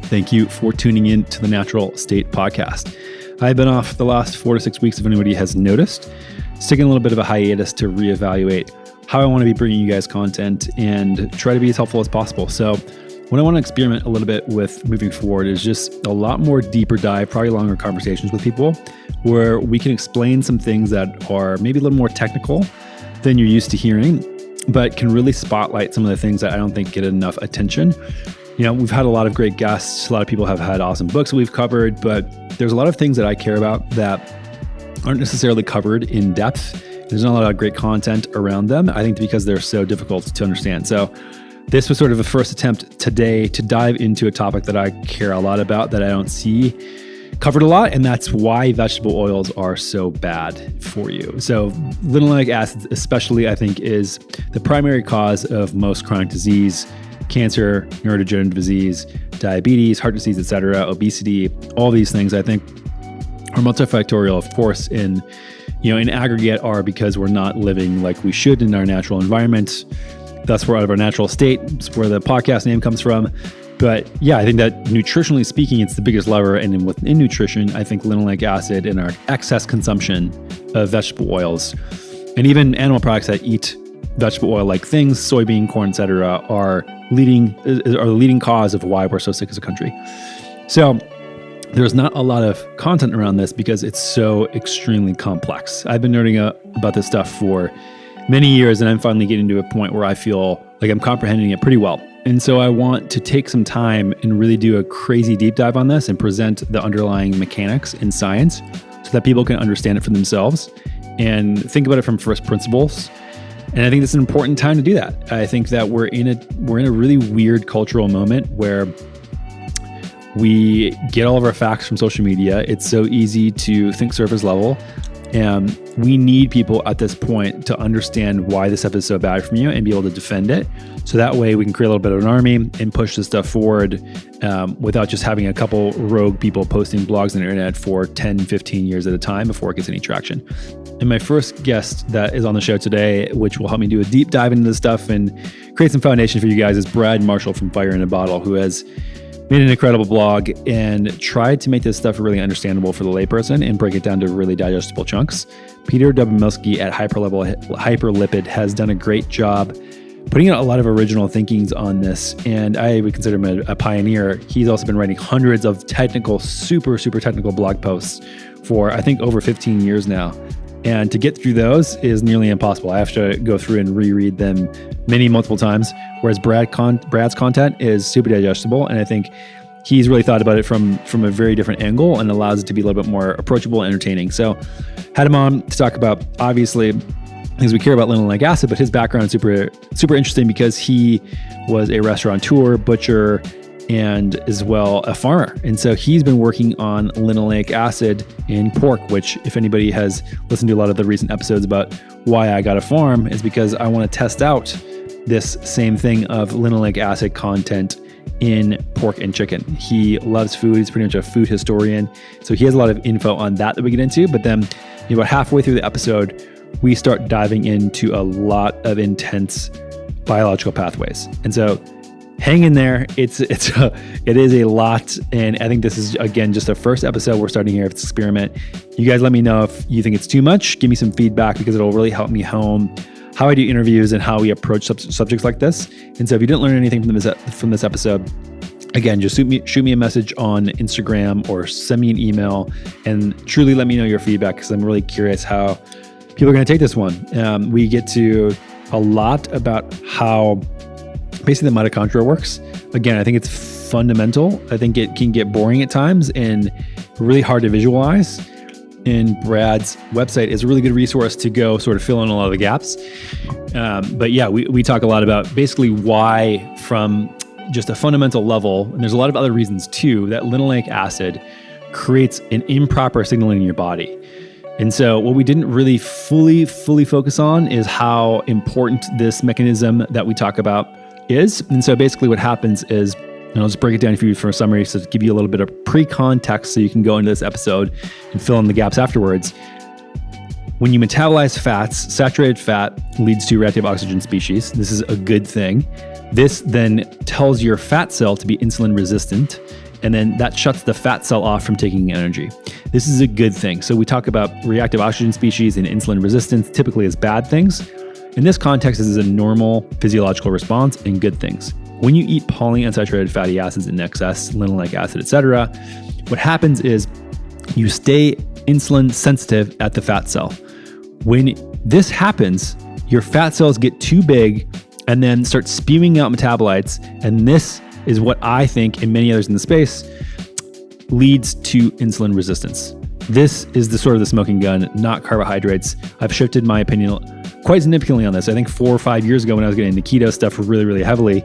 Thank you for tuning in to the Natural State Podcast. I've been off the last 4 to 6 weeks, if anybody has noticed, taking a little bit of a hiatus to reevaluate how I want to be bringing you guys content and try to be as helpful as possible. So what I want to experiment a little bit with moving forward is just a lot more deeper dive, probably longer conversations with people where we can explain some things that are maybe a little more technical than you're used to hearing, but can really spotlight some of the things that I don't think get enough attention. You know, we've had a lot of great guests. A lot of people have had awesome books that we've covered, but there's a lot of things that I care about that aren't necessarily covered in depth. There's not a lot of great content around them, I think, because they're so difficult to understand. So this was sort of a first attempt today to dive into a topic that I care a lot about that I don't see covered a lot, and that's why vegetable oils are so bad for you. So linoleic acid especially, I think, is the primary cause of most chronic disease, cancer, neurodegenerative disease, diabetes, heart disease, etc., obesity. All these things, I think, are multifactorial, of course, in aggregate are because we're not living like we should in our natural environment. Thus, we're out of our natural state. It's where the podcast name comes from. But yeah, I think that nutritionally speaking, it's the biggest lever. And within nutrition, I think linoleic acid and our excess consumption of vegetable oils and even animal products that eat vegetable oil-like things, soybean, corn, etc., are the leading cause of why we're so sick as a country. So there's not a lot of content around this because it's so extremely complex. I've been nerding about this stuff for many years, and I'm finally getting to a point where I feel like I'm comprehending it pretty well. And so I want to take some time and really do a crazy deep dive on this and present the underlying mechanics in science so that people can understand it for themselves and think about it from first principles. And I think it's an important time to do that. I think that we're in a really weird cultural moment where we get all of our facts from social media. It's so easy to think surface level. And we need people at this point to understand why this stuff is so bad for you and be able to defend it. So that way we can create a little bit of an army and push this stuff forward without just having a couple rogue people posting blogs on the internet for 10, 15 years at a time before it gets any traction. And my first guest that is on the show today, which will help me do a deep dive into this stuff and create some foundation for you guys, is Brad Marshall from Fire in a Bottle, who has made an incredible blog and tried to make this stuff really understandable for the layperson and break it down to really digestible chunks. Peter Dobomilski at Hyperlipid has done a great job putting out a lot of original thinkings on this, and I would consider him a pioneer. He's also been writing hundreds of technical, super technical blog posts for, I think, over 15 years now. And to get through those is nearly impossible. I have to go through and reread them multiple times, whereas Brad's content is super digestible. And I think he's really thought about it from a very different angle and allows it to be a little bit more approachable and entertaining. So had him on to talk about, obviously, because we care about linoleic acid, but his background is super interesting because he was a restaurateur, butcher, and as well a farmer. And so he's been working on linoleic acid in pork, which if anybody has listened to a lot of the recent episodes about why I got a farm, is because I want to test out this same thing of linoleic acid content in pork and chicken. He loves food. He's pretty much a food historian. So he has a lot of info on that we get into. But then about halfway through the episode, we start diving into a lot of intense biological pathways. And so hang in there. It is a lot. And I think this is, again, just the first episode we're starting here of this experiment. You guys let me know if you think it's too much. Give me some feedback because it'll really help me hone how I do interviews and how we approach subjects like this. And so if you didn't learn anything from this episode, again, just shoot me a message on Instagram or send me an email and truly let me know your feedback because I'm really curious how people are going to take this one. We get to a lot about how basically the mitochondria works. Again, I think it's fundamental. I think it can get boring at times and really hard to visualize. And Brad's website is a really good resource to go sort of fill in a lot of the gaps. But yeah, we talk a lot about basically why from just a fundamental level, and there's a lot of other reasons too, that linoleic acid creates an improper signaling in your body. And so what we didn't really fully focus on is how important this mechanism that we talk about is. And so basically what happens is, and I'll just break it down for you for a summary so to give you a little bit of pre-context so you can go into this episode and fill in the gaps afterwards. When you metabolize fats, saturated fat leads to reactive oxygen species. This is a good thing. This then tells your fat cell to be insulin resistant. and then that shuts the fat cell off from taking energy. This is a good thing. So we talk about reactive oxygen species and insulin resistance typically as bad things. In this context, this is a normal physiological response and good things. When you eat polyunsaturated fatty acids in excess, linoleic acid, etc., what happens is you stay insulin sensitive at the fat cell. When this happens, your fat cells get too big and then start spewing out metabolites. And this is what I think, and many others in the space, leads to insulin resistance. This is the sort of the smoking gun, not carbohydrates. I've shifted my opinion quite significantly on this. I think 4 or 5 years ago when I was getting into keto stuff really, really heavily,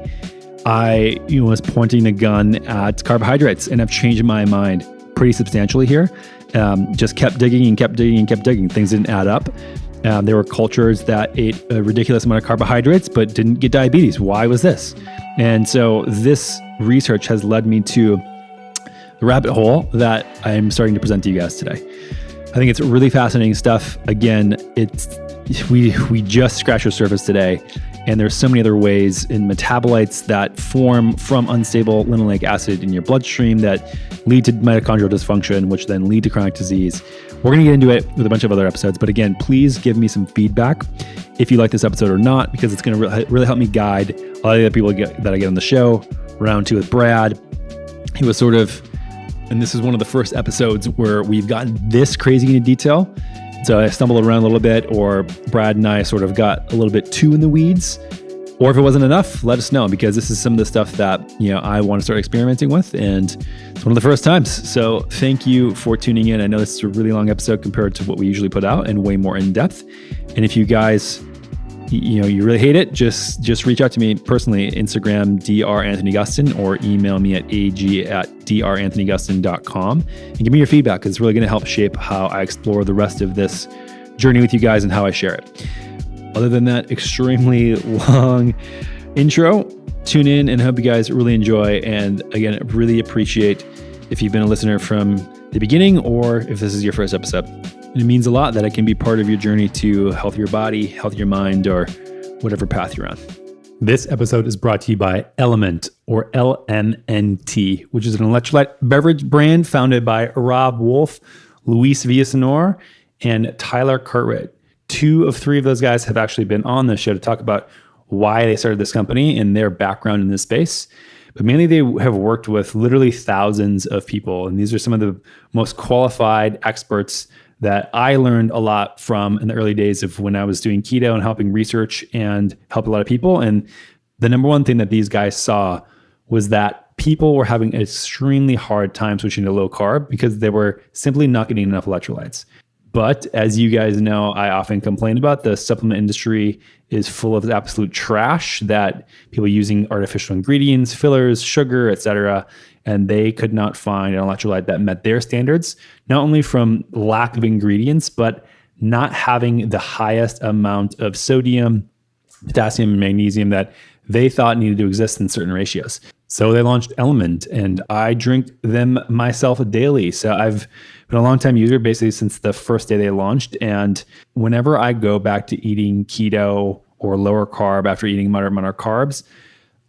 I was pointing the gun at carbohydrates, and I've changed my mind pretty substantially here. Just kept digging and kept digging and kept digging. Things didn't add up. There were cultures that ate a ridiculous amount of carbohydrates but didn't get diabetes. Why was this? And so this research has led me to the rabbit hole that I'm starting to present to you guys today. I think it's really fascinating stuff. Again, we just scratched the surface today, and there's so many other ways in metabolites that form from unstable linoleic acid in your bloodstream that lead to mitochondrial dysfunction, which then lead to chronic disease. We're going to get into it with a bunch of other episodes, but again, please give me some feedback if you like this episode or not, because it's going to really help me guide a lot of the other people that I get on the show. Round 2 with Brad. He was sort of, and this is one of the first episodes where we've gotten this crazy into detail. So I stumbled around a little bit, or Brad and I sort of got a little bit too in the weeds. Or if it wasn't enough, let us know, because this is some of the stuff that I want to start experimenting with, and it's one of the first times. So thank you for tuning in. I know this is a really long episode compared to what we usually put out, and way more in depth. And if you guys, you really hate it, just reach out to me personally, Instagram dranthonygustin, or email me at ag@dranthonygustin.com, and give me your feedback, because it's really going to help shape how I explore the rest of this journey with you guys and how I share it. Other than that extremely long intro, tune in and hope you guys really enjoy. And again, really appreciate if you've been a listener from the beginning, or if this is your first episode. And it means a lot that I can be part of your journey to healthier body, healthier mind, or whatever path you're on. This episode is brought to you by Element, or LMNT, which is an electrolyte beverage brand founded by Rob Wolf, Luis Villasenor, and Tyler Cartwright. 2 of 3 of those guys have actually been on the show to talk about why they started this company and their background in this space. But mainly they have worked with literally thousands of people. And these are some of the most qualified experts that I learned a lot from in the early days of when I was doing keto and helping research and help a lot of people. And the number one thing that these guys saw was that people were having an extremely hard time switching to low carb because they were simply not getting enough electrolytes. But as you guys know, I often complain about the supplement industry is full of absolute trash, that people using artificial ingredients, fillers, sugar, etc., and they could not find an electrolyte that met their standards, not only from lack of ingredients, but not having the highest amount of sodium, potassium, and magnesium that they thought needed to exist in certain ratios. So they launched Element, and I drink them myself daily. So I've been a long time user, basically since the first day they launched. And whenever I go back to eating keto or lower carb after eating moderate amount of carbs,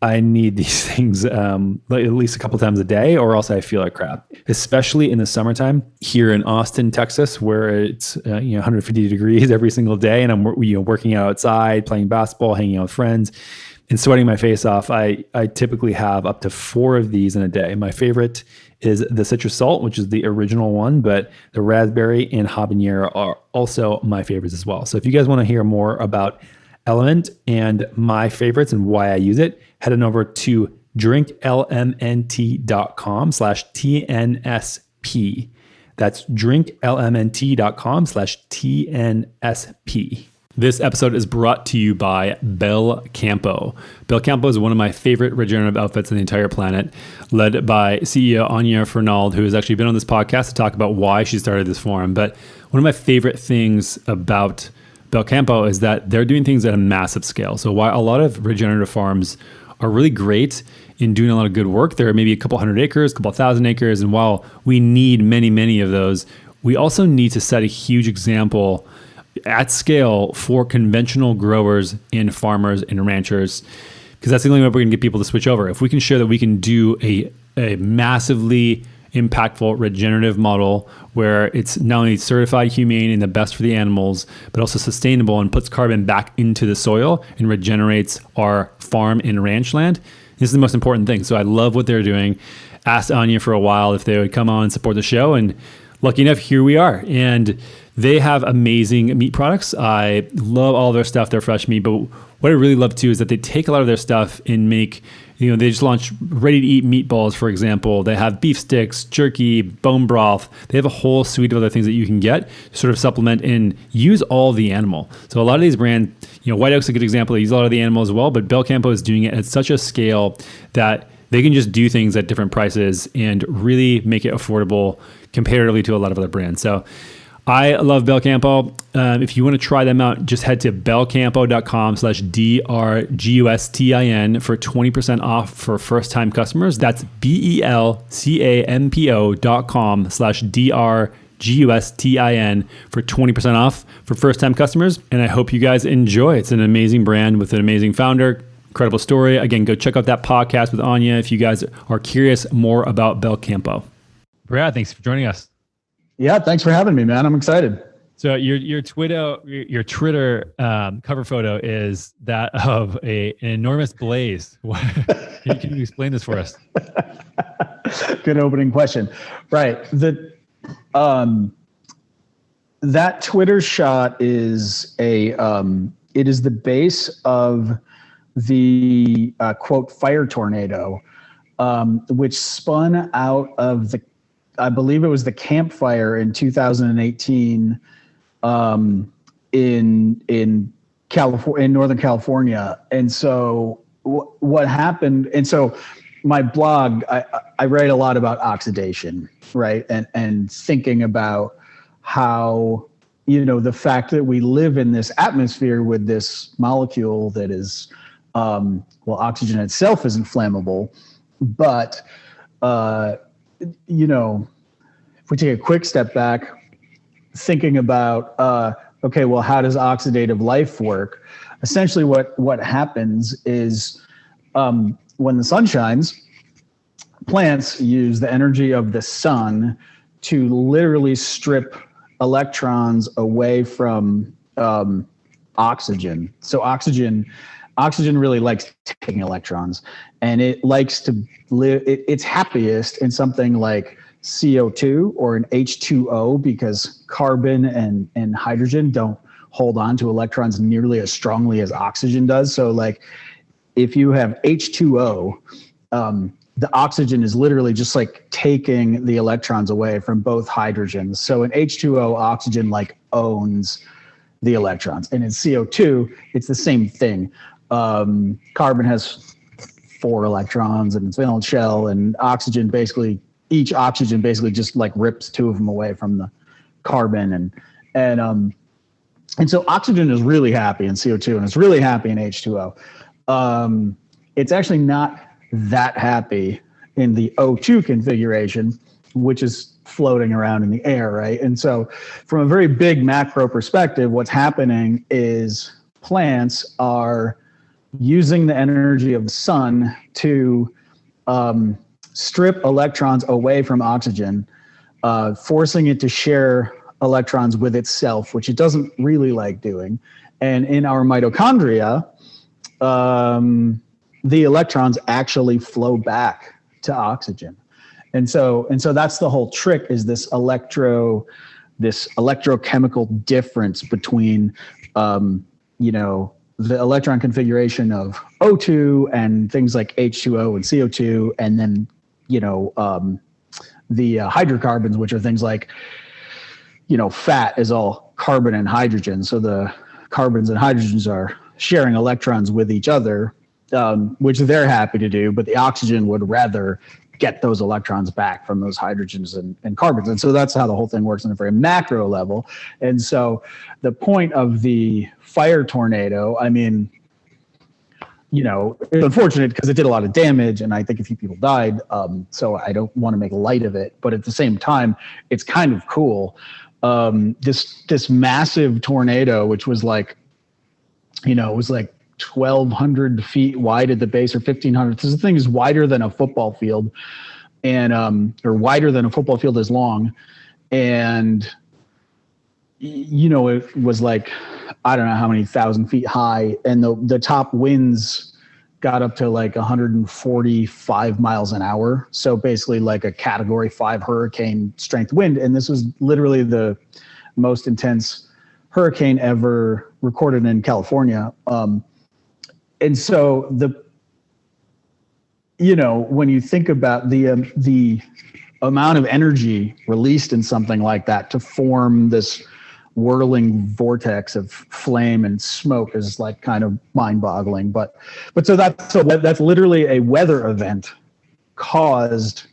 I need these things at least a couple times a day, or else I feel like crap. Especially in the summertime here in Austin, Texas, where it's 150 degrees every single day, and I'm working out outside, playing basketball, hanging out with friends, and sweating my face off. I typically have up to 4 of these in a day. My favorite is the citrus salt, which is the original one, but the raspberry and habanero are also my favorites as well. So if you guys want to hear more about Element and my favorites and why I use it, head on over to drinklmnt.com/TNSP. That's drinklmnt.com/TNSP. This episode is brought to you by Belcampo. Belcampo is one of my favorite regenerative outfits on the entire planet, led by CEO Anya Fernald, who has actually been on this podcast to talk about why she started this forum. But one of my favorite things about Belcampo is that they're doing things at a massive scale. So while a lot of regenerative farms are really great in doing a lot of good work, there are maybe a couple hundred acres, a couple thousand acres. And while we need many, many of those, we also need to set a huge example at scale for conventional growers and farmers and ranchers, because that's the only way we're going to get people to switch over. If we can show that we can do a a massively impactful regenerative model where it's not only certified humane and the best for the animals, but also sustainable and puts carbon back into the soil and regenerates our farm and ranch land. This is the most important thing. So I love what they're doing. Asked Anya for a while if they would come on and support the show, and lucky enough, here we are. And they have amazing meat products. I love all their stuff, their fresh meat, but what I really love too is that they take a lot of their stuff and make, they just launched ready to eat meatballs, for example. They have beef sticks, jerky, bone broth. They have a whole suite of other things that you can get to sort of supplement and use all the animal. So a lot of these brands, White Oak's a good example. They use a lot of the animal as well, but Belcampo is doing it at such a scale that they can just do things at different prices and really make it affordable comparatively to a lot of other brands. So I love Belcampo. If you want to try them out, just head to belcampo.com/DRGUSTIN for 20% off for first-time customers. That's BELCAMPO.com/DRGUSTIN for 20% off for first-time customers. And I hope you guys enjoy. It's an amazing brand with an amazing founder. Incredible story. Again, go check out that podcast with Anya if you guys are curious more about Belcampo. Brad, thanks for joining us. Yeah, thanks for having me, man. I'm excited. So your Twitter cover photo is that of an enormous blaze. Can you explain this for us? Good opening question. Right. That Twitter shot is it is the base of the quote fire tornado, which spun out of I believe it was the campfire in 2018 in California, in Northern California. And so what happened? And so my blog, I write a lot about oxidation, right? And thinking about how, the fact that we live in this atmosphere with this molecule that is, oxygen itself isn't flammable, but, if we take a quick step back, thinking about, how does oxidative life work? Essentially what happens is when the sun shines, plants use the energy of the sun to literally strip electrons away from oxygen. So oxygen really likes taking electrons, and it likes to live. It's happiest in something like CO2 or an H2O, because carbon and hydrogen don't hold on to electrons nearly as strongly as oxygen does. So like if you have H2O, the oxygen is literally just like taking the electrons away from both hydrogens. So in H2O, oxygen like owns the electrons, and in CO2, it's the same thing. Carbon has 4 electrons in its valence shell, and each oxygen basically just like rips 2 of them away from the carbon. And so oxygen is really happy in CO2, and it's really happy in H2O. It's actually not that happy in the O2 configuration, which is floating around in the air, right? And so from a very big macro perspective, what's happening is plants are using the energy of the sun to strip electrons away from oxygen, forcing it to share electrons with itself, which it doesn't really like doing. And in our mitochondria, the electrons actually flow back to oxygen. And so that's the whole trick, is this electrochemical difference between, the electron configuration of O2 and things like H2O and CO2, and then, the hydrocarbons, which are things like, fat is all carbon and hydrogen. So the carbons and hydrogens are sharing electrons with each other, which they're happy to do, but the oxygen would rather get those electrons back from those hydrogens and carbons. And so that's how the whole thing works on a very macro level. And so the point of the fire tornado, it's unfortunate because it did a lot of damage, and I think a few people died. So I don't want to make light of it, but at the same time, it's kind of cool. This massive tornado, which was like, it was like 1,200 feet wide at the base, or 1,500. This thing is wider than a football field. or wider than a football field is long. And, it was like, I don't know how many 1,000 feet high. And the top winds got up to like 145 miles an hour. So basically like a category 5 hurricane strength wind. And this was literally the most intense hurricane ever recorded in California. And so when you think about the amount of energy released in something like that to form this whirling vortex of flame and smoke is like kind of mind-boggling. But so that's literally a weather event caused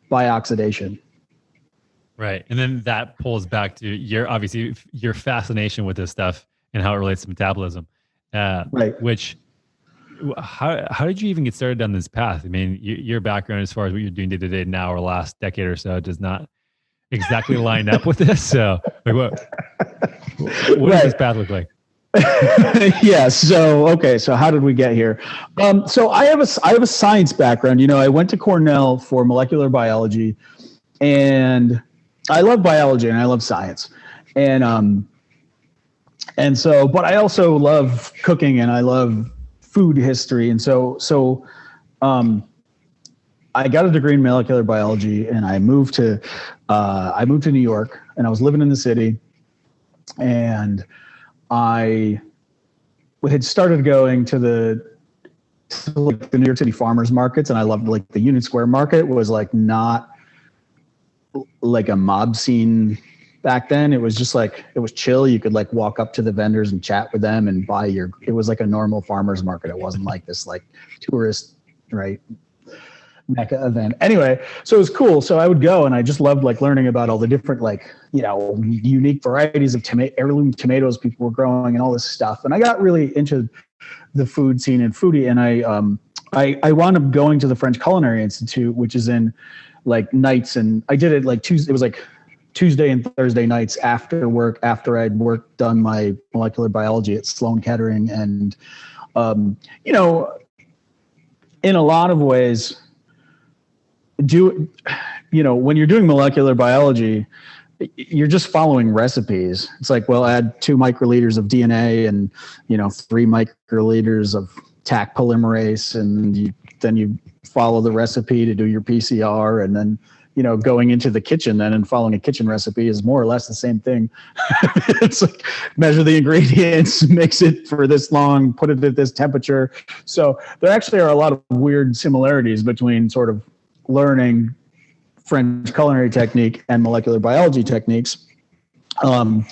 by oxidation. Right. And then that pulls back to your fascination with this stuff and how it relates to metabolism. Right. Which, how did you even get started down this path? I mean, your background as far as what you're doing day to day now or last decade or so does not exactly line up with this. So like what does this path look like? Yeah. So how did we get here? So I have a science background. I went to Cornell for molecular biology, and I love biology and I love science. And so, but I also love cooking and I love food history. And so I got a degree in molecular biology, and I moved to New York, and I was living in the city, and I had started going to the New York City farmers markets, and I loved like the Union Square Market was like not like a mob scene back then. It was just like, it was chill. You could like walk up to the vendors and chat with them and it was like a normal farmers market. It wasn't like this like tourist, right, mecca event. Anyway, so it was cool. So I would go, and I just loved like learning about all the different like, unique varieties of heirloom tomatoes people were growing and all this stuff. And I got really into the food scene and foodie. And I wound up going to the French Culinary Institute, which is in like nights. And I did it like Tuesday. It was like Tuesday and Thursday nights after work, after I'd done my molecular biology at Sloan Kettering. And, in a lot of ways, when you're doing molecular biology, you're just following recipes. It's like, well, add 2 microliters of DNA and, 3 microliters of Taq polymerase. And then you follow the recipe to do your PCR. And then, going into the kitchen then and following a kitchen recipe is more or less the same thing. It's like measure the ingredients, mix it for this long, put it at this temperature. So there actually are a lot of weird similarities between sort of learning French culinary technique and molecular biology techniques. And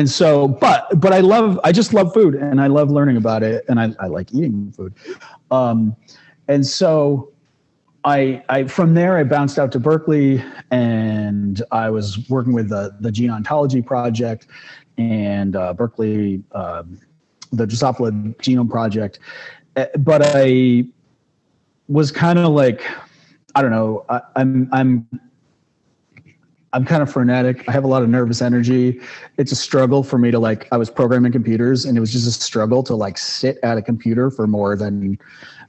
so, but I just love food, and I love learning about it, and I like eating food. And so from there, I bounced out to Berkeley, and I was working with the Gene Ontology Project and Berkeley, the Drosophila Genome Project. But I was kind of like, I don't know, I'm kind of frenetic. I have a lot of nervous energy. It's a struggle for me to I was programming computers, and it was just a struggle to sit at a computer for more than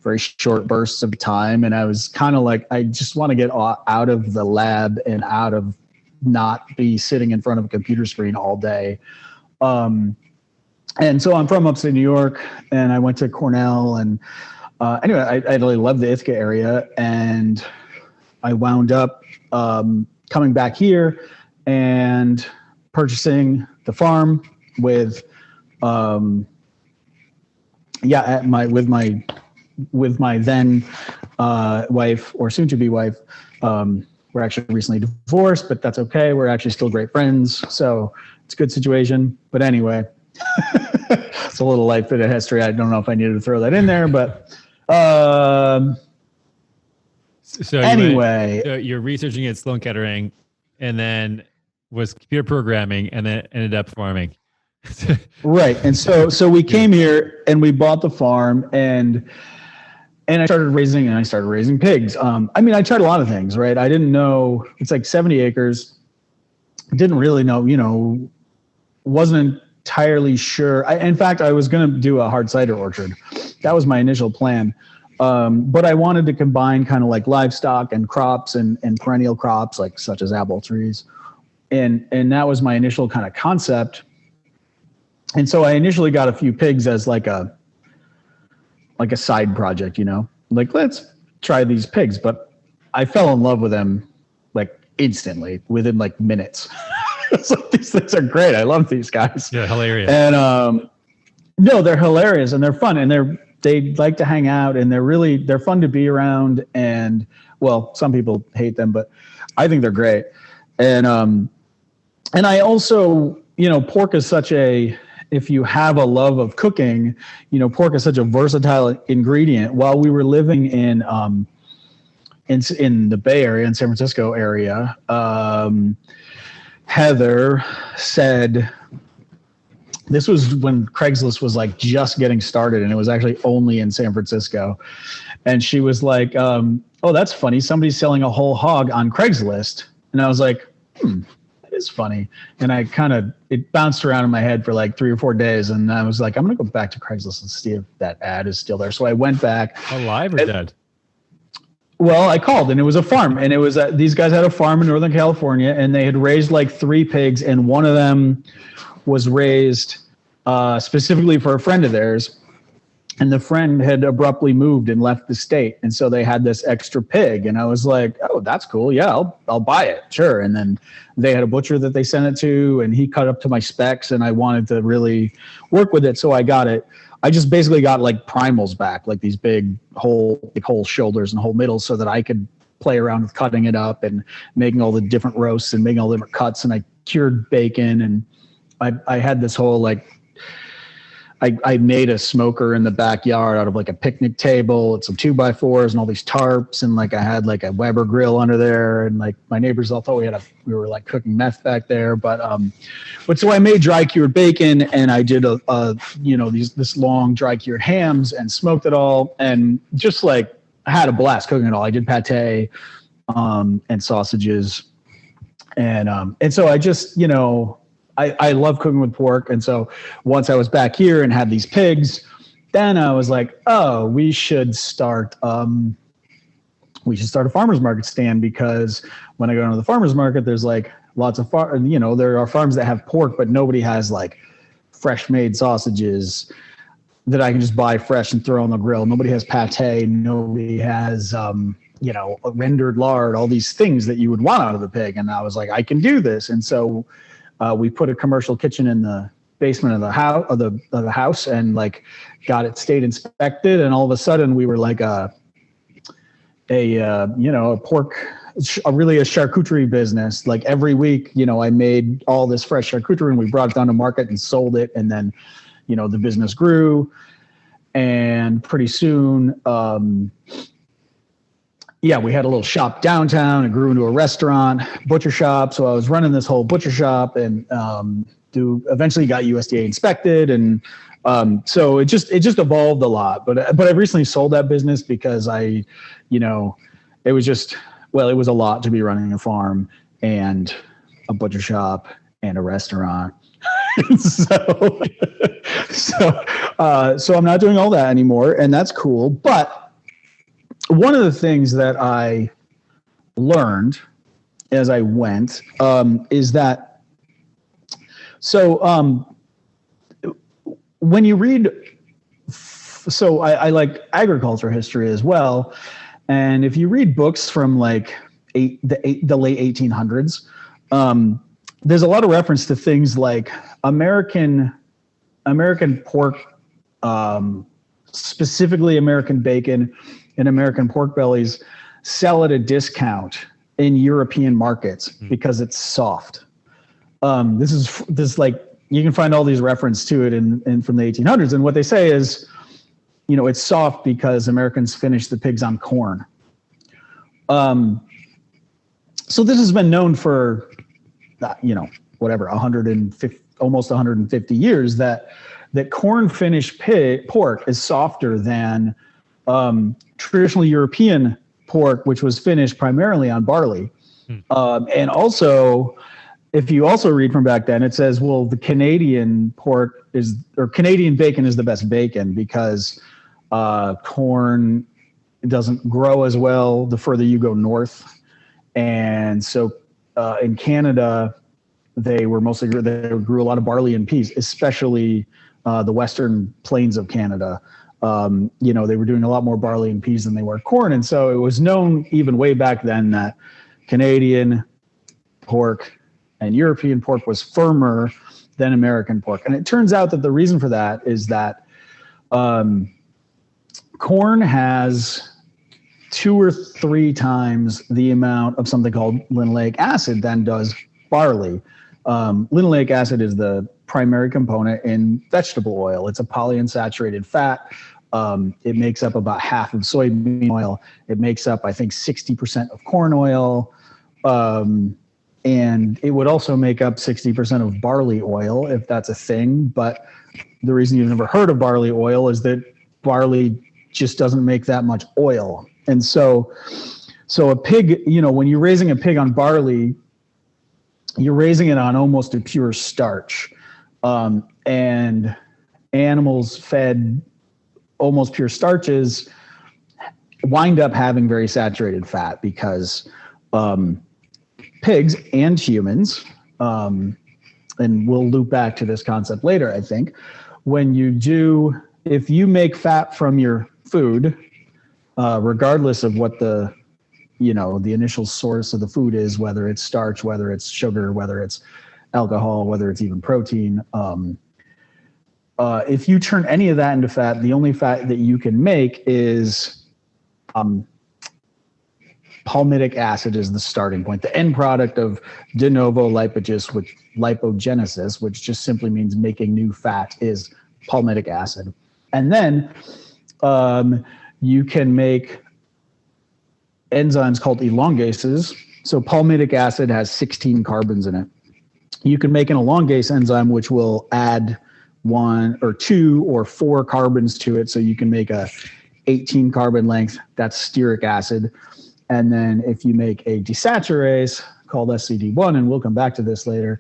very short bursts of time. And I was kind of like, I just want to get out of the lab and out of not be sitting in front of a computer screen all day. And so I'm from upstate New York, and I went to Cornell, and anyway, I really loved the Ithaca area, and I wound up coming back here and purchasing the farm with my then wife, or soon to be wife. We're actually recently divorced, but that's okay. We're actually still great friends, so it's a good situation. But anyway, it's a little life bit of history. I don't know if I needed to throw that in there, but so you're researching at Sloan Kettering, and then was computer programming, and then ended up farming. Right. And so we came here and we bought the farm, and I started raising pigs. I tried a lot of things, right? I didn't know, it's like 70 acres. Didn't really know, wasn't entirely sure. In fact, I was going to do a hard cider orchard. That was my initial plan. But I wanted to combine kind of like livestock and crops and perennial crops, like such as apple trees. And that was my initial kind of concept. And so I initially got a few pigs as like a side project, like let's try these pigs. But I fell in love with them like instantly within like minutes. It's like, these things are great. I love these guys. Yeah, hilarious. And no, they're hilarious and they're fun and they like to hang out and they're fun to be around. And well, some people hate them, but I think they're great. And I also, pork is such if you have a love of cooking, pork is such a versatile ingredient. While we were living in the Bay Area, in San Francisco area, Heather said, this was when Craigslist was like just getting started and it was actually only in San Francisco. And she was like, oh, that's funny. Somebody's selling a whole hog on Craigslist. And I was like, that is funny. And it bounced around in my head for like 3 or 4 days. And I was like, I'm going to go back to Craigslist and see if that ad is still there. So I went back. Alive or dead? Well, I called and it was a farm and it was, these guys had a farm in Northern California and they had raised like 3 pigs and one of them was raised specifically for a friend of theirs. And the friend had abruptly moved and left the state. And so they had this extra pig. And I was like, oh, that's cool. Yeah, I'll buy it. Sure. And then they had a butcher that they sent it to and he cut up to my specs and I wanted to really work with it. So I got it. I just basically got like primals back, like these big whole shoulders and whole middles so that I could play around with cutting it up and making all the different roasts and making all the different cuts. And I cured bacon and I had this whole like, I made a smoker in the backyard out of like a picnic table and some 2x4s and all these tarps. And like, I had like a Weber grill under there. And like my neighbors all thought we were like cooking meth back there. But so I made dry cured bacon and I did this long dry cured hams and smoked it all. And just like I had a blast cooking it all. I did pate and sausages. And so I just, I love cooking with pork. And so once I was back here and had these pigs, then I was like, oh, we should start a farmer's market stand because when I go into the farmer's market, there's like lots of there are farms that have pork, but nobody has like fresh made sausages that I can just buy fresh and throw on the grill. Nobody has pate. Nobody has, a rendered lard, all these things that you would want out of the pig. And I was like, I can do this. And so we put a commercial kitchen in the basement of the house and like got it state inspected. And all of a sudden we were like a pork, really a charcuterie business. Like every week, I made all this fresh charcuterie and we brought it down to market and sold it. And then, the business grew and pretty soon, we had a little shop downtown. It grew into a restaurant, butcher shop. So I was running this whole butcher shop and eventually got USDA inspected. And so it just evolved a lot. But I recently sold that business because it was a lot to be running a farm and a butcher shop and a restaurant. so I'm not doing all that anymore. And that's cool. But one of the things that I learned as I went is that, when you read, I like agriculture history as well. And if you read books from like the late 1800s, there's a lot of reference to things like American pork, specifically American bacon, and American pork bellies sell at a discount in European markets because it's soft. This like you can find all these reference to it in from the 1800s, and what they say is, it's soft because Americans finished the pigs on corn. So this has been known for, 150, almost 150 years that corn finished pork is softer than traditional European pork, which was finished primarily on barley. And also, if you also read from back then, it says, well, the Canadian Canadian bacon is the best bacon because corn It doesn't grow as well the further you go north. And so in Canada, they grew a lot of barley and peas, especially the western plains of Canada. They were doing a lot more barley and peas than they were corn. And so it was known even way back then that Canadian pork and European pork was firmer than American pork. And it turns out that the reason for that is that corn has 2 or 3 times the amount of something called linoleic acid than does barley. Linoleic acid is the primary component in vegetable oil. It's a polyunsaturated fat. It makes up about half of soybean oil. It makes up, I think, 60% of corn oil. And it would also make up 60% of barley oil, if that's a thing. But the reason you've never heard of barley oil is that barley just doesn't make that much oil. And so a pig, when you're raising a pig on barley, you're raising it on almost a pure starch. And animals fed almost pure starches wind up having very saturated fat because pigs and humans, and we'll loop back to this concept later, I think, if you make fat from your food, regardless of what the initial source of the food is, whether it's starch, whether it's sugar, whether it's alcohol, whether it's even protein, if you turn any of that into fat, the only fat that you can make is palmitic acid is the starting point. The end product of de novo lipogenesis, which just simply means making new fat, is palmitic acid. And then you can make enzymes called elongases. So palmitic acid has 16 carbons in it. You can make an elongase enzyme, which will add 1 or 2 or 4 carbons to it. So you can make a 18 carbon length, that's stearic acid. And then if you make a desaturase called SCD1, and we'll come back to this later,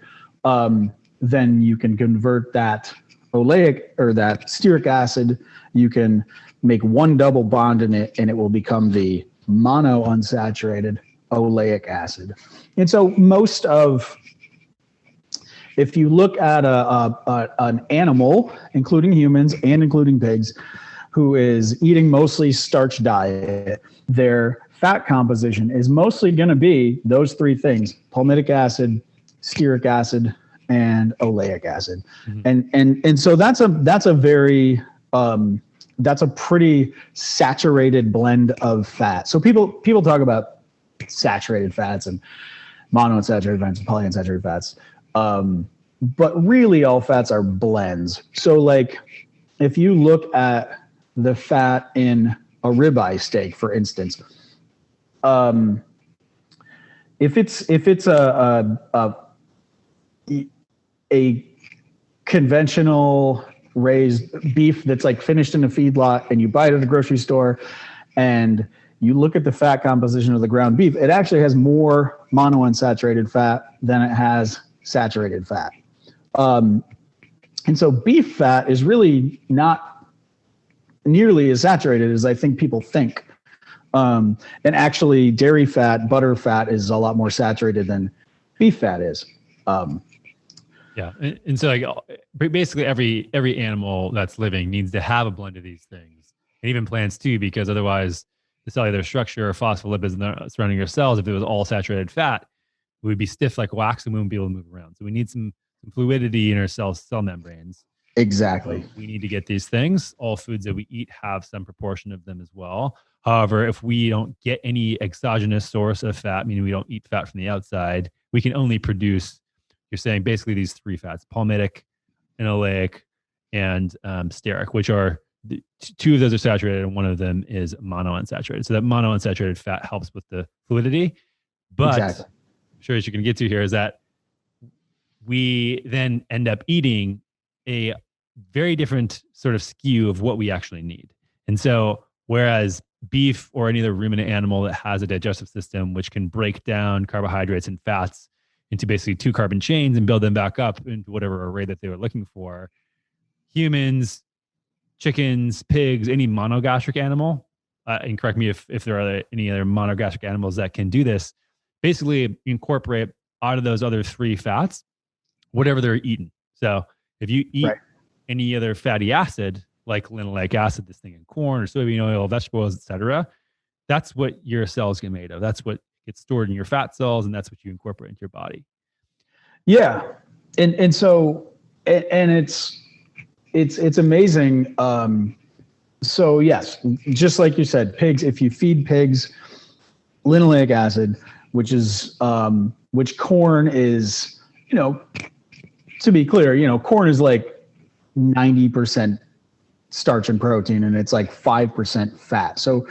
then you can convert that oleic or that stearic acid. You can make 1 double bond in it, and it will become the monounsaturated oleic acid. And so if you look at an animal, including humans and including pigs, who is eating mostly starch diet, their fat composition is mostly going to be those 3 things: palmitic acid, stearic acid, and oleic acid. Mm-hmm. And so that's a pretty saturated blend of fat. So people talk about saturated fats and monounsaturated fats and polyunsaturated fats. But really all fats are blends. So like if you look at the fat in a ribeye steak, for instance, if it's a conventional raised beef that's like finished in a feedlot and you buy it at the grocery store and you look at the fat composition of the ground beef, it actually has more monounsaturated fat than it has saturated fat. And so beef fat is really not nearly as saturated as I think people think. And actually dairy fat, butter fat is a lot more saturated than beef fat is. Yeah. And so like basically every animal that's living needs to have a blend of these things, and even plants too, because otherwise the cellular structure or phospholipids surrounding your cells, if it was all saturated fat, we would be stiff like wax and we wouldn't be able to move around. So we need some fluidity in our cell membranes. Exactly. So we need to get these things. All foods that we eat have some proportion of them as well. However, if we don't get any exogenous source of fat, meaning we don't eat fat from the outside, we can only produce, you're saying basically these 3 fats: palmitic, linoleic, and stearic, which are 2 of those are saturated and 1 of them is monounsaturated. So that monounsaturated fat helps with the fluidity. But exactly. I'm sure as you can get to here is that we then end up eating a very different sort of skew of what we actually need. And so whereas beef or any other ruminant animal that has a digestive system which can break down carbohydrates and fats into basically 2 carbon chains and build them back up into whatever array that they were looking for, humans, chickens, pigs, any monogastric animal and correct me if there are any other monogastric animals that can do this, basically incorporate out of those other three fats, whatever they're eating. So if you eat any other fatty acid, like linoleic acid, this thing in corn or soybean oil, vegetables, etc., that's what your cells get made of. That's what gets stored in your fat cells, and that's what you incorporate into your body. Yeah, and so it's amazing. So yes, just like you said, pigs. If you feed pigs linoleic acid, which corn is, to be clear, corn is like 90% starch and protein, and it's like 5% fat. So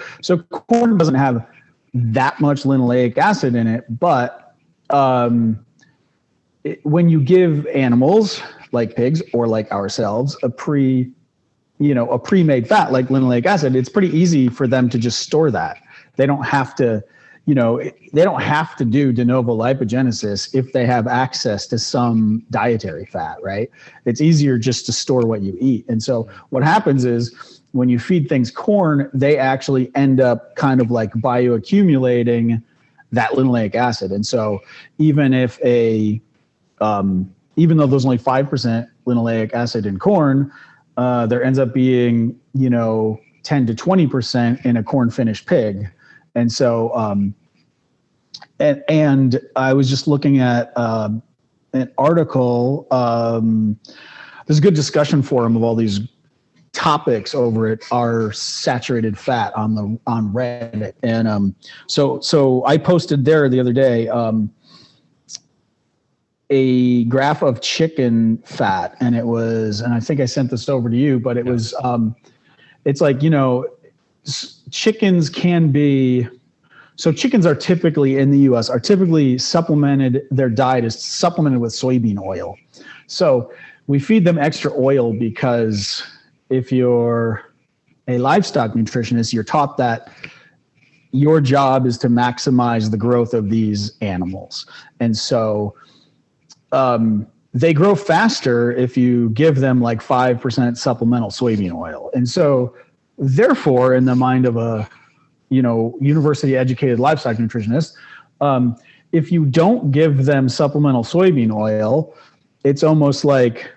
corn doesn't have that much linoleic acid in it, but when you give animals like pigs or like ourselves a pre-made fat like linoleic acid, it's pretty easy for them to just store that. They don't have to, they don't have to do de novo lipogenesis if they have access to some dietary fat, right? It's easier just to store what you eat. And so what happens is when you feed things corn, they actually end up kind of like bioaccumulating that linoleic acid. And so even if even though there's only 5% linoleic acid in corn, there ends up being, 10 to 20% in a corn finished pig. And so, and I was just looking at an article. There's a good discussion forum of all these topics over at our saturated fat on Reddit, and so I posted there the other day a graph of chicken fat, and I think I sent this over to you, but it was it's like, chickens can be, so chickens are typically in the US are typically supplemented, their diet is supplemented with soybean oil. So we feed them extra oil because if you're a livestock nutritionist, you're taught that your job is to maximize the growth of these animals. And so they grow faster if you give them like 5% supplemental soybean oil. And so therefore, in the mind of a, university educated livestock nutritionist, if you don't give them supplemental soybean oil, it's almost like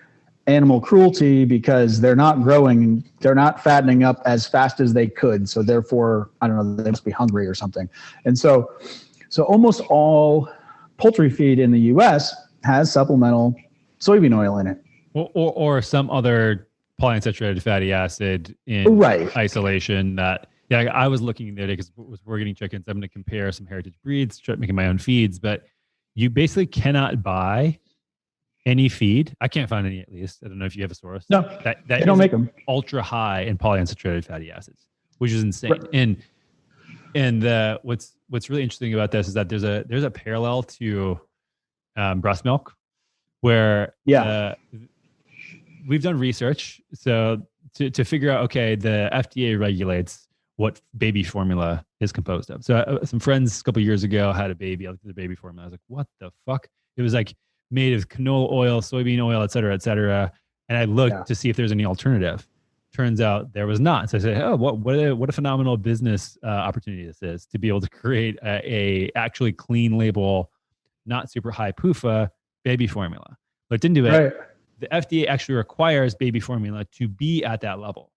animal cruelty because they're not growing, they're not fattening up as fast as they could. So therefore, I don't know, they must be hungry or something. And so almost all poultry feed in the US has supplemental soybean oil in it. Or some other polyunsaturated fatty acid in isolation that, I was looking the other day because we're getting chickens. I'm going to compare some heritage breeds, try making my own feeds, but you basically cannot buy any feed. I can't find any, at least. I don't know if you have a source. No, they don't make them ultra high in polyunsaturated fatty acids, which is insane. Right. And what's really interesting about this is that there's a parallel to breast milk, where we've done research to figure out, okay, the FDA regulates what baby formula is composed of. So some friends a couple of years ago had a baby. I looked at the baby formula. I was like, what the fuck? It was like made of canola oil, soybean oil, et cetera, et cetera. And I looked to see if there's any alternative. Turns out there was not. So I said, oh, what a phenomenal business opportunity this is to be able to create a actually clean label, not super high PUFA baby formula. But it didn't do it. Right. The FDA actually requires baby formula to be at that level.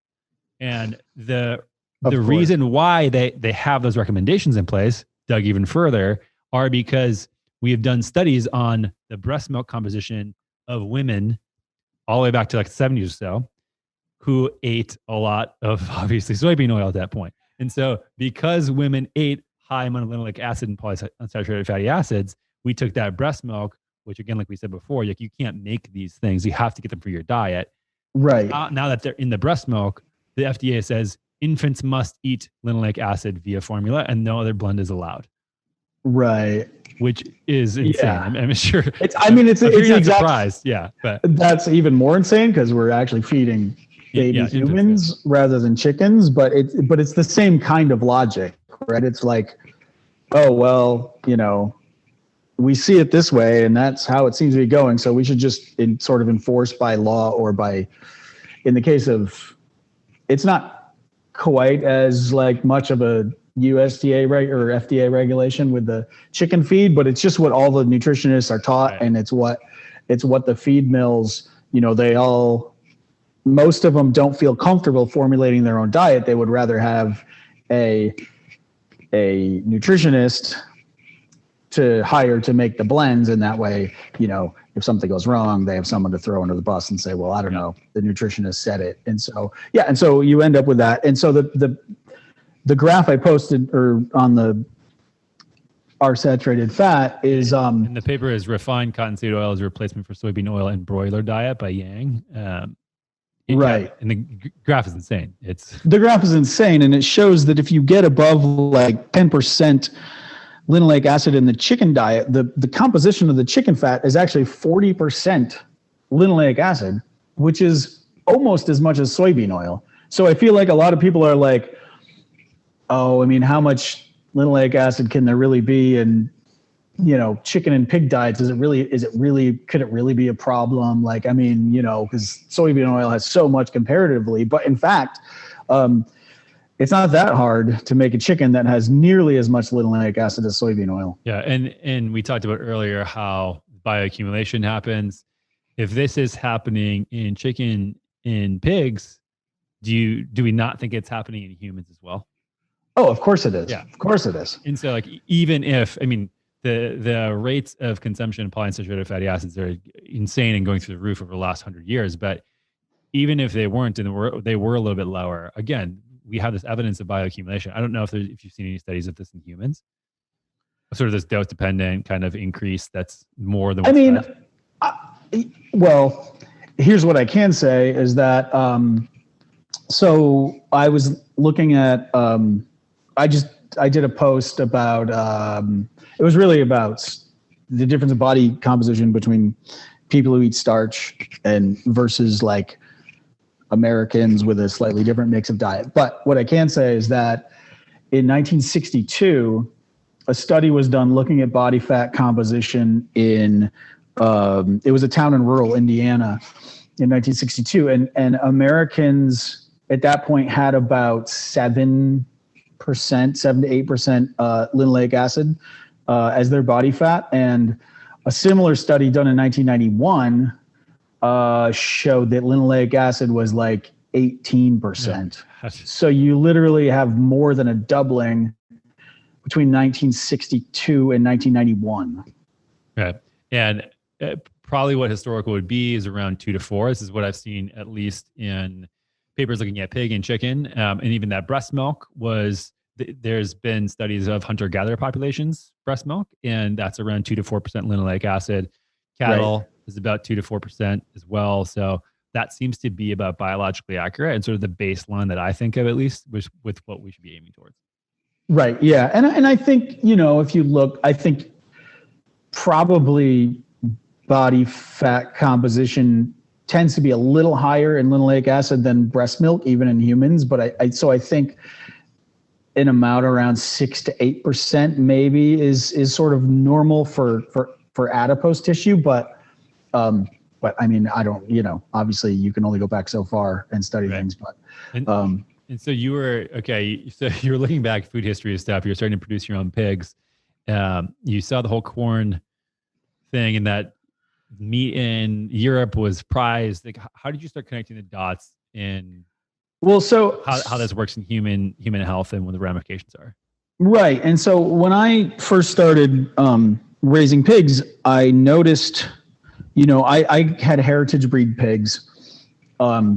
And the reason why they have those recommendations in place, dug even further, are because we have done studies on the breast milk composition of women all the way back to like the 70s or so, who ate a lot of obviously soybean oil at that point. And so because women ate high amount of linoleic acid and polyunsaturated fatty acids, we took that breast milk, which again, like we said before, you can't make these things. You have to get them for your diet. Right. Now that they're in the breast milk, the FDA says infants must eat linoleic acid via formula and no other blend is allowed. Right. Which is insane. Yeah. I'm sure. It's exact surprised. Yeah. But that's even more insane because we're actually feeding baby humans rather than chickens, but it's the same kind of logic, right? It's like, oh, well, we see it this way and that's how it seems to be going. So we should just sort of enforce by law or by, in the case of, it's not quite as like much of a USDA or FDA regulation with the chicken feed, but it's just what all the nutritionists are taught, and it's what the feed mills, most of them don't feel comfortable formulating their own diet. They would rather have a nutritionist to hire to make the blends, and that way, if something goes wrong, they have someone to throw under the bus and say, well, I don't know, the nutritionist said it. And so you end up with that. And so the graph I posted on the R saturated fat is and the paper is refined cottonseed oil as a replacement for soybean oil and broiler diet by Yang. Right. And the graph is insane. The graph is insane, and it shows that if you get above like 10% linoleic acid in the chicken diet, the composition of the chicken fat is actually 40% linoleic acid, which is almost as much as soybean oil. So I feel like a lot of people are like, oh, I mean, how much linoleic acid can there really be in, chicken and pig diets? Could it really be a problem? Like, I mean, because soybean oil has so much comparatively, but in fact, it's not that hard to make a chicken that has nearly as much linoleic acid as soybean oil. Yeah. And we talked about earlier how bioaccumulation happens. If this is happening in chicken, in pigs, do we not think it's happening in humans as well? Oh, of course it is. Yeah. Of course it is. And so like, even if, the rates of consumption of polyunsaturated fatty acids are insane and going through the roof over the last 100 years. But even if they weren't, and they were a little bit lower, again, we have this evidence of bioaccumulation. I don't know if you've seen any studies of this in humans, sort of this dose dependent kind of increase that's more than what's well, here's what I can say is that, so I was looking at, I did a post about, it was really about the difference of body composition between people who eat starch and versus like Americans with a slightly different mix of diet. But what I can say is that in 1962, a study was done looking at body fat composition in, it was a town in rural Indiana in 1962. And Americans at that point had about 7 to 8% linoleic acid as their body fat. And a similar study done in 1991 showed that linoleic acid was like 18%. Yeah. So you literally have more than a doubling between 1962 and 1991. Right. And probably what historical would be is around 2 to 4. This is what I've seen at least in papers looking at pig and chicken. And even that breast milk there's been studies of hunter-gatherer populations, breast milk, and that's around 2 to 4% linoleic acid. Cattle is about 2 to 4% as well. So that seems to be about biologically accurate and sort of the baseline that I think of, at least, with what we should be aiming towards. Right. Yeah. And I think, if you look, I think probably body fat composition tends to be a little higher in linoleic acid than breast milk, even in humans. But I think an amount around 6 to 8% maybe is sort of normal for adipose tissue. But I mean, I don't, obviously you can only go back so far and study things, but, and so you were, so you were looking back food history and stuff, you're starting to produce your own pigs. You saw the whole corn thing and that meat in Europe was prized. Like, how did you start connecting the dots in how this works in human health and what the ramifications are? Right. And so when I first started raising pigs, I noticed, I had heritage breed pigs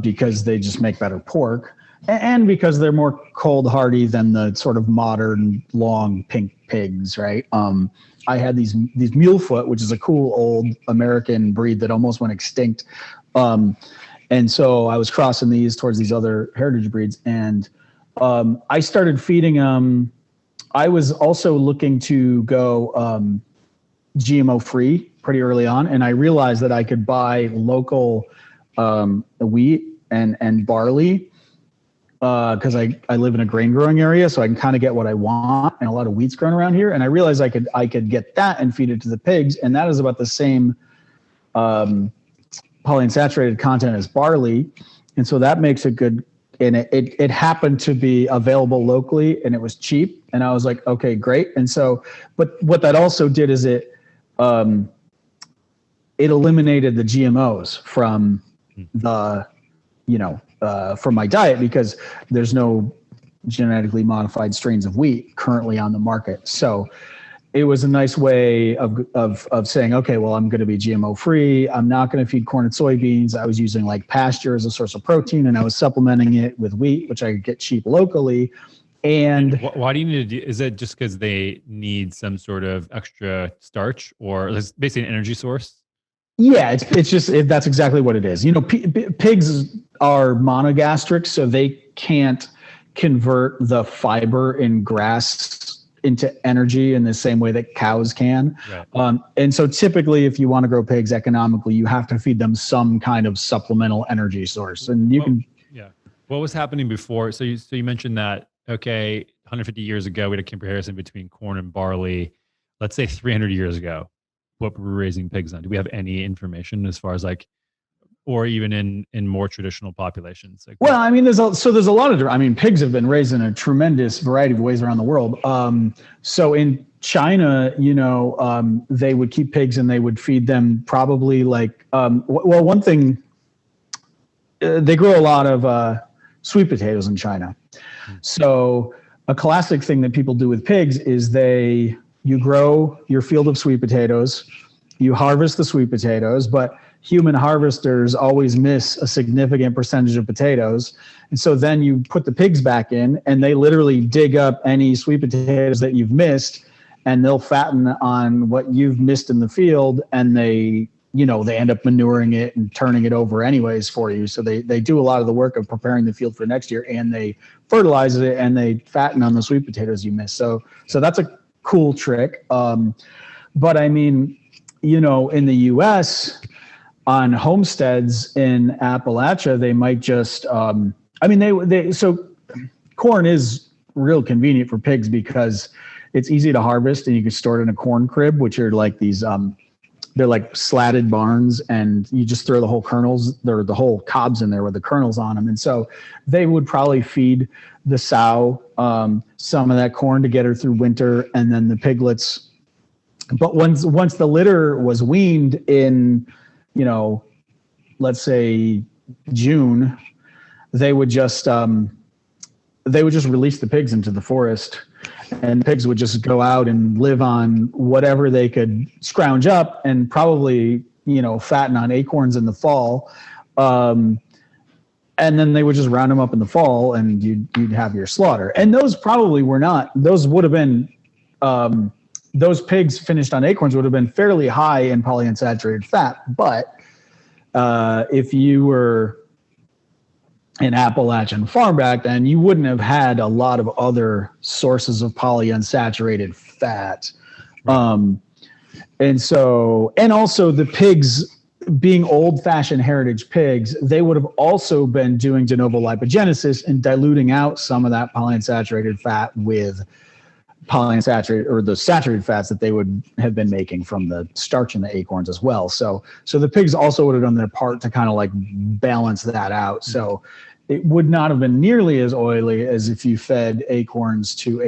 because they just make better pork and because they're more cold hardy than the sort of modern long pink pigs, right? I had these mulefoot, which is a cool old American breed that almost went extinct. And so I was crossing these towards these other heritage breeds, and I started feeding them. I was also looking to go GMO free pretty early on, and I realized that I could buy local wheat and barley because I live in a grain growing area, so I can kind of get what I want, and a lot of wheat's grown around here. And I realized I could get that and feed it to the pigs, and that is about the same polyunsaturated content as barley, and so that makes a good it happened to be available locally and it was cheap. And I was like, okay, great. And so, but what that also did is it eliminated the GMOs from from my diet, because there's no genetically modified strains of wheat currently on the market. So it was a nice way of saying, okay, well, I'm going to be GMO free. I'm not going to feed corn and soybeans. I was using like pasture as a source of protein, and I was supplementing it with wheat, which I could get cheap locally. And why do you need to do? Is it just because they need some sort of extra starch, or it's basically an energy source? Yeah, it's just that's exactly what it is. Pigs are monogastrics, so they can't convert the fiber in grass into energy in the same way that cows can. Right. And so typically, if you want to grow pigs economically, you have to feed them some kind of supplemental energy source. And what was happening before? So you mentioned that, okay, 150 years ago, we had a comparison between corn and barley. Let's say 300 years ago, what were we raising pigs on? Do we have any information as far as or even in more traditional populations? Well, I mean, there's a lot of, pigs have been raised in a tremendous variety of ways around the world. So in China, they would keep pigs and they would feed them probably one thing, they grow a lot of sweet potatoes in China. So a classic thing that people do with pigs is you grow your field of sweet potatoes, you harvest the sweet potatoes, but human harvesters always miss a significant percentage of potatoes. And so then you put the pigs back in and they literally dig up any sweet potatoes that you've missed, and they'll fatten on what you've missed in the field. And they end up manuring it and turning it over anyways for you. So they do a lot of the work of preparing the field for next year, and they fertilize it and they fatten on the sweet potatoes you missed. So that's a cool trick. But I mean, in the US, on homesteads in Appalachia, they might just, so corn is real convenient for pigs because it's easy to harvest and you can store it in a corn crib, which are like these, they're like slatted barns, and you just throw the whole kernels, the whole cobs in there with the kernels on them. And so they would probably feed the sow some of that corn to get her through winter, and then the piglets. But once the litter was weaned in, let's say June, they would just release the pigs into the forest, and pigs would just go out and live on whatever they could scrounge up, and probably, fatten on acorns in the fall. And then they would just round them up in the fall, and you'd have your slaughter. And those would have been, those pigs finished on acorns would have been fairly high in polyunsaturated fat. But if you were an Appalachian farm back then, you wouldn't have had a lot of other sources of polyunsaturated fat. And also the pigs, being old-fashioned heritage pigs, they would have also been doing de novo lipogenesis and diluting out some of that polyunsaturated fat with polyunsaturated, or the saturated fats that they would have been making from the starch in the acorns as well. So the pigs also would have done their part to kind of balance that out. So it would not have been nearly as oily as if you fed acorns to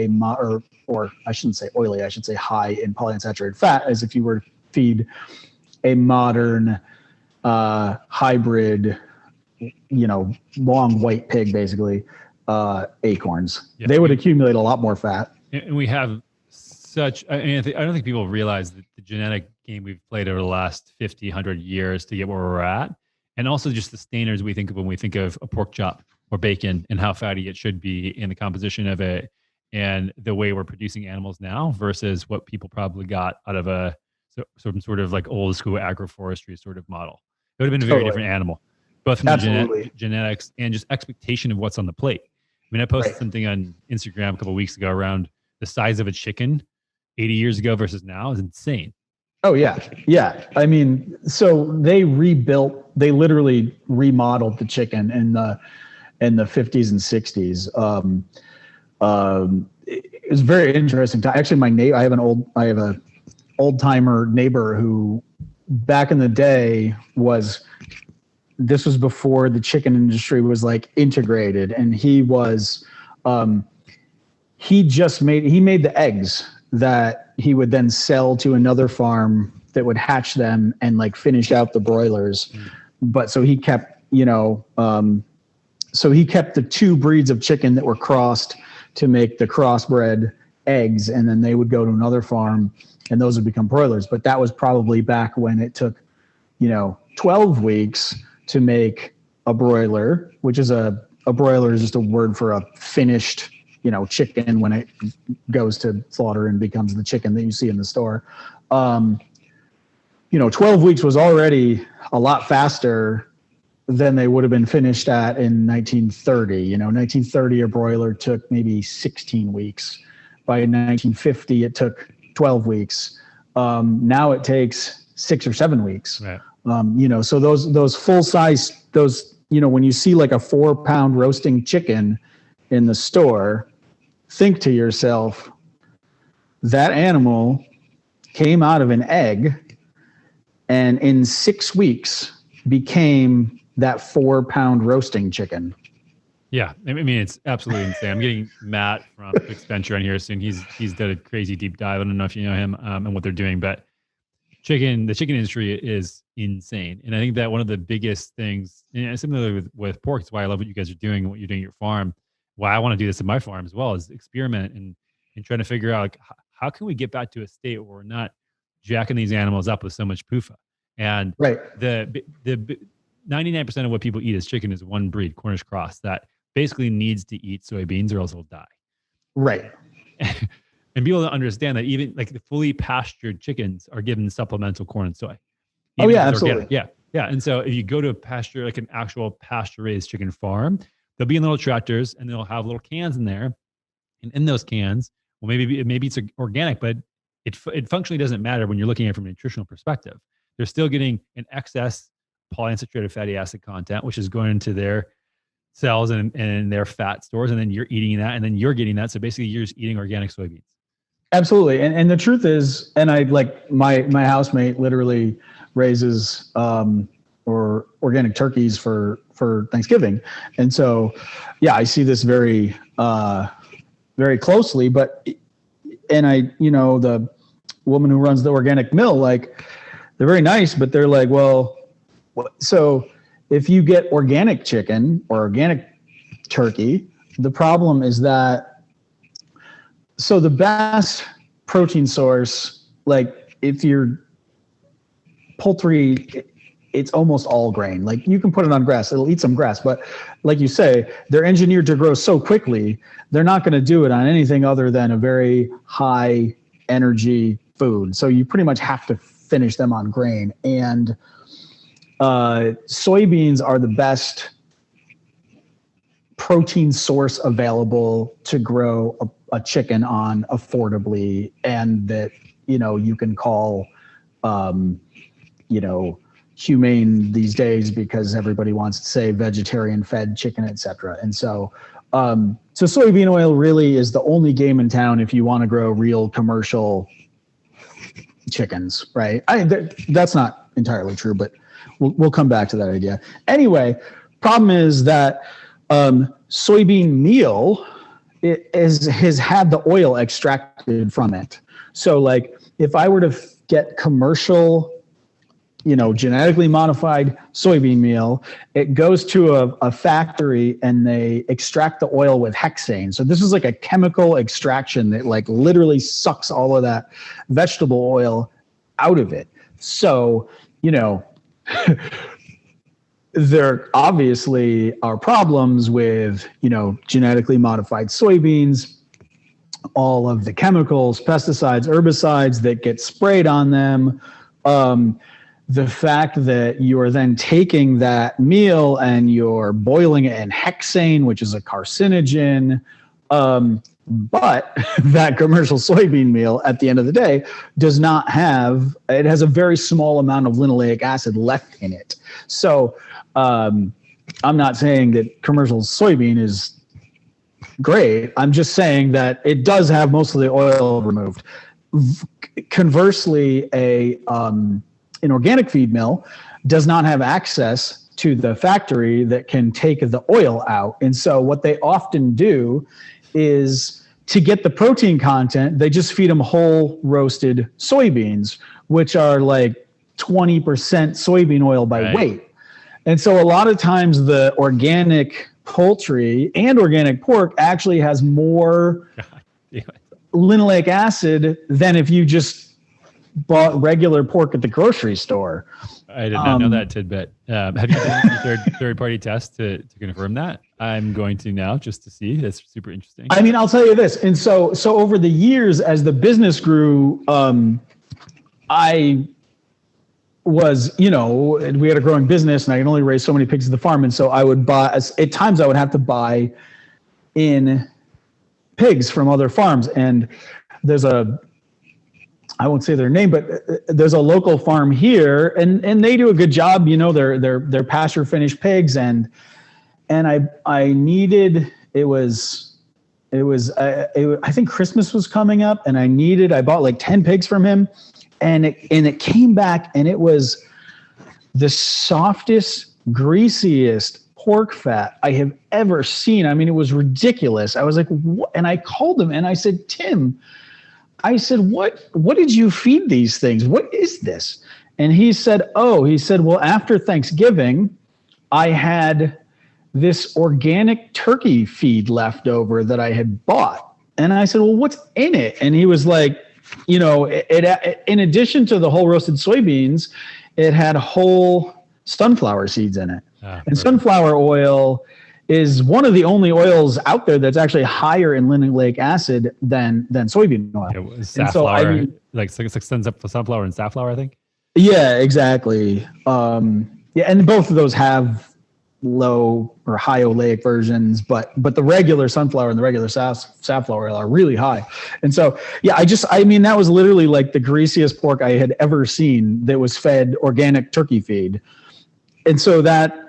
or I shouldn't say oily, I should say high in polyunsaturated fat, as if you were to feed a modern hybrid, long white pig, basically, acorns. Yeah. They would accumulate a lot more fat. And we have such, I don't think people realize the genetic game we've played over the last 50, 100 years to get where we're at. And also just the standards we think of when we think of a pork chop or bacon, and how fatty it should be in the composition of it, and the way we're producing animals now versus what people probably got out of some sort of old school agroforestry sort of model. It would have been a very different animal, both from the genetics and just expectation of what's on the plate. I mean, I posted something on Instagram a couple of weeks ago around the size of a chicken 80 years ago versus now is insane. Oh yeah. Yeah. I mean, so they literally remodeled the chicken in the 50s and 60s. It was very interesting. Actually, I have an old timer neighbor who back in the day was this was before the chicken industry was like integrated, and he was, he made the eggs that he would then sell to another farm that would hatch them and like finish out the broilers. But so he kept, so he kept the 2 breeds of chicken that were crossed to make the crossbred eggs, and then they would go to another farm and those would become broilers. But that was probably back when it took, 12 weeks to make a broiler, which is a broiler is just a word for a finished, chicken when it goes to slaughter and becomes the chicken that you see in the store. 12 weeks was already a lot faster than they would have been finished at in 1930. 1930, a broiler took maybe 16 weeks. By 1950, it took 12 weeks. Now it takes 6 or 7 weeks. Right. So those full size, when you see like a 4-pound roasting chicken in the store, think to yourself, that animal came out of an egg and in 6 weeks became that 4-pound roasting chicken. Yeah, I mean, it's absolutely insane. I'm getting Matt from Fixed Venture on here soon. He's done a crazy deep dive. I don't know if you know him and what they're doing, but the chicken industry is insane. And I think that one of the biggest things, and similarly with pork, it's why I love what you guys are doing and what you're doing at your farm. Why I want to do this at my farm as well is experiment and trying to figure out like, how can we get back to a state where we're not jacking these animals up with so much PUFA. And right. the 99% of what people eat as chicken is one breed, Cornish cross, that basically needs to eat soybeans or else it'll die. Right. And people don't understand that even like the fully pastured chickens are given supplemental corn and soy. Oh yeah, absolutely. Organic. Yeah. And so if you go to a pasture, like an actual pasture raised chicken farm, they'll be in little tractors and they'll have little cans in there. And in those cans, well, maybe it's organic, but it functionally doesn't matter when you're looking at it from a nutritional perspective. They're still getting an excess polyunsaturated fatty acid content, which is going into their cells and their fat stores. And then you're eating that and then you're getting that. So basically you're just eating organic soybeans. Absolutely. And the truth is, and I like my housemate literally raises or organic turkeys for Thanksgiving. And so, yeah, I see this very, very closely, and the woman who runs the organic mill, like they're very nice, but they're like, well, so if you get organic chicken or organic turkey, the problem is that, so the best protein source, like if you're poultry, it's almost all grain. Like you can put it on grass, it'll eat some grass, but like you say, they're engineered to grow so quickly, they're not going to do it on anything other than a very high energy food. So you pretty much have to finish them on grain. And soybeans are the best protein source available to grow a chicken on affordably, and that you can call humane these days because everybody wants to say vegetarian fed chicken, etc. And so so soybean oil really is the only game in town if you want to grow real commercial chickens, right? That's not entirely true, but we'll come back to that idea. Anyway, problem is that soybean meal has had the oil extracted from it. So like if I were to get commercial, genetically modified soybean meal, it goes to a factory and they extract the oil with hexane. So this is like a chemical extraction that like literally sucks all of that vegetable oil out of it. So, there obviously are problems with, genetically modified soybeans, all of the chemicals, pesticides, herbicides that get sprayed on them. The fact that you are then taking that meal and you're boiling it in hexane, which is a carcinogen. But that commercial soybean meal at the end of the day does not have, it has a very small amount of linoleic acid left in it. So I'm not saying that commercial soybean is great. I'm just saying that it does have most of the oil removed. Conversely, an organic feed mill does not have access to the factory that can take the oil out. And so what they often do is, to get the protein content, they just feed them whole roasted soybeans, which are like 20% soybean oil by weight. And so a lot of times the organic poultry and organic pork actually has more linoleic acid than if you just bought regular pork at the grocery store. I did not know that tidbit. Have you done any third-party tests to confirm that? I'm going to now, just to see. That's super interesting. I mean, I'll tell you this. And so over the years, as the business grew, I was, we had a growing business and I could only raise so many pigs at the farm. And so I would buy, at times I would have to buy in pigs from other farms. And there's I won't say their name, but there's a local farm here and they do a good job. They're pasture finished pigs. And I needed, I think Christmas was coming up and I bought like 10 pigs from him. And it came back and it was the softest, greasiest pork fat I have ever seen. I mean, it was ridiculous. I was like, what? And I called him and I said, Tim, what did you feed these things? What is this? And he said, well, after Thanksgiving, I had this organic turkey feed left over that I had bought. And I said, well, what's in it? And he was like, it in addition to the whole roasted soybeans, it had whole sunflower seeds in it. And sunflower oil is one of the only oils out there that's actually higher in linoleic acid than soybean oil. Yeah, safflower, like 6 cents up for sunflower and safflower, I think. Yeah, exactly. And both of those have low or high oleic versions, but the regular sunflower and the regular safflower oil are really high. And so, that was literally like the greasiest pork I had ever seen that was fed organic turkey feed. And so that,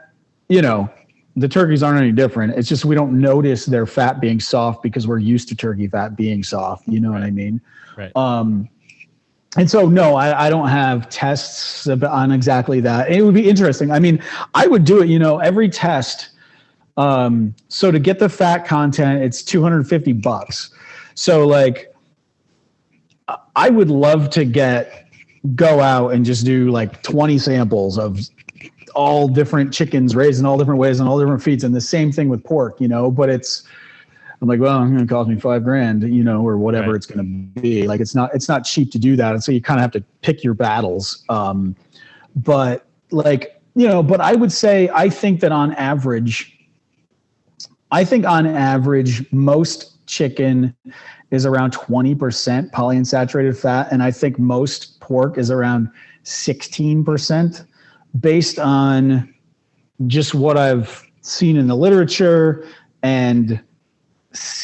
the turkeys aren't any different. It's just we don't notice their fat being soft because we're used to turkey fat being soft. You know what I mean? Right. And so, no, I don't have tests on exactly that. It would be interesting. I mean, I would do it, every test. So to get the fat content, it's $250. So like, I would love to go out and just do like 20 samples of all different chickens raised in all different ways and all different feeds. And the same thing with pork, but I'm like, well, it's going to cost me $5,000, or whatever it's going to be. Like, it's not cheap to do that. And so you kind of have to pick your battles. But I would say, I think on average, most chicken is around 20% polyunsaturated fat. And I think most pork is around 16% based on just what I've seen in the literature and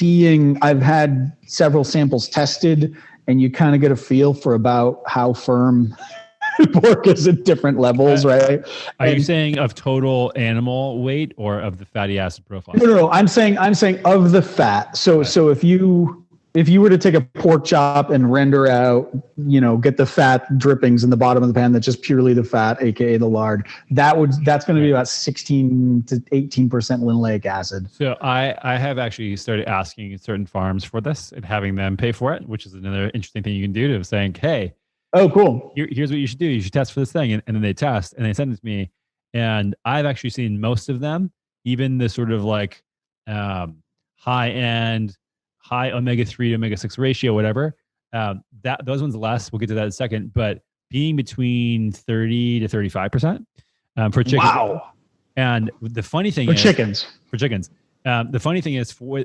I've had several samples tested, and you kind of get a feel for about how firm pork is at different levels, right? Are you saying of total animal weight or of the fatty acid profile? No. I'm saying of the fat. So if you were to take a pork chop and render out, get the fat drippings in the bottom of the pan, that's just purely the fat, aka the lard. That's going to be about 16 to 18% linoleic acid. So I have actually started asking certain farms for this and having them pay for it, which is another interesting thing you can do, to saying, hey, oh, cool. Here's what you should do. You should test for this thing. And then they test and they send it to me. And I've actually seen most of them, even the sort of like high omega-3 to omega-6 ratio, whatever. Those ones less. We'll get to that in a second. But being between 30 to 35% for chickens. Wow. And the funny thing is... For chickens. The funny thing is, I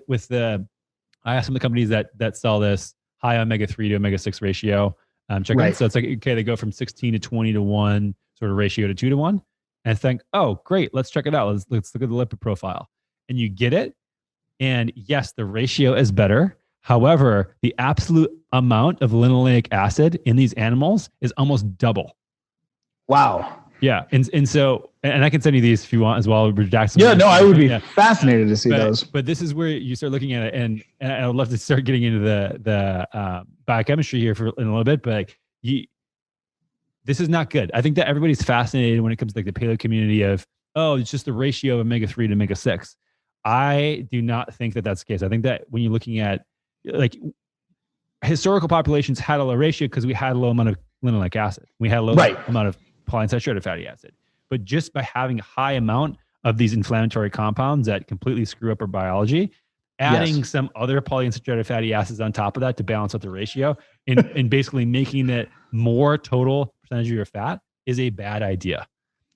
asked some of the companies that sell this high omega-3 to omega-6 ratio chicken. Right. So it's like, okay, they go from 16 to 20 to 1 sort of ratio to 2 to 1. And think, oh, great, let's check it out. Let's look at the lipid profile. And you get it. And yes, the ratio is better. However, the absolute amount of linoleic acid in these animals is almost double. Wow. Yeah. And so I can send you these if you want as well. Yeah, no, I would be fascinated to see those. But this is where you start looking at it. And I would love to start getting into the biochemistry here in a little bit. But this is not good. I think that everybody's fascinated when it comes to like the paleo community of oh, it's just the ratio of omega-3 to omega-6. I do not think that that's the case. I think that when you're looking at like historical populations had a low ratio because we had a low amount of linoleic acid. We had a low amount of polyunsaturated fatty acid. But just by having a high amount of these inflammatory compounds that completely screw up our biology, adding some other polyunsaturated fatty acids on top of that to balance out the ratio and basically making it more total percentage of your fat is a bad idea.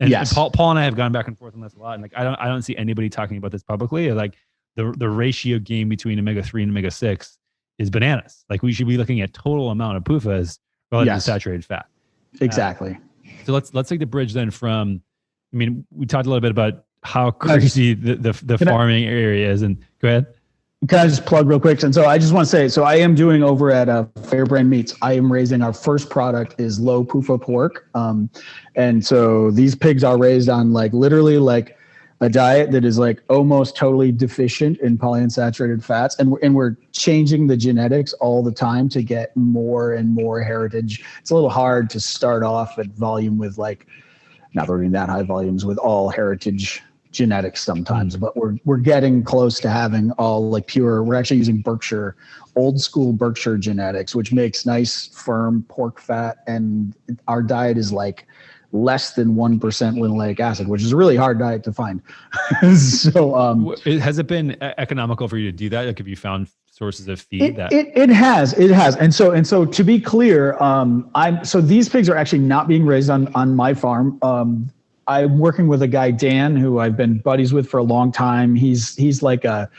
And Paul and I have gone back and forth on this a lot. And like, I don't see anybody talking about this publicly. Like the ratio game between omega-3 and omega-6 is bananas. Like we should be looking at total amount of PUFAs relative to saturated fat. Exactly. So let's take the bridge then from, I mean, we talked a little bit about how crazy the farming area is, and go ahead. Can I just plug real quick? And so I just want to say, so I am doing over at Fairbrand Meats, I am raising, our first product is low PUFA pork. And so these pigs are raised on like literally like a diet that is like almost totally deficient in polyunsaturated fats. And we're changing the genetics all the time to get more and more heritage. It's a little hard to start off at volume with like, not running that high volumes with all heritage genetics sometimes, but we're getting close to having all like pure. We're actually using Berkshire, old school Berkshire genetics, which makes nice firm pork fat. And our diet is like less than 1% linoleic acid, which is a really hard diet to find. So has it been economical for you to do that? Like, have you found sources of feed it has. And so to be clear, so these pigs are actually not being raised on my farm. I'm working with a guy, Dan, who I've been buddies with for a long time. He's like a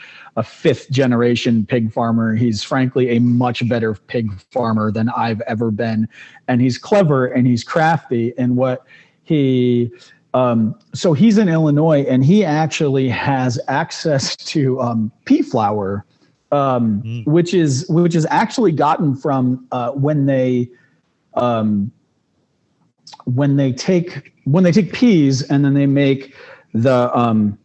fifth generation pig farmer. He's frankly a much better pig farmer than I've ever been. And he's clever and he's crafty. And what so he's in Illinois and he actually has access to pea flour, which is actually gotten from when they take peas and then they make the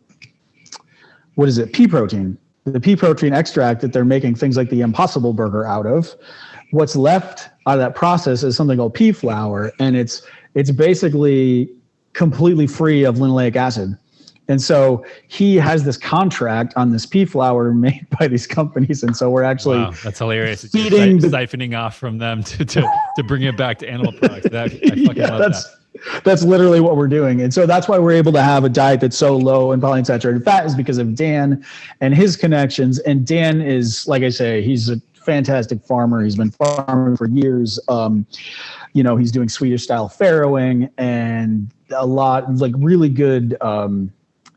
pea protein, the pea protein extract that they're making things like the Impossible Burger out of. What's left out of that process is something called pea flour, and it's basically completely free of linoleic acid. And so he has this contract on this pea flour made by these companies. And so we're actually that's hilarious. Siphoning off from them to bring it back to animal products. I fucking love that. That's literally what we're doing. And so that's why we're able to have a diet that's so low in polyunsaturated fat, is because of Dan and his connections. And Dan is, like I say, he's a fantastic farmer. He's been farming for years. He's doing Swedish style farrowing and a lot like really good,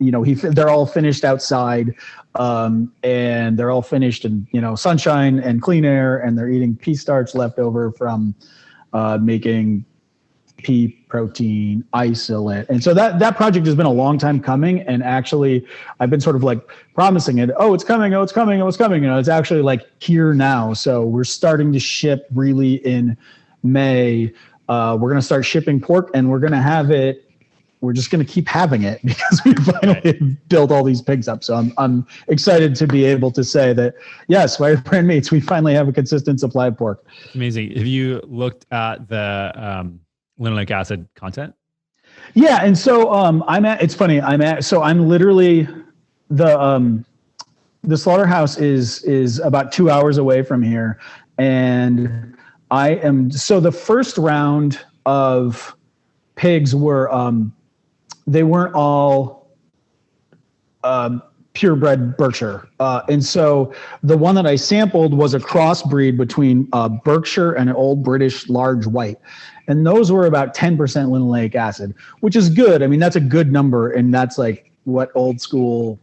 they're all finished outside, and they're all finished in, sunshine and clean air, and they're eating pea starch left over from making pea protein isolate. And so that project has been a long time coming. And actually I've been sort of like promising it. Oh, it's coming. It's actually like here now. So we're starting to ship really in May. We're going to start shipping pork, and we're going to have it. We're just going to keep having it because we finally built all these pigs up. So I'm excited to be able to say that, yes, Fairbrand Meats, we finally have a consistent supply of pork. Amazing. Have you looked at the linoleic acid content? Yeah. And so I'm literally the slaughterhouse is about 2 hours away from here. And so the first round of pigs were, they weren't all purebred Berkshire. And so the one that I sampled was a crossbreed between Berkshire and an old British large white. And those were about 10% linoleic acid, which is good. I mean, that's a good number. And that's like what old school,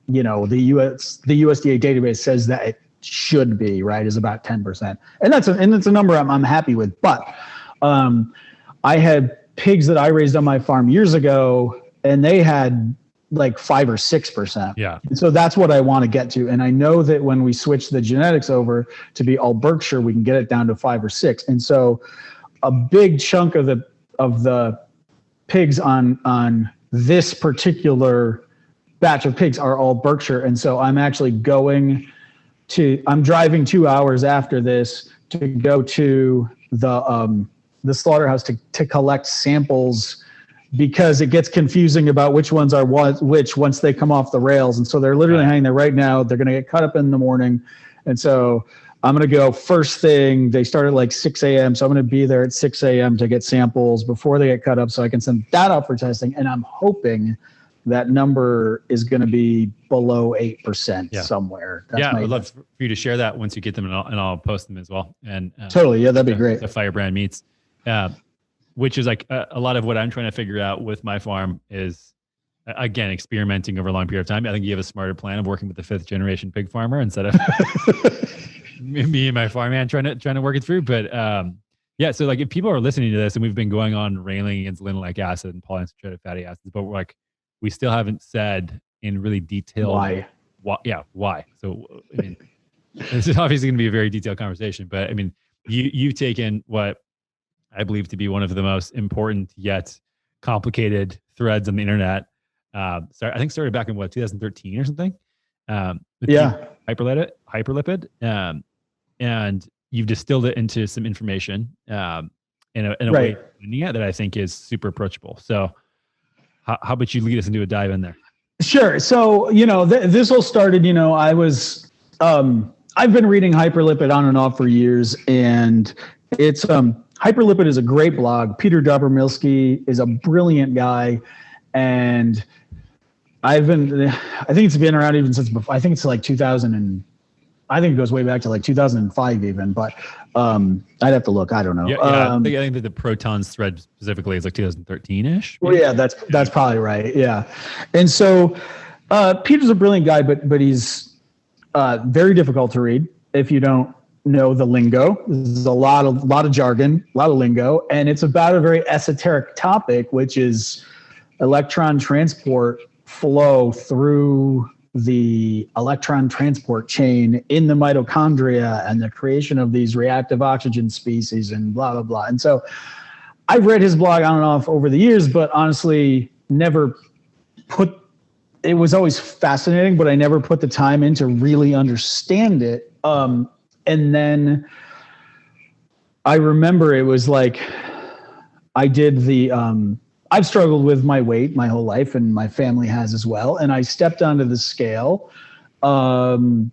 the USDA database says that it should be, right, is about 10%. And that's a number I'm happy with. But I had pigs that I raised on my farm years ago, and they had like 5 or 6%. Yeah. And so that's what I want to get to. And I know that when we switch the genetics over to be all Berkshire, we can get it down to 5 or 6. And so a big chunk of the pigs on this particular batch of pigs are all Berkshire. And so I'm actually I'm driving 2 hours after this to go to the slaughterhouse to collect samples because it gets confusing about which ones are which once they come off the rails. And so they're literally hanging there right now. They're going to get cut up in the morning. And so I'm going to go first thing. They start at like 6 a.m. So I'm going to be there at 6 a.m. to get samples before they get cut up so I can send that up for testing. And I'm hoping that number is going to be below 8% somewhere. That's I'd love for you to share that once you get them, and I'll post them as well. And totally, that'd be great. The Firebrand meats, which is like a lot of what I'm trying to figure out with my farm is, again, experimenting over a long period of time. I think you have a smarter plan of working with the 5th generation pig farmer instead of me and my farmhand trying to work it through. But so like if people are listening to this, and we've been going on railing against linoleic acid and polyunsaturated fatty acids, but we still haven't said in really detail why. So I mean, this is obviously going to be a very detailed conversation, but I mean, you've taken what I believe to be one of the most important yet complicated threads on the internet. I think started back in 2013 or something. Hyperlipid. And you've distilled it into some information in a way that I think is super approachable. So how about you lead us into a dive in there? Sure. So, this all started, I was, I've been reading Hyperlipid on and off for years, and it's, Hyperlipid is a great blog. Peter Dobromilski is a brilliant guy. And I think it's been around even since before, I think it's like 2000 I think it goes way back to like 2005 even, but I'd have to look. I don't know. I think that the protons thread specifically is like 2013-ish. Well, yeah, that's probably right. Yeah. And so Peter's a brilliant guy, but he's very difficult to read if you don't know the lingo. There's a lot of jargon, a lot of lingo, and it's about a very esoteric topic, which is electron transport flow through the electron transport chain in the mitochondria and the creation of these reactive oxygen species and blah, blah, blah. And so I've read his blog on and off over the years, but honestly it was always fascinating, but I never put the time in to really understand it. And then I remember it was like, I did I've struggled with my weight my whole life, and my family has as well. And I stepped onto the scale on,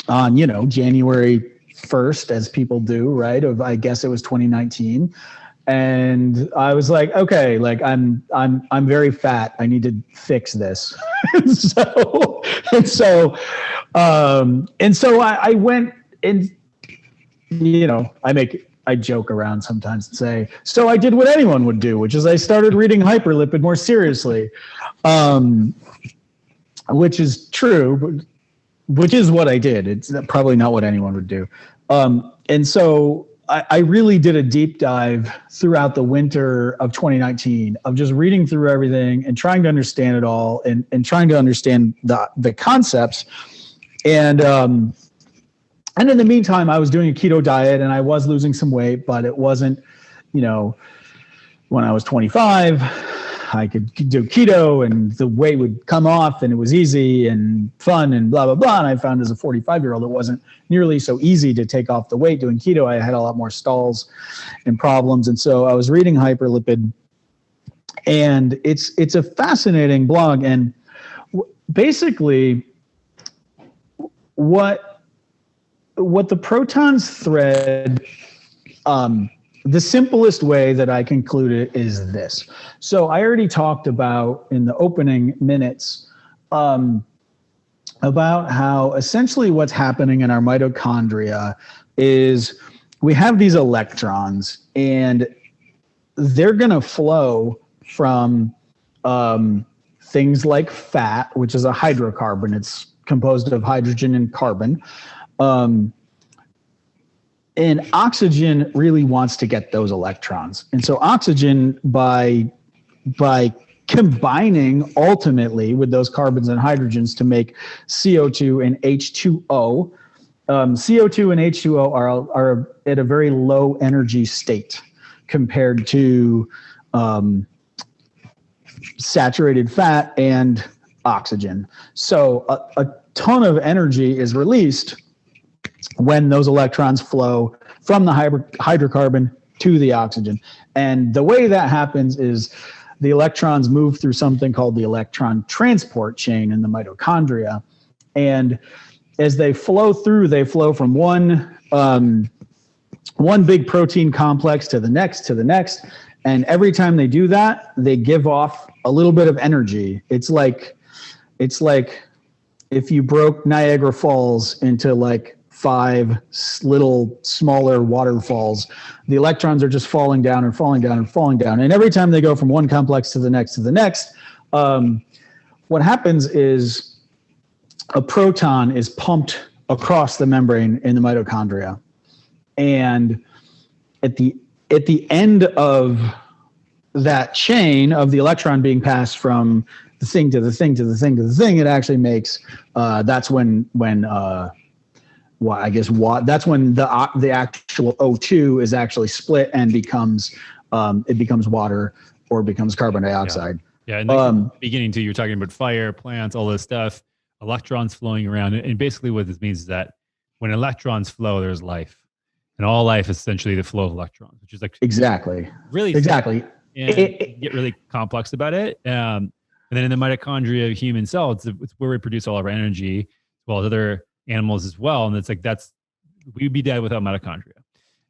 January 1st, as people do, right? I guess it was 2019. And I was like, okay, like I'm very fat. I need to fix this. and so I went and, I joke around sometimes and say, so I did what anyone would do, which is I started reading Hyperlipid more seriously, which is true, but which is what I did. It's probably not what anyone would do. And so I really did a deep dive throughout the winter of 2019 of just reading through everything and trying to understand it all and trying to understand the concepts. And in the meantime, I was doing a keto diet and I was losing some weight, but it wasn't, when I was 25, I could do keto and the weight would come off and it was easy and fun and blah, blah, blah. And I found as a 45-year-old, it wasn't nearly so easy to take off the weight doing keto. I had a lot more stalls and problems. And so I was reading Hyperlipid, and it's a fascinating blog. And basically what the protons thread, the simplest way that I conclude it is this. So I already talked about in the opening minutes about how essentially what's happening in our mitochondria is we have these electrons, and they're going to flow from things like fat, which is a hydrocarbon. It's composed of hydrogen and carbon. And oxygen really wants to get those electrons. And so oxygen, by combining ultimately with those carbons and hydrogens to make CO2 and H2O, CO2 and H2O are at a very low energy state compared to saturated fat and oxygen. So a ton of energy is released when those electrons flow from the hydrocarbon to the oxygen. And the way that happens is the electrons move through something called the electron transport chain in the mitochondria. And as they flow through, they flow from one big protein complex to the next, and every time they do that, they give off a little bit of energy. It's like if you broke Niagara Falls into like 5 little smaller waterfalls, the electrons are just falling down and falling down and falling down. And every time they go from one complex to the next, what happens is a proton is pumped across the membrane in the mitochondria. And at the end of that chain of the electron being passed from the thing to the thing to the thing to the thing, it actually makes that's when the actual O2 is actually split and becomes water or becomes carbon dioxide. Yeah, and the beginning too, you're talking about fire, plants, all this stuff, electrons flowing around, and basically what this means is that when electrons flow, there's life. And all life is essentially the flow of electrons, which is like really exactly. And get really complex about it. And then in the mitochondria of human cells, it's where we produce all of our energy, as well as other animals as well. And it's like we'd be dead without mitochondria.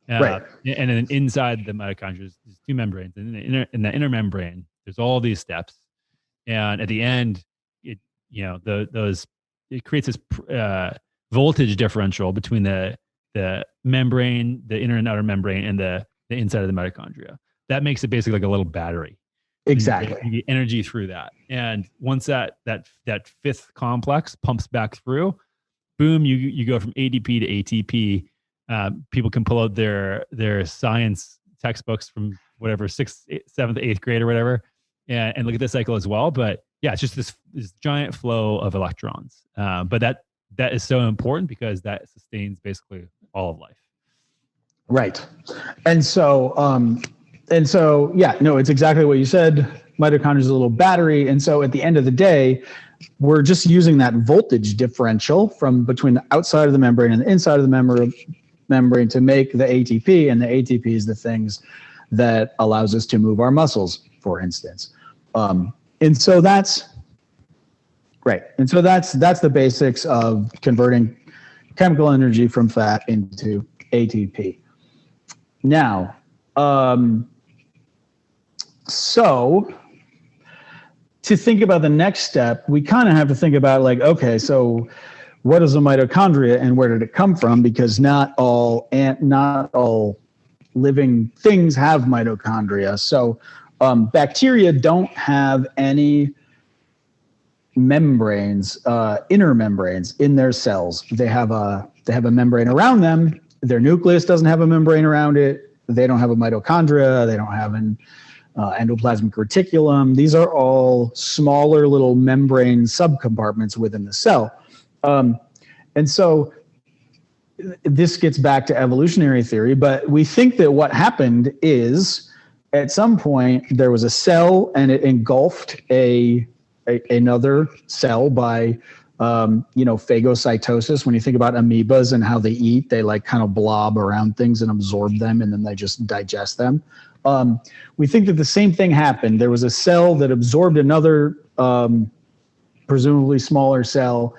Right. And then inside the mitochondria, there's 2 membranes. And in the inner membrane, there's all these steps. And at the end, it creates this voltage differential between the membrane, the inner and outer membrane, and the inside of the mitochondria. That makes it basically like a little battery. Exactly. You get energy through that. And once that 5th complex pumps back through, boom, you go from ADP to ATP. People can pull out their science textbooks from whatever 6th, 7th, 8th grade or whatever, and look at the cycle as well. But yeah, it's just this giant flow of electrons. But that is so important because that sustains basically all of life. Right. And so yeah, no, it's exactly what you said. Mitochondria is a little battery. And so at the end of the day, we're just using that voltage differential from between the outside of the membrane and the inside of the membrane to make the ATP. And the ATP is the things that allows us to move our muscles, for instance. And so that's right. And so that's the basics of converting chemical energy from fat into ATP. Now, so to think about the next step, we kind of have to think about like, okay, so what is a mitochondria and where did it come from? Because not all living things have mitochondria. So bacteria don't have any membranes, inner membranes in their cells. They have a membrane around them. Their nucleus doesn't have a membrane around it. They don't have a mitochondria. They don't have an endoplasmic reticulum. These are all smaller little membrane subcompartments within the cell. And so this gets back to evolutionary theory, but we think that what happened is at some point there was a cell and it engulfed another cell by phagocytosis. When you think about amoebas and how they eat, they like kind of blob around things and absorb them and then they just digest them. We think that the same thing happened. There was a cell that absorbed another presumably smaller cell,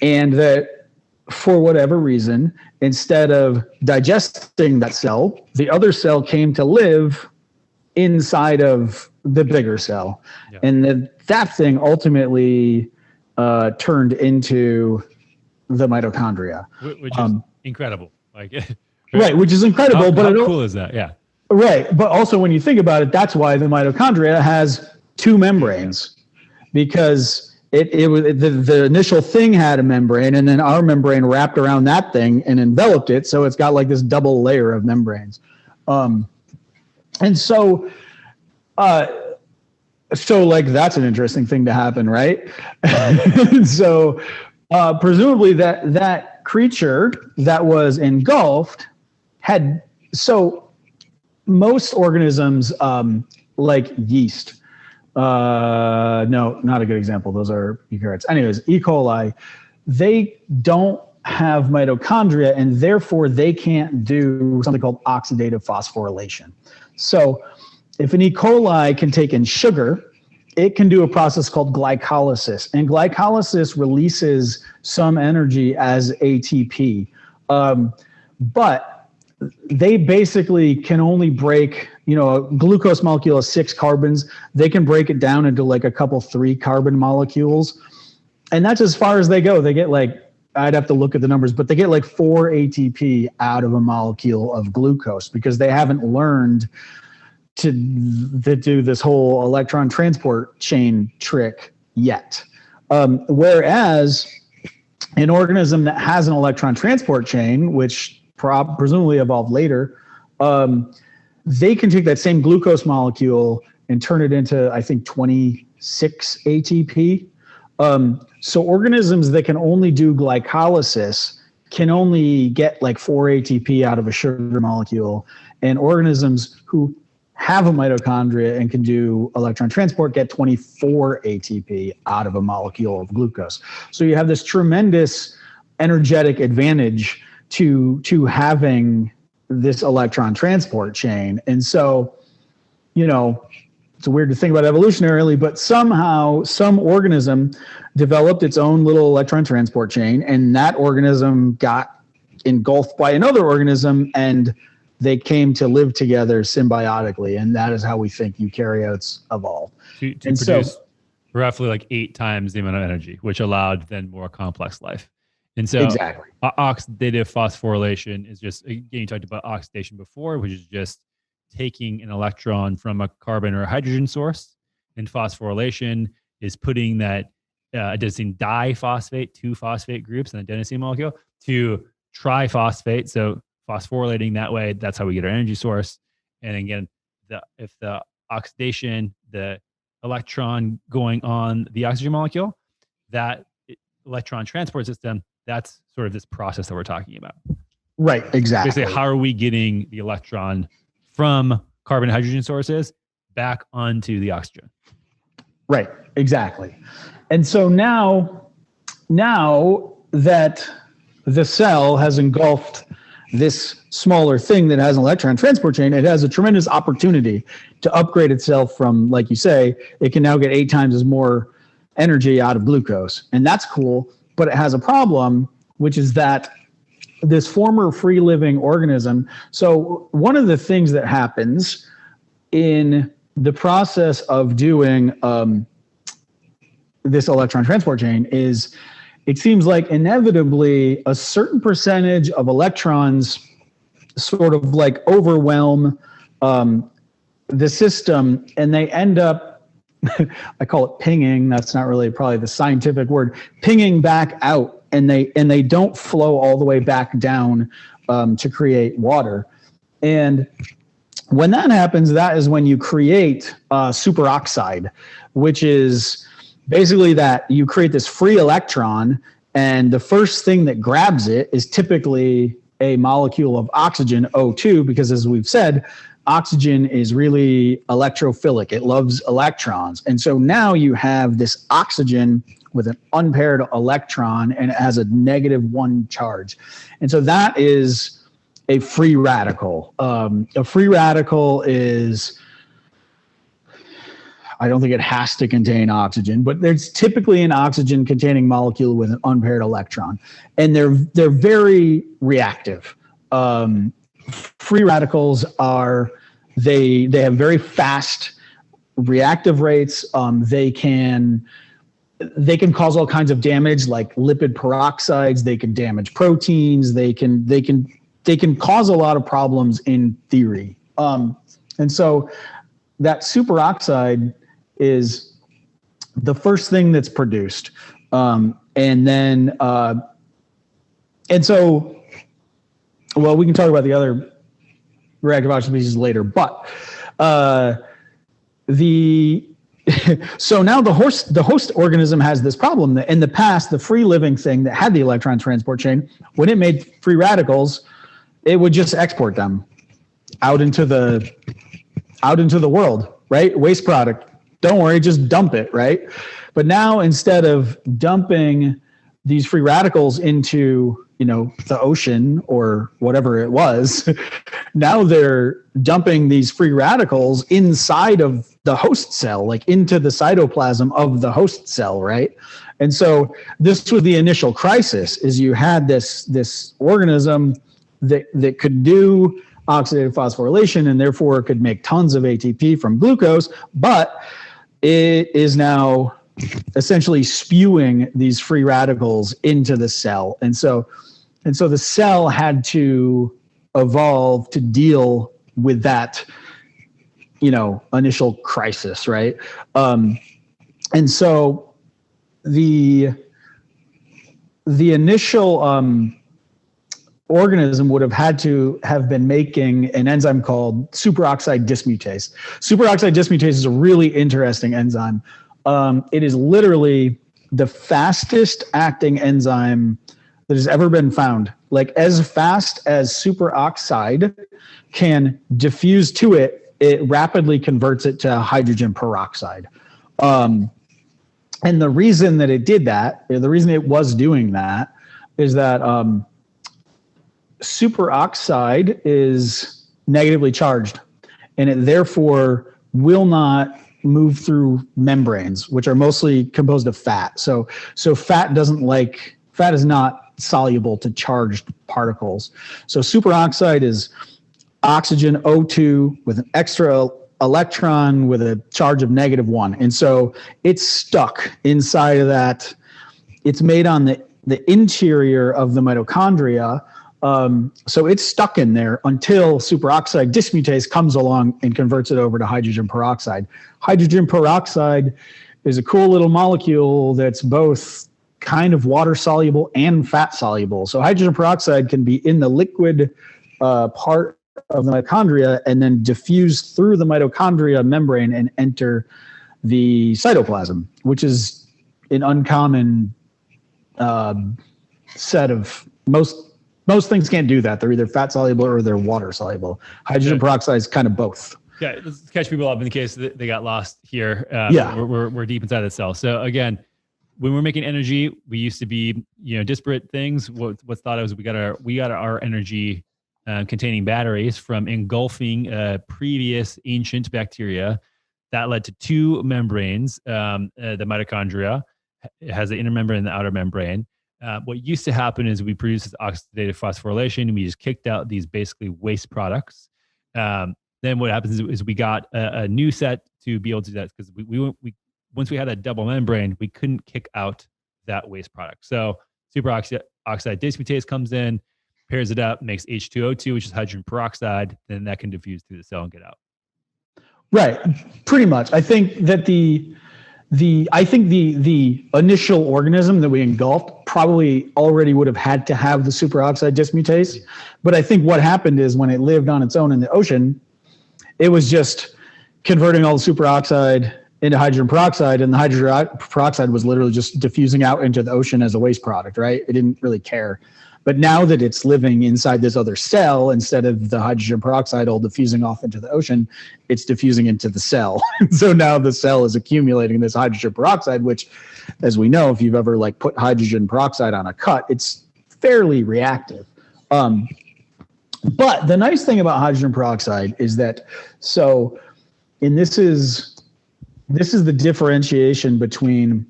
and that for whatever reason, instead of digesting that cell, the other cell came to live inside of the bigger cell. Yeah. And that thing ultimately turned into the mitochondria. Which is incredible. Like, right, which is incredible. How but cool is that? Yeah. Right. But also when you think about it, that's why the mitochondria has 2 membranes, because it was the initial thing had a membrane and then our membrane wrapped around that thing and enveloped it. So it's got like this double layer of membranes. And so like that's an interesting thing to happen, right? So presumably that creature that was engulfed had, so most organisms like yeast, no, not a good example. Those are eukaryotes. Anyways, E. coli, they don't have mitochondria, and therefore they can't do something called oxidative phosphorylation. So if an E. coli can take in sugar, it can do a process called glycolysis, and glycolysis releases some energy as ATP. But they basically can only break, a glucose molecule has 6 carbons. They can break it down into like a couple 3 carbon molecules. And that's as far as they go. They get I'd have to look at the numbers, but they get 4 ATP out of a molecule of glucose because they haven't learned to do this whole electron transport chain trick yet. Whereas an organism that has an electron transport chain, which presumably evolved later, they can take that same glucose molecule and turn it into, I think, 26 ATP. So organisms that can only do glycolysis can only get 4 ATP out of a sugar molecule, and organisms who have a mitochondria and can do electron transport get 24 ATP out of a molecule of glucose. So you have this tremendous energetic advantage to having this electron transport chain. And so, it's weird to think about evolutionarily, but somehow some organism developed its own little electron transport chain, and that organism got engulfed by another organism, and they came to live together symbiotically, and that is how we think eukaryotes evolved. To produce roughly 8 times the amount of energy, which allowed then more complex life. And so exactly. Oxidative phosphorylation is just, again, you talked about oxidation before, which is just taking an electron from a carbon or a hydrogen source, and phosphorylation is putting that adenosine diphosphate, 2 phosphate groups in the adenosine molecule, to triphosphate. So phosphorylating that way, that's how we get our energy source. And again, if the oxidation, the electron going on the oxygen molecule, that electron transport system, that's sort of this process that we're talking about. Right, exactly. Basically, how are we getting the electron from carbon and hydrogen sources back onto the oxygen? Right, exactly. And so now that the cell has engulfed this smaller thing that has an electron transport chain, it has a tremendous opportunity to upgrade itself from, like you say, it can now get 8 times as more energy out of glucose. And that's cool, but it has a problem, which is that this former free living organism. So one of the things that happens in the process of doing this electron transport chain is, it seems like inevitably a certain percentage of electrons sort of overwhelm the system, and they end up, I call it pinging, that's not really probably the scientific word, pinging back out, and they don't flow all the way back down to create water. And when that happens, that is when you create superoxide, which is basically that you create this free electron, and the first thing that grabs it is typically a molecule of oxygen, O2, because as we've said, oxygen is really electrophilic. It loves electrons. And so now you have this oxygen with an unpaired electron, and it has a -1 charge. And so that is a free radical. A free radical is, I don't think it has to contain oxygen, but there's typically an oxygen containing molecule with an unpaired electron, and they're very reactive. Free radicals are, they have very fast reactive rates. They can cause all kinds of damage, like lipid peroxides. They can damage proteins. They can cause a lot of problems in theory. And so that superoxide is the first thing that's produced. And so, well, we can talk about the other reactive oxygen species later, but so now the host organism has this problem that in the past, the free living thing that had the electron transport chain, when it made free radicals, it would just export them out into the world, right? Waste product. Don't worry, just dump it, right? But now instead of dumping these free radicals into, the ocean or whatever it was, now they're dumping these free radicals inside of the host cell, like into the cytoplasm of the host cell, right? And so this was the initial crisis, is you had this organism that could do oxidative phosphorylation and therefore could make tons of ATP from glucose, but it is now essentially spewing these free radicals into the cell. And so the cell had to evolve to deal with that, initial crisis, right? And so the initial organism would have had to have been making an enzyme called superoxide dismutase. Superoxide dismutase is a really interesting enzyme. It is literally the fastest acting enzyme that has ever been found. Like, as fast as superoxide can diffuse to it, it rapidly converts it to hydrogen peroxide. And the reason that it did that, the reason it was doing that, is that superoxide is negatively charged, and it therefore will not move through membranes, which are mostly composed of fat. So fat is not soluble to charged particles. So superoxide is oxygen O2 with an extra electron with a charge of -1. And so it's stuck inside of that. It's made on the interior of the mitochondria. So it's stuck in there until superoxide dismutase comes along and converts it over to hydrogen peroxide. Hydrogen peroxide is a cool little molecule that's both kind of water soluble and fat soluble. So hydrogen peroxide can be in the liquid part of the mitochondria and then diffuse through the mitochondria membrane and enter the cytoplasm, which is an uncommon set of most things can't do that. They're either fat soluble or they're water soluble. Hydrogen peroxide is kind of both. Yeah, let's catch people up in the case that they got lost here. We're deep inside the cell. So again, when we're making energy, we used to be, disparate things. What's thought of is we got our energy containing batteries from engulfing previous ancient bacteria. That led to two membranes. The mitochondria, it has the inner membrane and the outer membrane. What used to happen is we produced this oxidative phosphorylation, and we just kicked out these basically waste products. Then what happens is we got a new set to be able to do that, because we once we had that double membrane, we couldn't kick out that waste product. So superoxide dismutase comes in, pairs it up, makes H2O2, which is hydrogen peroxide, then that can diffuse through the cell and get out. Right, pretty much. I think that the initial organism that we engulfed probably already would have had to have the superoxide dismutase. But I think what happened is when it lived on its own in the ocean, it was just converting all the superoxide into hydrogen peroxide, and the hydrogen peroxide was literally just diffusing out into the ocean as a waste product, right? It didn't really care. But now that it's living inside this other cell, instead of the hydrogen peroxide all diffusing off into the ocean, it's diffusing into the cell. So now the cell is accumulating this hydrogen peroxide, which, as we know, if you've ever put hydrogen peroxide on a cut, it's fairly reactive. But the nice thing about hydrogen peroxide is that, and this is the differentiation between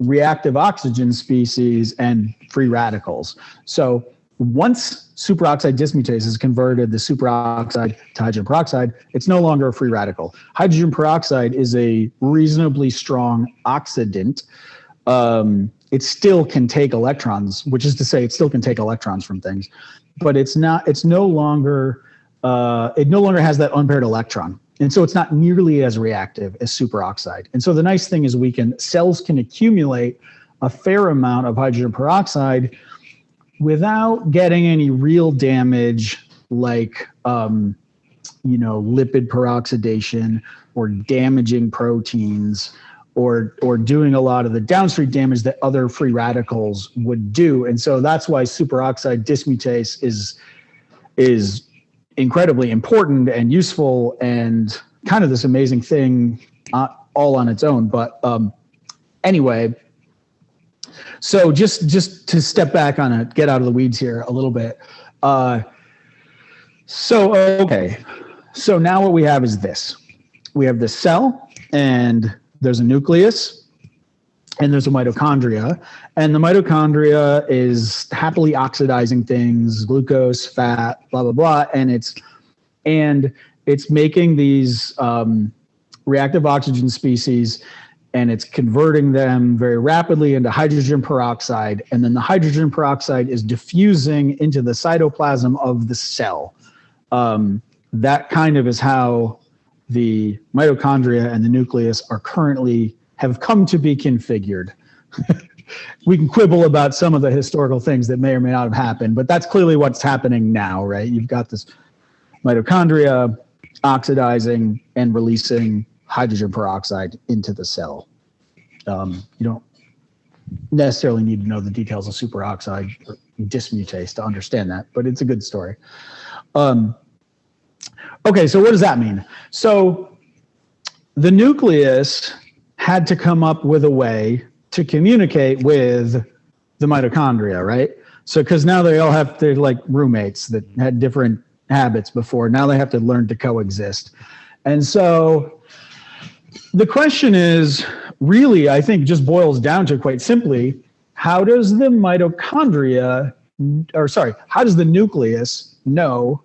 reactive oxygen species and free radicals. So once superoxide dismutase has converted the superoxide to hydrogen peroxide, it's no longer a free radical. Hydrogen peroxide is a reasonably strong oxidant. It still can take electrons, which is to say it still can take electrons from things, but it no longer has that unpaired electron. And so it's not nearly as reactive as superoxide. And so the nice thing is cells can accumulate a fair amount of hydrogen peroxide without getting any real damage like, lipid peroxidation or damaging proteins or doing a lot of the downstream damage that other free radicals would do. And so that's why superoxide dismutase is incredibly important and useful and kind of this amazing thing all on its own. But anyway, So just to step back on it, get out of the weeds here a little bit. Okay. So now what we have is this. We have the cell, and there's a nucleus, and there's a mitochondria. And the mitochondria is happily oxidizing things, glucose, fat, blah, blah, blah. And it's making these reactive oxygen species, and it's converting them very rapidly into hydrogen peroxide. And then the hydrogen peroxide is diffusing into the cytoplasm of the cell. That kind of is how the mitochondria and the nucleus have come to be configured. We can quibble about some of the historical things that may or may not have happened, but that's clearly what's happening now, right? You've got this mitochondria oxidizing and releasing hydrogen peroxide into the cell. You don't necessarily need to know the details of superoxide or dismutase to understand that, but it's a good story. Okay, so what does that mean? So the nucleus had to come up with a way to communicate with the mitochondria, right? So because now they're like roommates that had different habits before. Now they have to learn to coexist. And so the question is really, I think, just boils down to quite simply, how does the nucleus know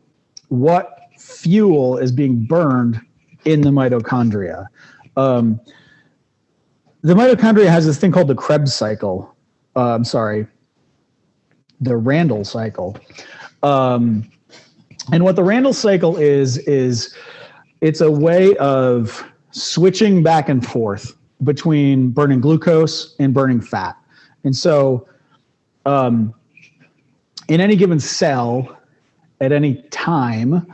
what fuel is being burned in the mitochondria? The mitochondria has this thing called the Krebs cycle. The randle cycle. And what the randle cycle is it's a way of switching back and forth between burning glucose and burning fat. And so in any given cell at any time,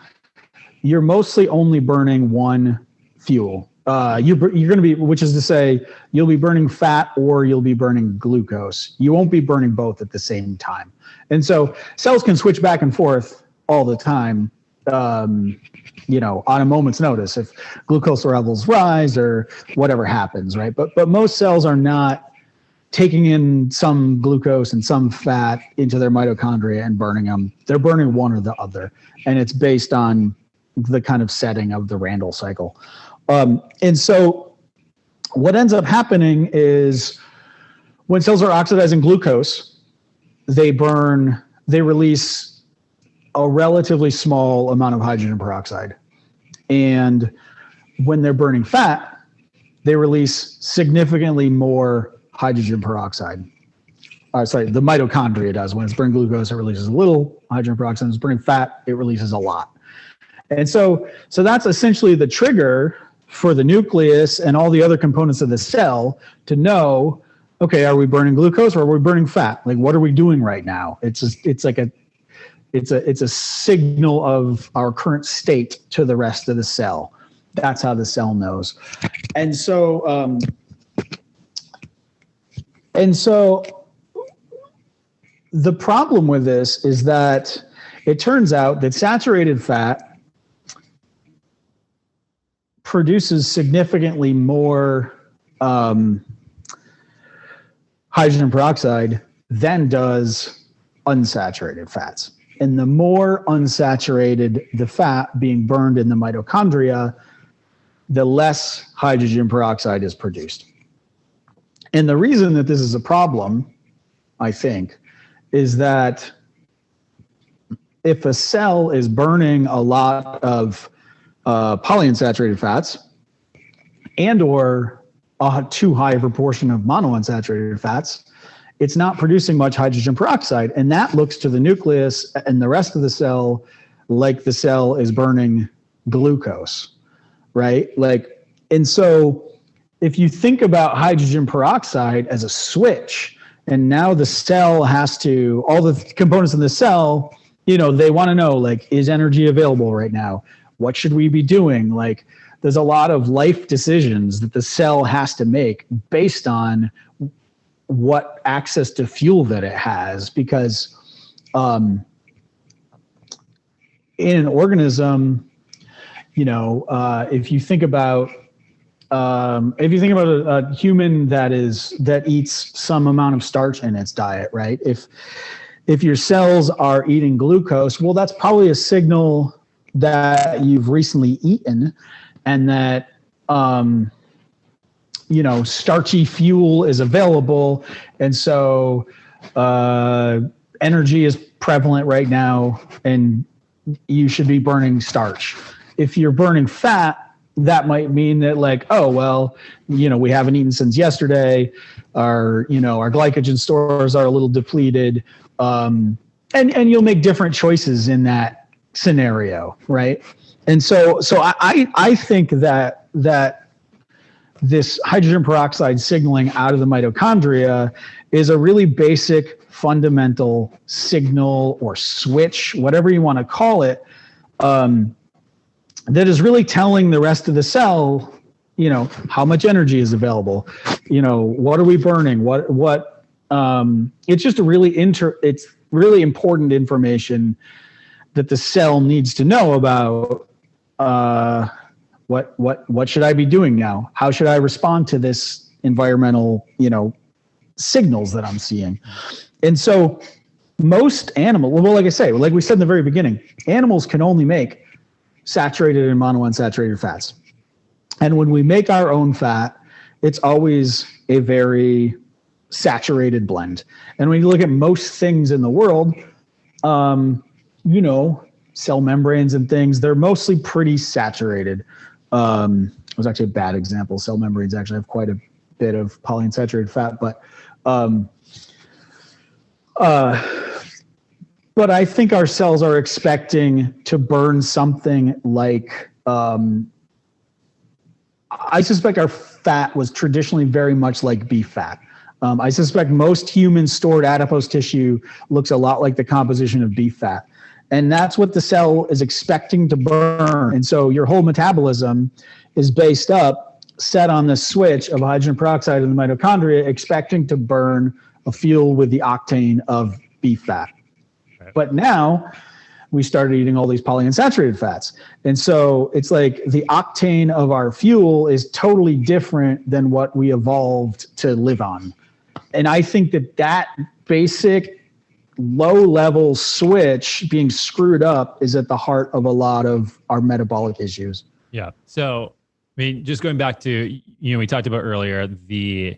you're mostly only burning one fuel. You're going to be, which is to say, you'll be burning fat or you'll be burning glucose. You won't be burning both at the same time. And so cells can switch back and forth all the time, on a moment's notice if glucose levels rise or whatever happens, right? But most cells are not taking in some glucose and some fat into their mitochondria and burning them. They're burning one or the other, and it's based on the kind of setting of the Randle cycle. And so what ends up happening is when cells are oxidizing glucose, they release a relatively small amount of hydrogen peroxide. And when they're burning fat, they release significantly more hydrogen peroxide. The mitochondria does. When it's burning glucose, it releases a little hydrogen peroxide. When it's burning fat, it releases a lot. And so that's essentially the trigger for the nucleus and all the other components of the cell to know, okay, are we burning glucose or are we burning fat? Like, what are we doing right now? It's a signal of our current state to the rest of the cell. That's how the cell knows. And so the problem with this is that it turns out that saturated fat produces significantly more hydrogen peroxide than does unsaturated fats. And the more unsaturated the fat being burned in the mitochondria, the less hydrogen peroxide is produced. And the reason that this is a problem, I think, is that if a cell is burning a lot of polyunsaturated fats and or a too high a proportion of monounsaturated fats, it's not producing much hydrogen peroxide. And that looks to the nucleus and the rest of the cell like the cell is burning glucose, right? And so if you think about hydrogen peroxide as a switch, and now the cell has to, all the components in the cell, they want to know, is energy available right now? What should we be doing? There's a lot of life decisions that the cell has to make based on what access to fuel that it has, because in an organism, if you think about if you think about a human that eats some amount of starch in its diet, right? If your cells are eating glucose, well, that's probably a signal that you've recently eaten, and that starchy fuel is available, and so energy is prevalent right now, and you should be burning starch. If you're burning fat, that might mean that like, oh, well, we haven't eaten since yesterday. Our glycogen stores are a little depleted. And you'll make different choices in that scenario. Right. And so I think that this hydrogen peroxide signaling out of the mitochondria is a really basic fundamental signal or switch, whatever you want to call it, that is really telling the rest of the cell, how much energy is available, what are we burning, it's just it's really important information that the cell needs to know about. What should I be doing now? How should I respond to this environmental, signals that I'm seeing? And so most animals, well, like I say, like we said in the very beginning, animals can only make saturated and monounsaturated fats. And when we make our own fat, it's always a very saturated blend. And when you look at most things in the world, cell membranes and things, they're mostly pretty saturated. It was actually a bad example. Cell membranes actually have quite a bit of polyunsaturated fat, but I think our cells are expecting to burn something like, I suspect our fat was traditionally very much like beef fat. I suspect most human stored adipose tissue looks a lot like the composition of beef fat. And that's what the cell is expecting to burn. And so your whole metabolism is set on the switch of hydrogen peroxide in the mitochondria, expecting to burn a fuel with the octane of beef fat. But now we started eating all these polyunsaturated fats. And so it's like the octane of our fuel is totally different than what we evolved to live on. And I think that basic low-level switch being screwed up is at the heart of a lot of our metabolic issues. Yeah. So, just going back to, we talked about earlier, the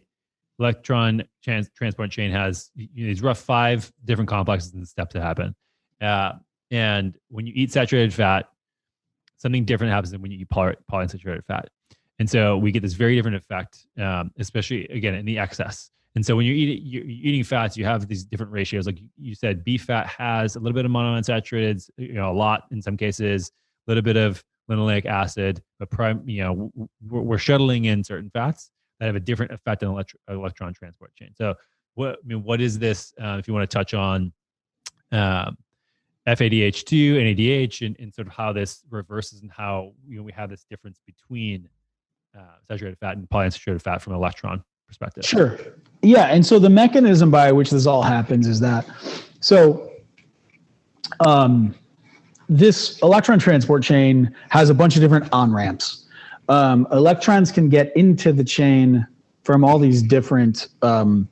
electron transport chain has these rough 5 different complexes and steps that happen. And when you eat saturated fat, something different happens than when you eat polyunsaturated fat. And so we get this very different effect, especially, again, in the excess. And so when you're eating fats, you have these different ratios. Like you said, beef fat has a little bit of monounsaturated, a lot in some cases, a little bit of linoleic acid, but we're shuttling in certain fats that have a different effect on electron transport chain. So what is this, if you want to touch on FADH2, NADH, and sort of how this reverses and how we have this difference between saturated fat and polyunsaturated fat from an electron perspective. Sure. Yeah. And so the mechanism by which this all happens is that, this electron transport chain has a bunch of different on-ramps. Electrons can get into the chain from all these different other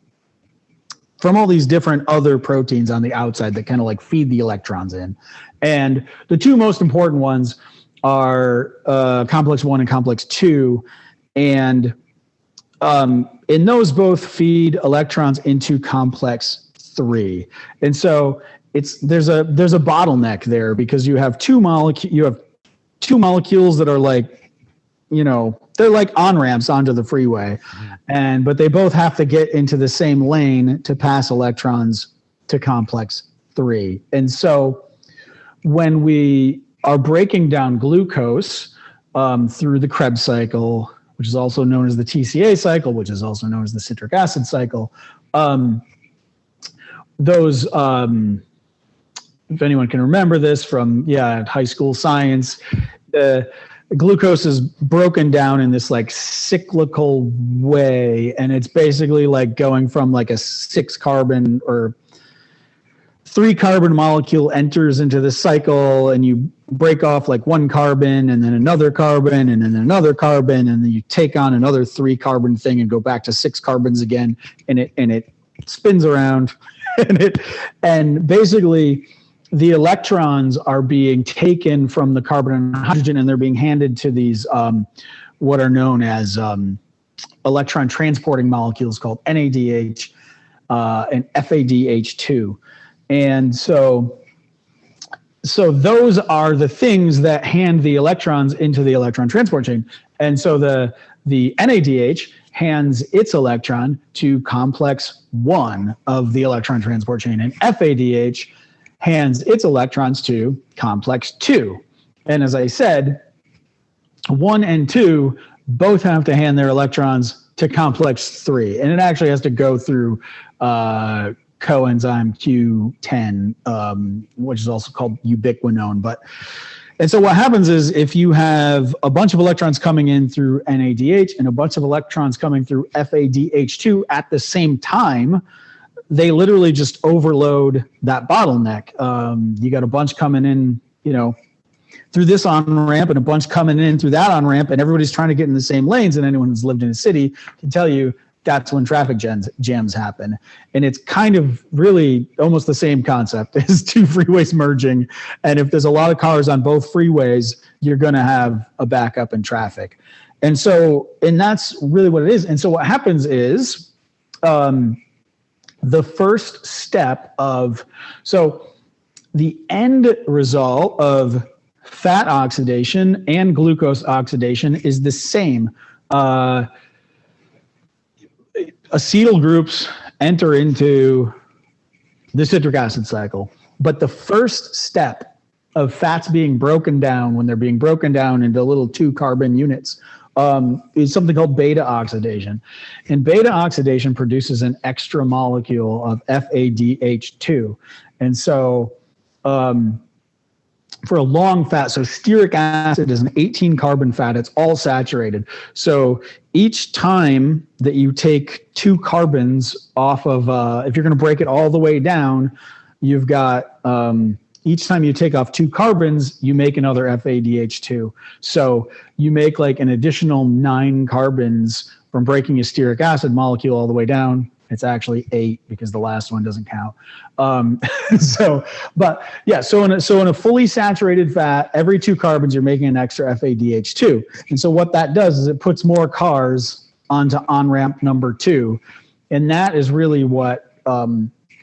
proteins on the outside that kind of like feed the electrons in. And the 2 most important ones are complex 1 and complex 2. And those both feed electrons into complex 3. And so there's a bottleneck there because you have two molecules that are like, they're like on-ramps onto the freeway. But they both have to get into the same lane to pass electrons to complex 3. And so when we are breaking down glucose through the Krebs cycle, which is also known as the TCA cycle, which is also known as the citric acid cycle, those, if anyone can remember this from high school science, glucose is broken down in this like cyclical way, and it's basically like going from like a 6-carbon or 3-carbon molecule enters into the cycle, and you break off like one carbon and then another carbon and then another carbon, and then you take on another 3 carbon thing and go back to 6 carbons again, and it spins around and basically the electrons are being taken from the carbon and hydrogen, and they're being handed to these what are known as electron transporting molecules called NADH and FADH2. And so those are the things that hand the electrons into the electron transport chain. And so the NADH hands its electron to complex 1 of the electron transport chain, and FADH hands its electrons to complex 2. And as I said, 1 and 2 both have to hand their electrons to complex 3. And it actually has to go through coenzyme Q10, which is also called ubiquinone. And so what happens is if you have a bunch of electrons coming in through NADH and a bunch of electrons coming through FADH2 at the same time, they literally just overload that bottleneck. You got a bunch coming in, through this on-ramp and a bunch coming in through that on-ramp, and everybody's trying to get in the same lanes, and anyone who's lived in a city can tell you that's when traffic jams happen. And it's kind of really almost the same concept as 2 freeways merging. And if there's a lot of cars on both freeways, you're going to have a backup in traffic. And that's really what it is. And so what happens is the first step so the end result of fat oxidation and glucose oxidation is the same. Acetyl groups enter into the citric acid cycle, but the first step of fats being broken down, when they're being broken down into little 2 carbon units, is something called beta oxidation. And beta oxidation produces an extra molecule of FADH2. And so for a long fat, so stearic acid is an 18 carbon fat. It's all saturated. So each time that you take 2 carbons off of, if you're going to break it all the way down, you've got, each time you take off 2 carbons, you make another FADH2. So you make like an additional 9 carbons from breaking a stearic acid molecule all the way down. It's actually 8 because the last one doesn't count. So in a fully saturated fat, every 2 carbons, you're making an extra FADH2. And so what that does is it puts more cars onto on-ramp number 2. And that is really what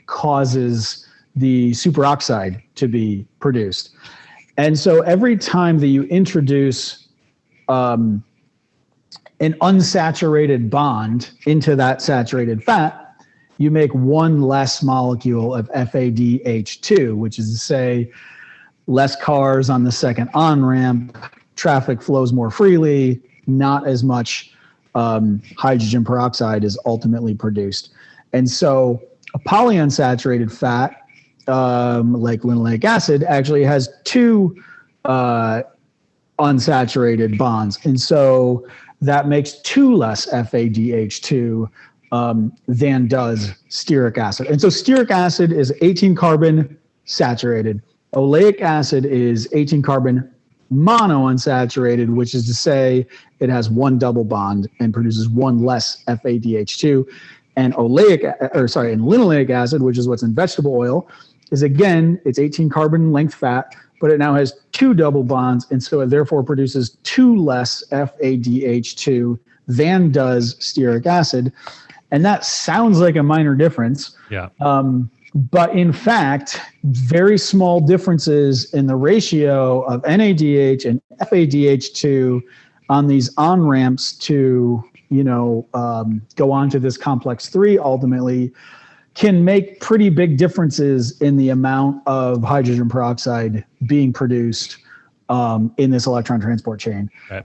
causes the superoxide to be produced. And so every time that you introduce an unsaturated bond into that saturated fat, you make 1 less molecule of FADH2, which is to say less cars on the second on-ramp, traffic flows more freely, not as much hydrogen peroxide is ultimately produced. And so a polyunsaturated fat, like linoleic acid, actually has 2 unsaturated bonds. And so that makes 2 less FADH2 than does stearic acid. And so stearic acid is 18 carbon saturated. Oleic acid is 18 carbon monounsaturated, which is to say it has 1 double bond and produces 1 less FADH2. And linoleic acid, which is what's in vegetable oil, is again, it's 18 carbon length fat, but it now has 2 double bonds, and so it therefore produces 2 less FADH2 than does stearic acid. And that sounds like a minor difference. Yeah. But in fact, very small differences in the ratio of NADH and FADH2 on these on-ramps to, go on to this complex 3 ultimately can make pretty big differences in the amount of hydrogen peroxide being produced in this electron transport chain. Right.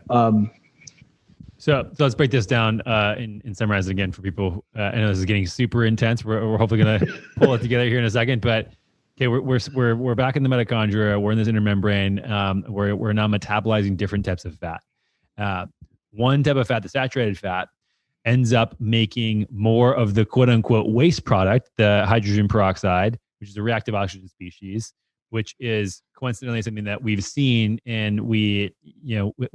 So let's break this down and summarize it again for people. I know this is getting super intense. We're hopefully going to pull it together here in a second. But okay, we're back in the mitochondria. We're in this inner membrane. We're now metabolizing different types of fat. One type of fat, the saturated fat, ends up making more of the quote unquote waste product, the hydrogen peroxide, which is a reactive oxygen species. which is coincidentally something that we've seen, and we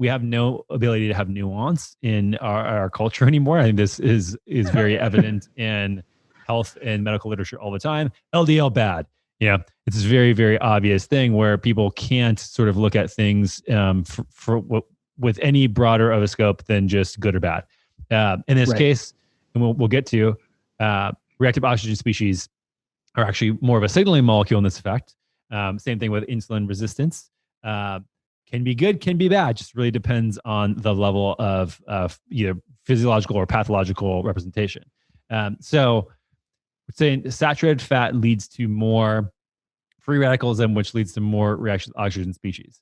have no ability to have nuance in our culture anymore. I think this is very evident in health and medical literature all the time. LDL bad. It's a very, very obvious thing where people can't sort of look at things with any broader of a scope than just good or bad. In this case, and we'll get to, reactive oxygen species are actually more of a signaling molecule in this effect. Same thing with insulin resistance. Can be good, can be bad. Just really depends on the level of either physiological or pathological representation. So we're saying saturated fat leads to more free radicals, and which leads to more reactive oxygen species.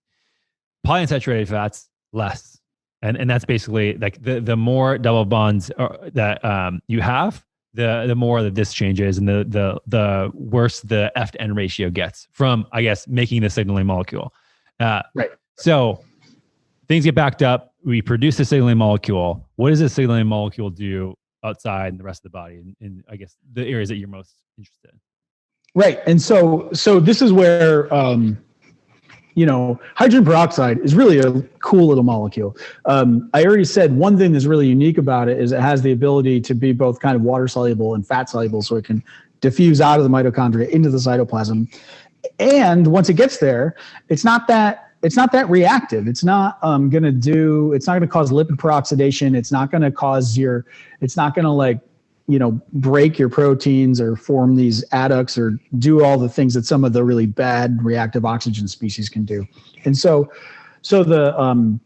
Polyunsaturated fats, less. And that's basically like the more double bonds that you have, the more that this changes, and the worse the F to N ratio gets from, I guess, making the signaling molecule. So things get backed up. We produce a signaling molecule. What does a signaling molecule do outside and the rest of the body? And I guess the areas that you're most interested in. Right. And so this is where, hydrogen peroxide is really a cool little molecule. I already said one thing that's really unique about it is it has the ability to be both kind of water soluble and fat soluble, so it can diffuse out of the mitochondria into the cytoplasm. And once it gets there, it's not that reactive. It's not going to cause lipid peroxidation. It's not going to break your proteins or form these adducts or do all the things that some of the really bad reactive oxygen species can do. And so the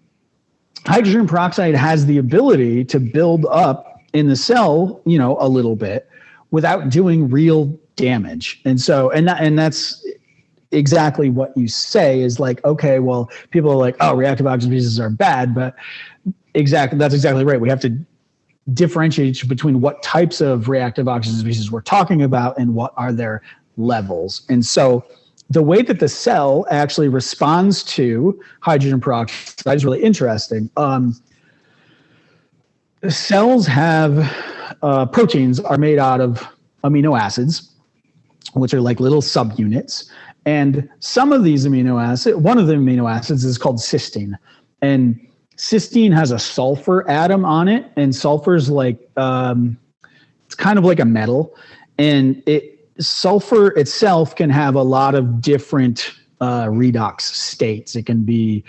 hydrogen peroxide has the ability to build up in the cell, a little bit without doing real damage. And that's exactly what you say is like, okay, well, people are like, oh, reactive oxygen species are bad, but that's exactly right. We have to differentiate between what types of reactive oxygen species we're talking about and what are their levels. And so the way that the cell actually responds to hydrogen peroxide is really interesting. Cells have proteins are made out of amino acids, which are like little subunits. And some of these one of the amino acids is called cysteine. And cysteine has a sulfur atom on it, and sulfur is like it's kind of like a metal, and sulfur itself can have a lot of different redox states. It can be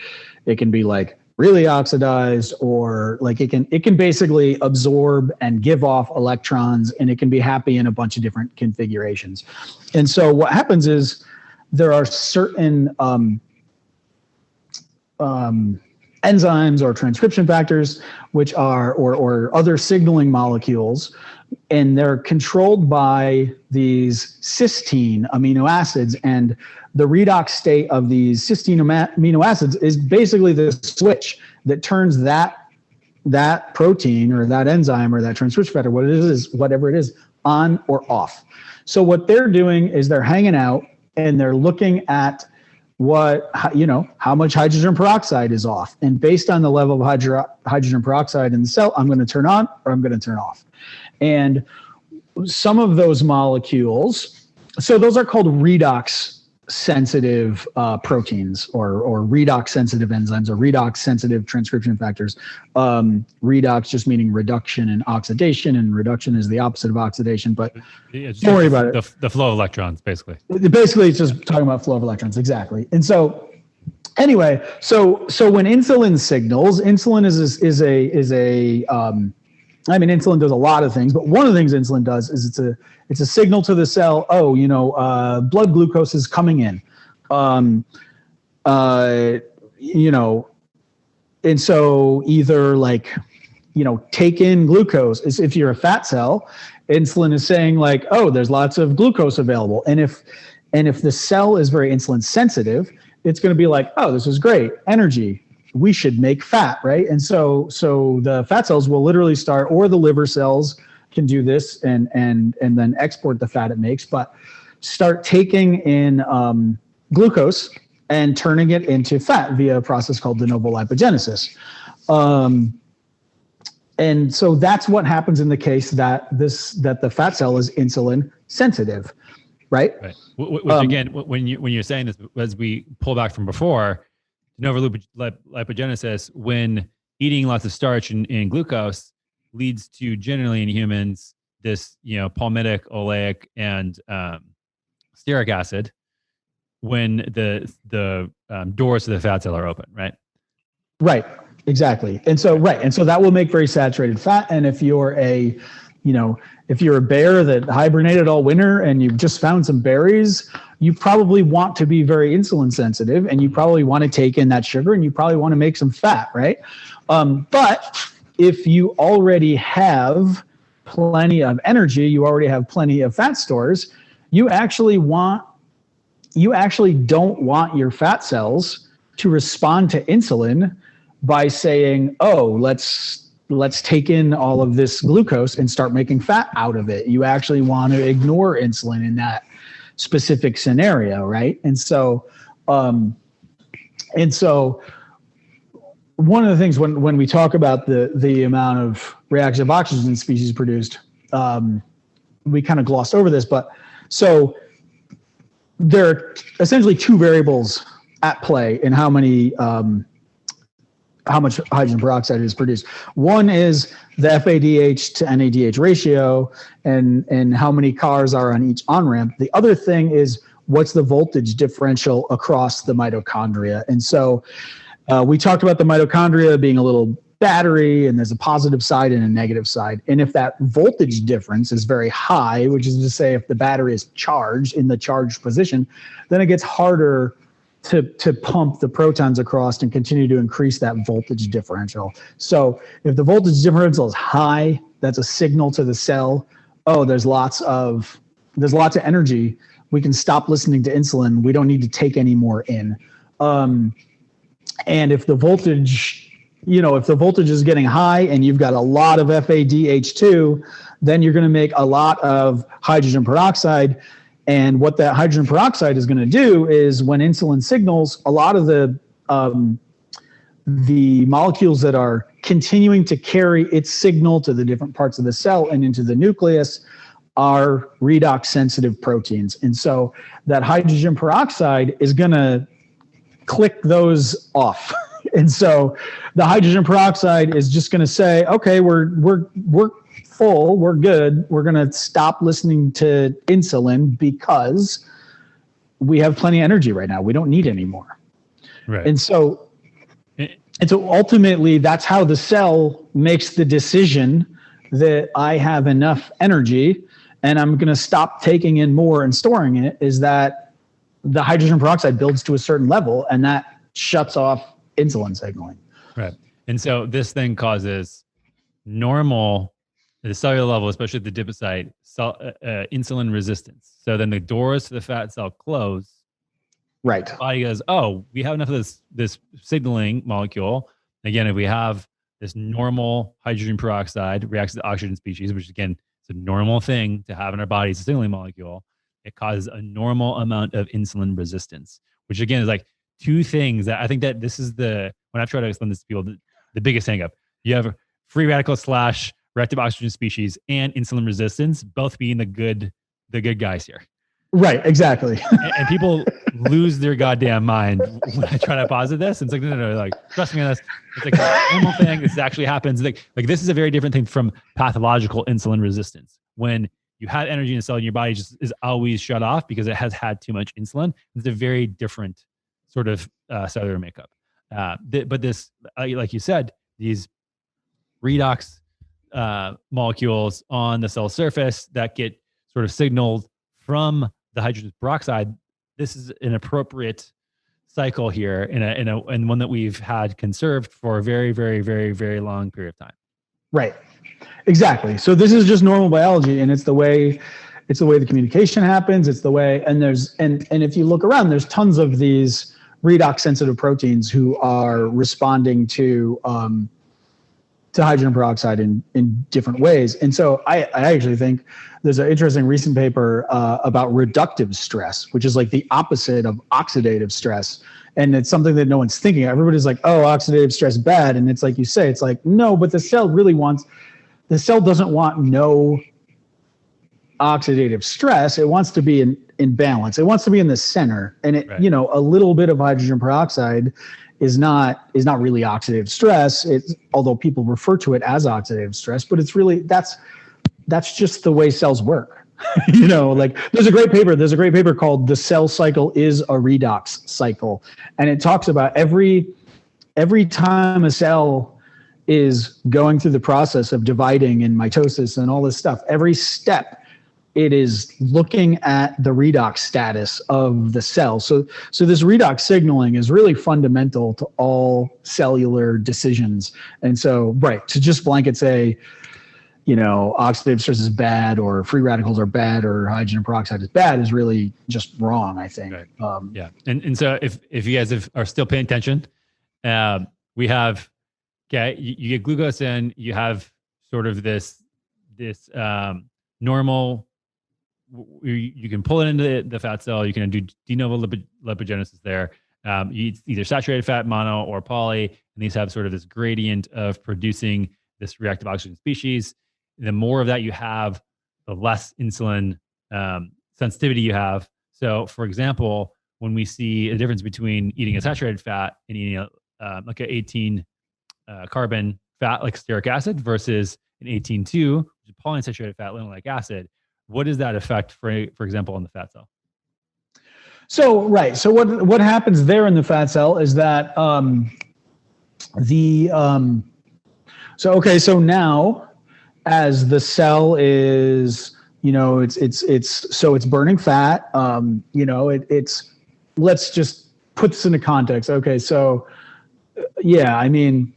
like really oxidized, or like it can basically absorb and give off electrons, and it can be happy in a bunch of different configurations. And so what happens is there are certain enzymes or transcription factors, which are, or other signaling molecules, and they're controlled by these cysteine amino acids. And the redox state of these cysteine amino acids is basically the switch that turns that protein or that enzyme or that transcription factor, whatever it is, on or off. So what they're doing is they're hanging out and they're looking at how much hydrogen peroxide is off. And based on the level of hydrogen peroxide in the cell, I'm going to turn on or I'm going to turn off. And some of those molecules, so those are called redox sensitive proteins or redox sensitive enzymes or redox sensitive transcription factors. Redox just meaning reduction and oxidation, and reduction is the opposite of oxidation, but don't worry about it. The flow of electrons, basically. Basically, it's just talking about flow of electrons, exactly. And so anyway, so when insulin signals, insulin insulin does a lot of things, but one of the things insulin does is it's a signal to the cell. Blood glucose is coming in. And so either take in glucose. If you're a fat cell, insulin is saying like, oh, there's lots of glucose available. And if the cell is very insulin sensitive, it's going to be like, oh, this is great energy. We should make fat, right? And so the fat cells will literally start, or the liver cells can do this and then export the fat it makes, but start taking in glucose and turning it into fat via a process called de novo lipogenesis. And so that's what happens in the case that the fat cell is insulin sensitive. right? Right. Which again, when you're saying this, as we pull back from before, de novo lipogenesis, when eating lots of starch and glucose leads to generally in humans this, palmitic, oleic, and stearic acid when the doors to the fat cell are open, right? Right. Exactly. And so that will make very saturated fat. And if you're a bear that hibernated all winter and you've just found some berries, you probably want to be very insulin sensitive, and you probably want to take in that sugar, and you probably want to make some fat, right? But if you already have plenty of energy, you already have plenty of fat stores, you actually don't want your fat cells to respond to insulin by saying, oh, let's take in all of this glucose and start making fat out of it. You actually want to ignore insulin in that specific scenario, right? And so one of the things when we talk about the amount of reactive oxygen species produced, we kind of glossed over this, but so there are essentially two variables at play in how much hydrogen peroxide is produced. One is the FADH to NADH ratio and how many cars are on each on-ramp. The other thing is what's the voltage differential across the mitochondria. And so we talked about the mitochondria being a little battery, and there's a positive side and a negative side. And if that voltage difference is very high, which is to say if the battery is charged in the charged position, then it gets harder to pump the protons across and continue to increase that voltage differential. So if the voltage differential is high, that's a signal to the cell, oh, there's lots of energy. We can stop listening to insulin. We don't need to take any more in. And if the voltage, is getting high and you've got a lot of FADH2, then you're going to make a lot of hydrogen peroxide. And what that hydrogen peroxide is going to do is when insulin signals, a lot of the molecules that are continuing to carry its signal to the different parts of the cell and into the nucleus are redox sensitive proteins. And so that hydrogen peroxide is going to click those off. And so the hydrogen peroxide is just going to say, okay, we're full, we're good. We're going to stop listening to insulin because we have plenty of energy right now. We don't need any more. Right. And so ultimately that's how the cell makes the decision that I have enough energy and I'm going to stop taking in more and storing it, is that the hydrogen peroxide builds to a certain level and that shuts off insulin signaling. Right. And so this thing causes normal, at the cellular level, especially at the adipocyte, insulin resistance. So then the doors to the fat cell close. Right. The body goes, oh, we have enough of this signaling molecule. Again, if we have this normal hydrogen peroxide reacts to the oxygen species, which again is a normal thing to have in our body, it's a signaling molecule. It causes a normal amount of insulin resistance, which again is like two things that I think that this is when I've tried to explain this to people, the biggest hang up. You have free radical / reactive oxygen species and insulin resistance, both being the good guys here. Right, exactly. and people lose their goddamn mind when I try to posit this. And it's like, no, like, trust me on this. It's like a normal thing. This actually happens. Like this is a very different thing from pathological insulin resistance. When you have energy in the cell and your body just is always shut off because it has had too much insulin. It's a very different sort of cellular makeup. But this, like you said, these redox molecules on the cell surface that get sort of signaled from the hydrogen peroxide. This is an appropriate cycle here and one that we've had conserved for a very, very, very, very long period of time. Right. Exactly. So this is just normal biology, and it's the way the communication happens. It's the way, and if you look around, there's tons of these redox sensitive proteins who are responding to hydrogen peroxide in different ways. And so I actually think there's an interesting recent paper about reductive stress, which is like the opposite of oxidative stress. And it's something that no one's thinking. Everybody's like, oh, oxidative stress bad. And it's like you say, it's like, no, but the cell doesn't want no oxidative stress, it wants to be in balance. It wants to be in the center. And it, Right. you know, a little bit of hydrogen peroxide is not really oxidative stress. It's, although people refer to it as oxidative stress, but it's really, that's just the way cells work. You know, like there's a great paper called "The Cell Cycle is a Redox Cycle." And it talks about every time a cell is going through the process of dividing and mitosis and all this stuff, every step it is looking at the redox status of the cell. So this redox signaling is really fundamental to all cellular decisions. And so, right, to just blanket say, you know, oxidative stress is bad or free radicals are bad or hydrogen peroxide is bad is really just wrong, I think. Right. Yeah. And so if you guys are still paying attention, we have, okay, you get glucose in, you have sort of this normal, you can pull it into the fat cell, you can do de novo lipogenesis there. You eat either saturated fat, mono, or poly, and these have sort of this gradient of producing this reactive oxygen species. The more of that you have, the less insulin sensitivity you have. So, for example, when we see a difference between eating a saturated fat and eating like an 18 carbon fat like stearic acid versus an 18-2, which is polyunsaturated fat, linoleic acid, what does that affect, for example, on the fat cell? So, right. So what happens there in the fat cell is that so now as the cell is, you know, it's burning fat, you know, it's, let's just put this into context. Okay. So yeah, I mean,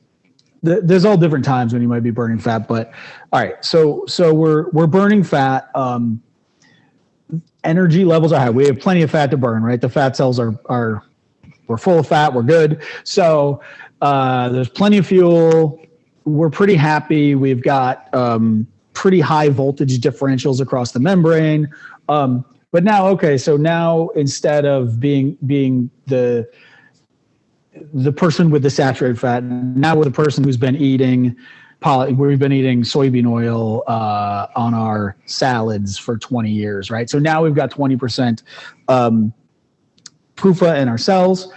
there's all different times when you might be burning fat, but all right. So we're burning fat, energy levels are high. We have plenty of fat to burn, right? The fat cells we're full of fat. We're good. So there's plenty of fuel. We're pretty happy. We've got pretty high voltage differentials across the membrane. But now, okay, so now instead of being the person with the saturated fat, now we're the person who's been eating we've been eating soybean oil on our salads for 20 years, right? So now we've got 20% PUFA in our cells.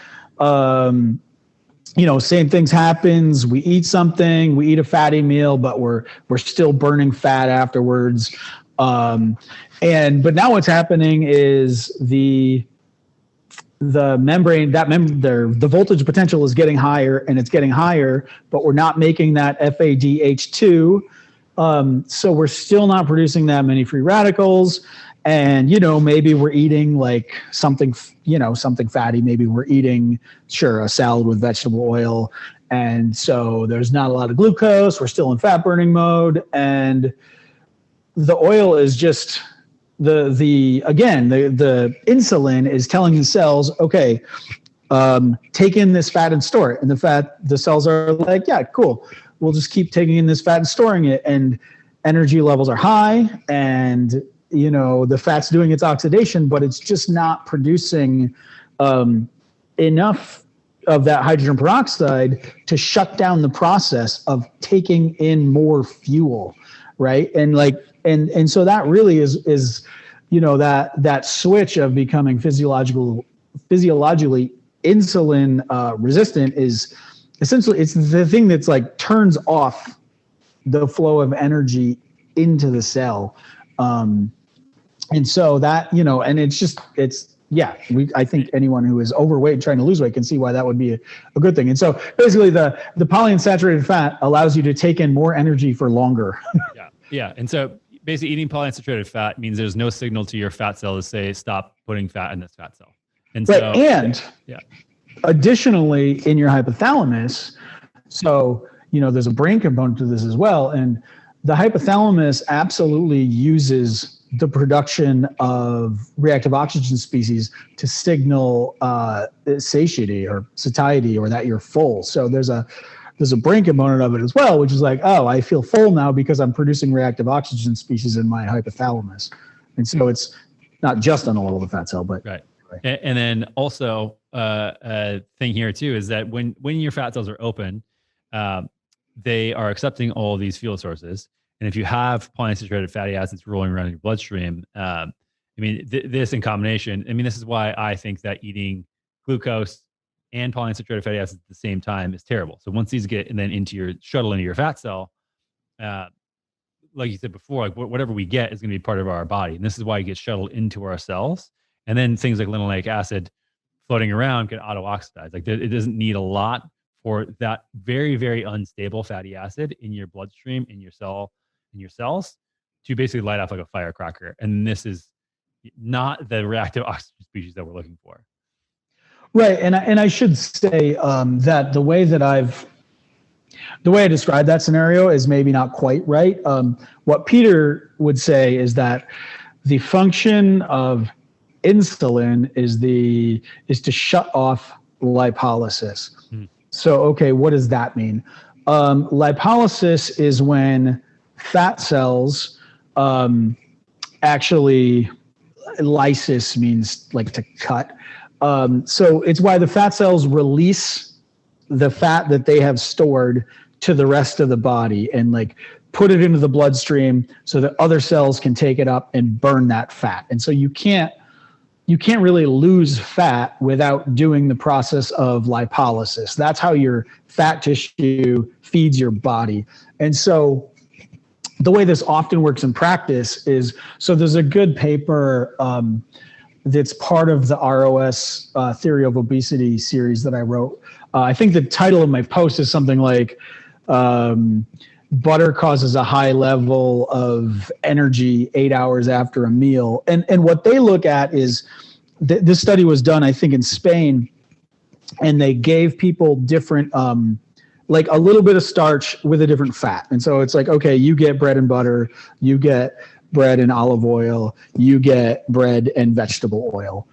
You know, same things happens. We eat something, we eat a fatty meal, but we're still burning fat afterwards. But now what's happening is the membrane, the voltage potential is getting higher and it's getting higher, but we're not making that FADH2. So we're still not producing that many free radicals. And, you know, maybe we're eating like something fatty. Maybe we're eating, a salad with vegetable oil. And so there's not a lot of glucose. We're still in fat burning mode. And the oil is just the insulin is telling the cells, okay, take in this fat and store it. And the cells are like, yeah, cool. We'll just keep taking in this fat and storing it. And energy levels are high, and you know, the fat's doing its oxidation, but it's just not producing enough of that hydrogen peroxide to shut down the process of taking in more fuel, right? And so that really is you know, that switch of becoming physiologically insulin resistant is essentially, it's the thing that's like turns off the flow of energy into the cell. And so that, you know, and I think anyone who is overweight trying to lose weight can see why that would be a good thing. And so basically the polyunsaturated fat allows you to take in more energy for longer. Yeah. And so basically eating polyunsaturated fat means there's no signal to your fat cell to say, stop putting fat in this fat cell. And right. So, and additionally in your hypothalamus, so, you know, there's a brain component to this as well. And the hypothalamus absolutely uses the production of reactive oxygen species to signal satiety or satiety, or that you're full. So there's a brain component of it as well, which is like, oh, I feel full now because I'm producing reactive oxygen species in my hypothalamus. And so it's not just on the level of the fat cell, but right. And then also a thing here too is that when your fat cells are open, they are accepting all these fuel sources. And if you have polyunsaturated fatty acids rolling around in your bloodstream, this in combination, this is why I think that eating glucose and polyunsaturated fatty acids at the same time is terrible. So once these get and then shuttle into your fat cell, like you said before, like whatever we get is going to be part of our body. And this is why it gets shuttled into our cells. And then things like linoleic acid floating around can auto-oxidize. Like it doesn't need a lot for that very, very unstable fatty acid in your bloodstream, in your cells, to basically light off like a firecracker. And this is not the reactive oxygen species that we're looking for. Right, and I should say that the way I describe that scenario is maybe not quite right. What Peter would say is that the function of insulin is to shut off lipolysis. So, okay, what does that mean? Lipolysis is when fat cells actually, lysis means like to cut. So it's why the fat cells release the fat that they have stored to the rest of the body and like put it into the bloodstream so that other cells can take it up and burn that fat. And so you can't really lose fat without doing the process of lipolysis. That's how your fat tissue feeds your body. And so the way this often works in practice is, so there's a good paper that's part of the ROS Theory of Obesity series that I wrote. I think the title of my post is something like, butter causes a high level of energy 8 hours after a meal. And what they look at is, this study was done, I think, in Spain, and they gave people different, like a little bit of starch with a different fat. And so it's like, okay, you get bread and butter, you get bread and olive oil, you get bread and vegetable oil.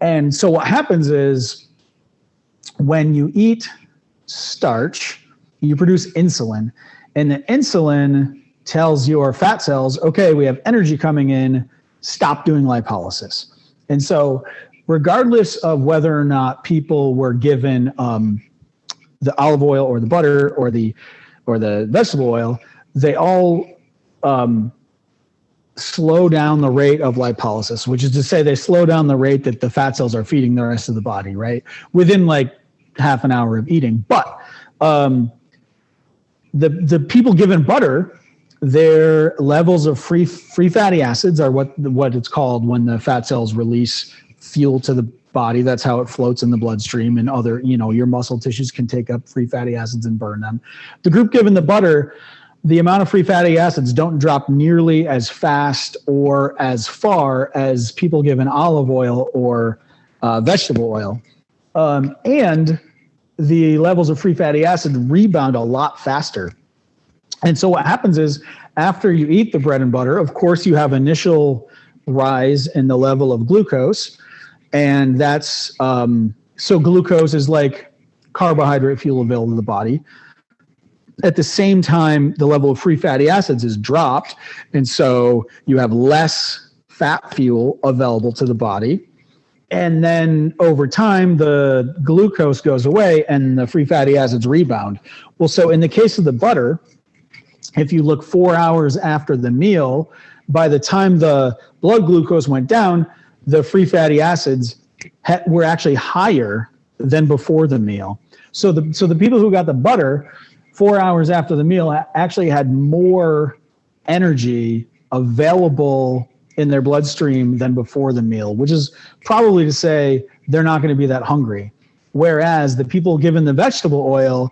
And so what happens is when you eat starch, you produce insulin, and the insulin tells your fat cells, okay, we have energy coming in, stop doing lipolysis. And so regardless of whether or not people were given the olive oil or the butter or the vegetable oil, they all slow down the rate of lipolysis, which is to say they slow down the rate that the fat cells are feeding the rest of the body, right? Within like half an hour of eating. But the people given butter, their levels of free fatty acids are what it's called when the fat cells release fuel to the body. That's how it floats in the bloodstream, and other, your muscle tissues can take up free fatty acids and burn them. The group given the butter, the amount of free fatty acids don't drop nearly as fast or as far as people given olive oil or vegetable oil. And the levels of free fatty acid rebound a lot faster. And so what happens is, after you eat the bread and butter, of course, you have initial rise in the level of glucose. And that's, so glucose is like carbohydrate fuel available to the body. At the same time, the level of free fatty acids is dropped. And so you have less fat fuel available to the body. And then over time, the glucose goes away and the free fatty acids rebound. Well, so in the case of the butter, if you look 4 hours after the meal, by the time the blood glucose went down, the free fatty acids were actually higher than before the meal. So the people who got the butter 4 hours after the meal actually had more energy available in their bloodstream than before the meal, which is probably to say they're not going to be that hungry. Whereas the people given the vegetable oil,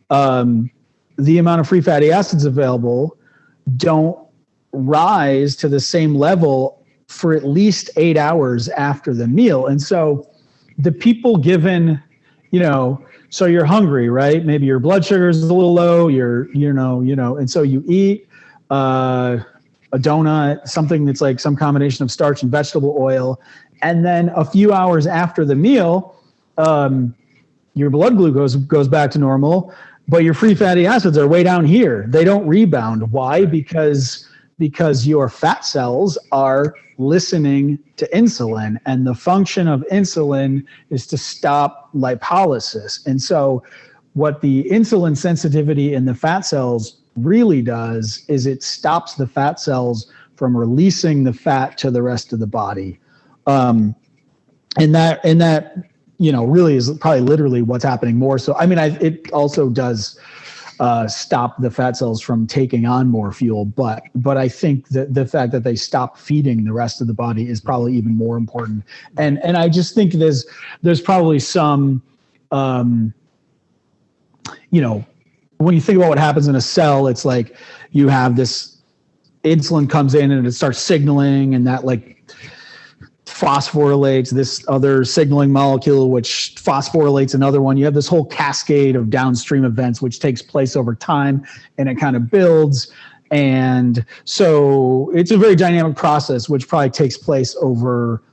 the amount of free fatty acids available don't rise to the same level for at least 8 hours after the meal. And so the people given, so you're hungry, right? Maybe your blood sugar is a little low, and so you eat a donut, something that's like some combination of starch and vegetable oil. And then a few hours after the meal, your blood glucose goes back to normal, but your free fatty acids are way down here. They don't rebound. Why? Because your fat cells are listening to insulin, and the function of insulin is to stop lipolysis. And so what the insulin sensitivity in the fat cells really does is it stops the fat cells from releasing the fat to the rest of the body. And that, really is probably literally what's happening more. So, I mean, it also does stop the fat cells from taking on more fuel, but I think that the fact that they stop feeding the rest of the body is probably even more important. And I just think there's probably some, when you think about what happens in a cell, it's like you have this insulin comes in and it starts signaling, and that like phosphorylates this other signaling molecule, which phosphorylates another one. You have this whole cascade of downstream events, which takes place over time, and it kind of builds. And so it's a very dynamic process, which probably takes place over,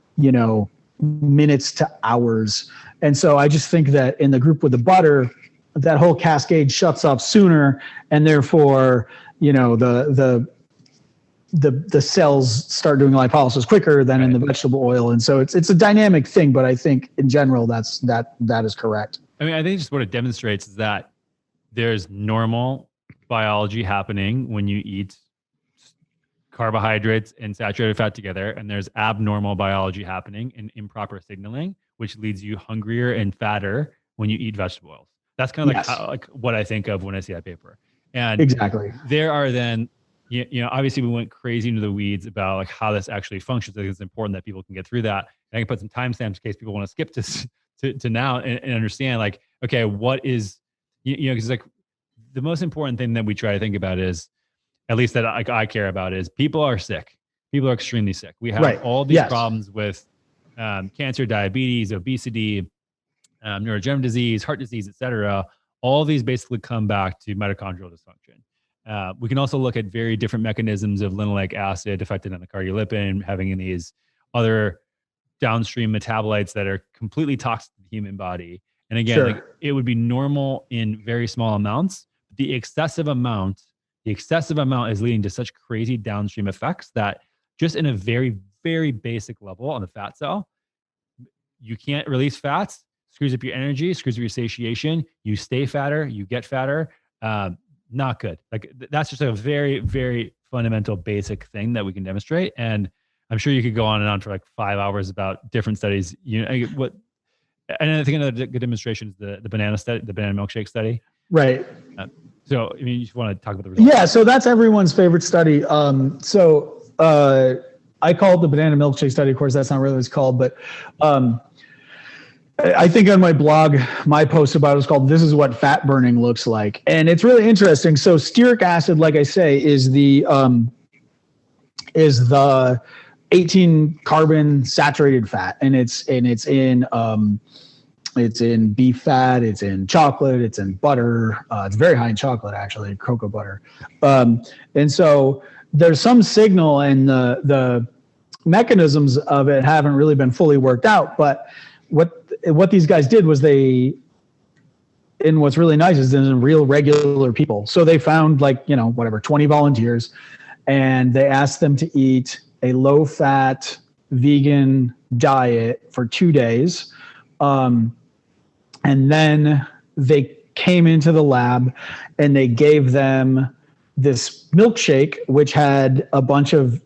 minutes to hours. And so I just think that in the group with the butter, that whole cascade shuts off sooner, and therefore, the cells start doing lipolysis quicker than in the vegetable oil. And so it's a dynamic thing, but I think in general, that is correct. I mean, I think just what it demonstrates is that there's normal biology happening when you eat carbohydrates and saturated fat together, and there's abnormal biology happening in improper signaling, which leads you hungrier and fatter when you eat vegetable oils. That's kind of like what I think of when I see that paper. And exactly, there are then, obviously we went crazy into the weeds about like how this actually functions. I think it's important that people can get through that. And I can put some timestamps in case people want to skip to now and understand like, okay, what is, because like the most important thing that we try to think about is, at least that I care about, is people are sick. People are extremely sick. We have all these problems with cancer, diabetes, obesity, neurodegenerative disease, heart disease, et cetera. All these basically come back to mitochondrial dysfunction. We can also look at very different mechanisms of linoleic acid affected on the cardiolipin, having these other downstream metabolites that are completely toxic to the human body. And again, like, it would be normal in very small amounts. The excessive amount is leading to such crazy downstream effects that just in a very, very basic level on the fat cell, you can't release fats, screws up your energy, screws up your satiation, you stay fatter, you get fatter. Not good. Like that's just a very, very fundamental basic thing that we can demonstrate. And I'm sure you could go on and on for like 5 hours about different studies. And I think another good demonstration is the banana study, the banana milkshake study. Right. So, I mean, you just want to talk about the results. Yeah. So that's everyone's favorite study. I call it the banana milkshake study. Of course, that's not really what it's called, but I think on my blog, my post about it is called "This is what fat burning looks like," and it's really interesting. So stearic acid, like I say, is the 18 carbon saturated fat, and it's in beef fat, it's in chocolate, it's in butter. It's very high in chocolate, actually, cocoa butter. And so there's some signal, and the mechanisms of it haven't really been fully worked out. But what these guys did was and what's really nice is in real regular people. So they found 20 volunteers, and they asked them to eat a low fat vegan diet for 2 days. And then they came into the lab and they gave them this milkshake, which had a bunch of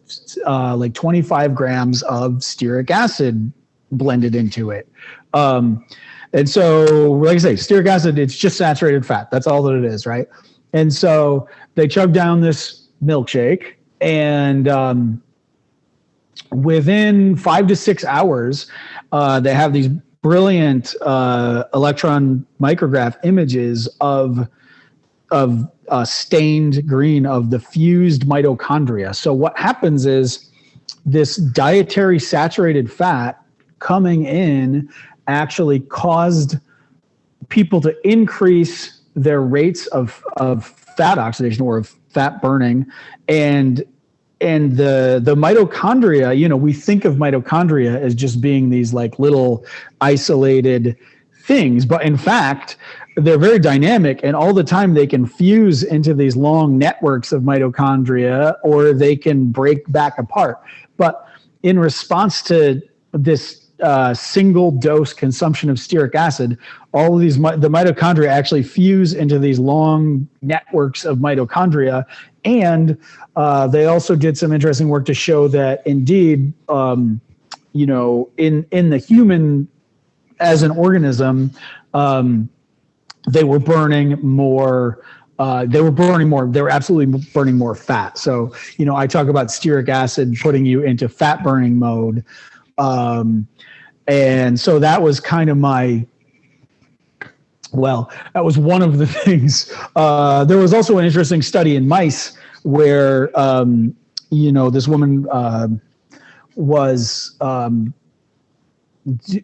25 grams of stearic acid blended into it. And so, like I say, stearic acid, it's just saturated fat. That's all that it is, right? And so they chugged down this milkshake, and within 5 to 6 hours, they have these brilliant electron micrograph images of stained green of the fused mitochondria. So what happens is this dietary saturated fat coming in actually caused people to increase their rates of fat oxidation or of fat burning, and the mitochondria, we think of mitochondria as just being these like little isolated things, but in fact they're very dynamic, and all the time they can fuse into these long networks of mitochondria, or they can break back apart. But in response to this single dose consumption of stearic acid, all of these, the mitochondria actually fuse into these long networks of mitochondria. And they also did some interesting work to show that indeed, in the human as an organism, they were burning more. They were absolutely burning more fat. So, I talk about stearic acid putting you into fat burning mode. And so that was kind of that was one of the things. There was also an interesting study in mice where, this woman was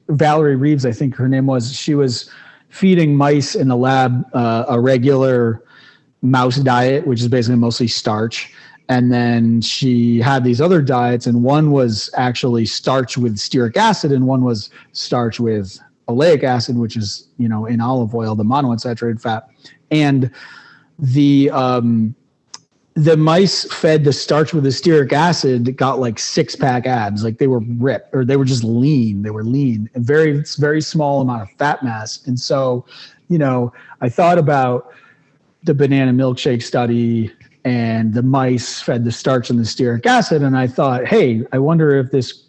Valerie Reeves, I think her name was. She was feeding mice in the lab a regular mouse diet, which is basically mostly starch. And then she had these other diets, and one was actually starch with stearic acid, and one was starch with oleic acid, which is, in olive oil, the monounsaturated fat. And the mice fed the starch with the stearic acid got like 6-pack abs. Like they were ripped, or they were just lean. They were lean and very, very small amount of fat mass. And so, I thought about the banana milkshake study, and the mice fed the starch and the stearic acid. And I thought, hey, I wonder if this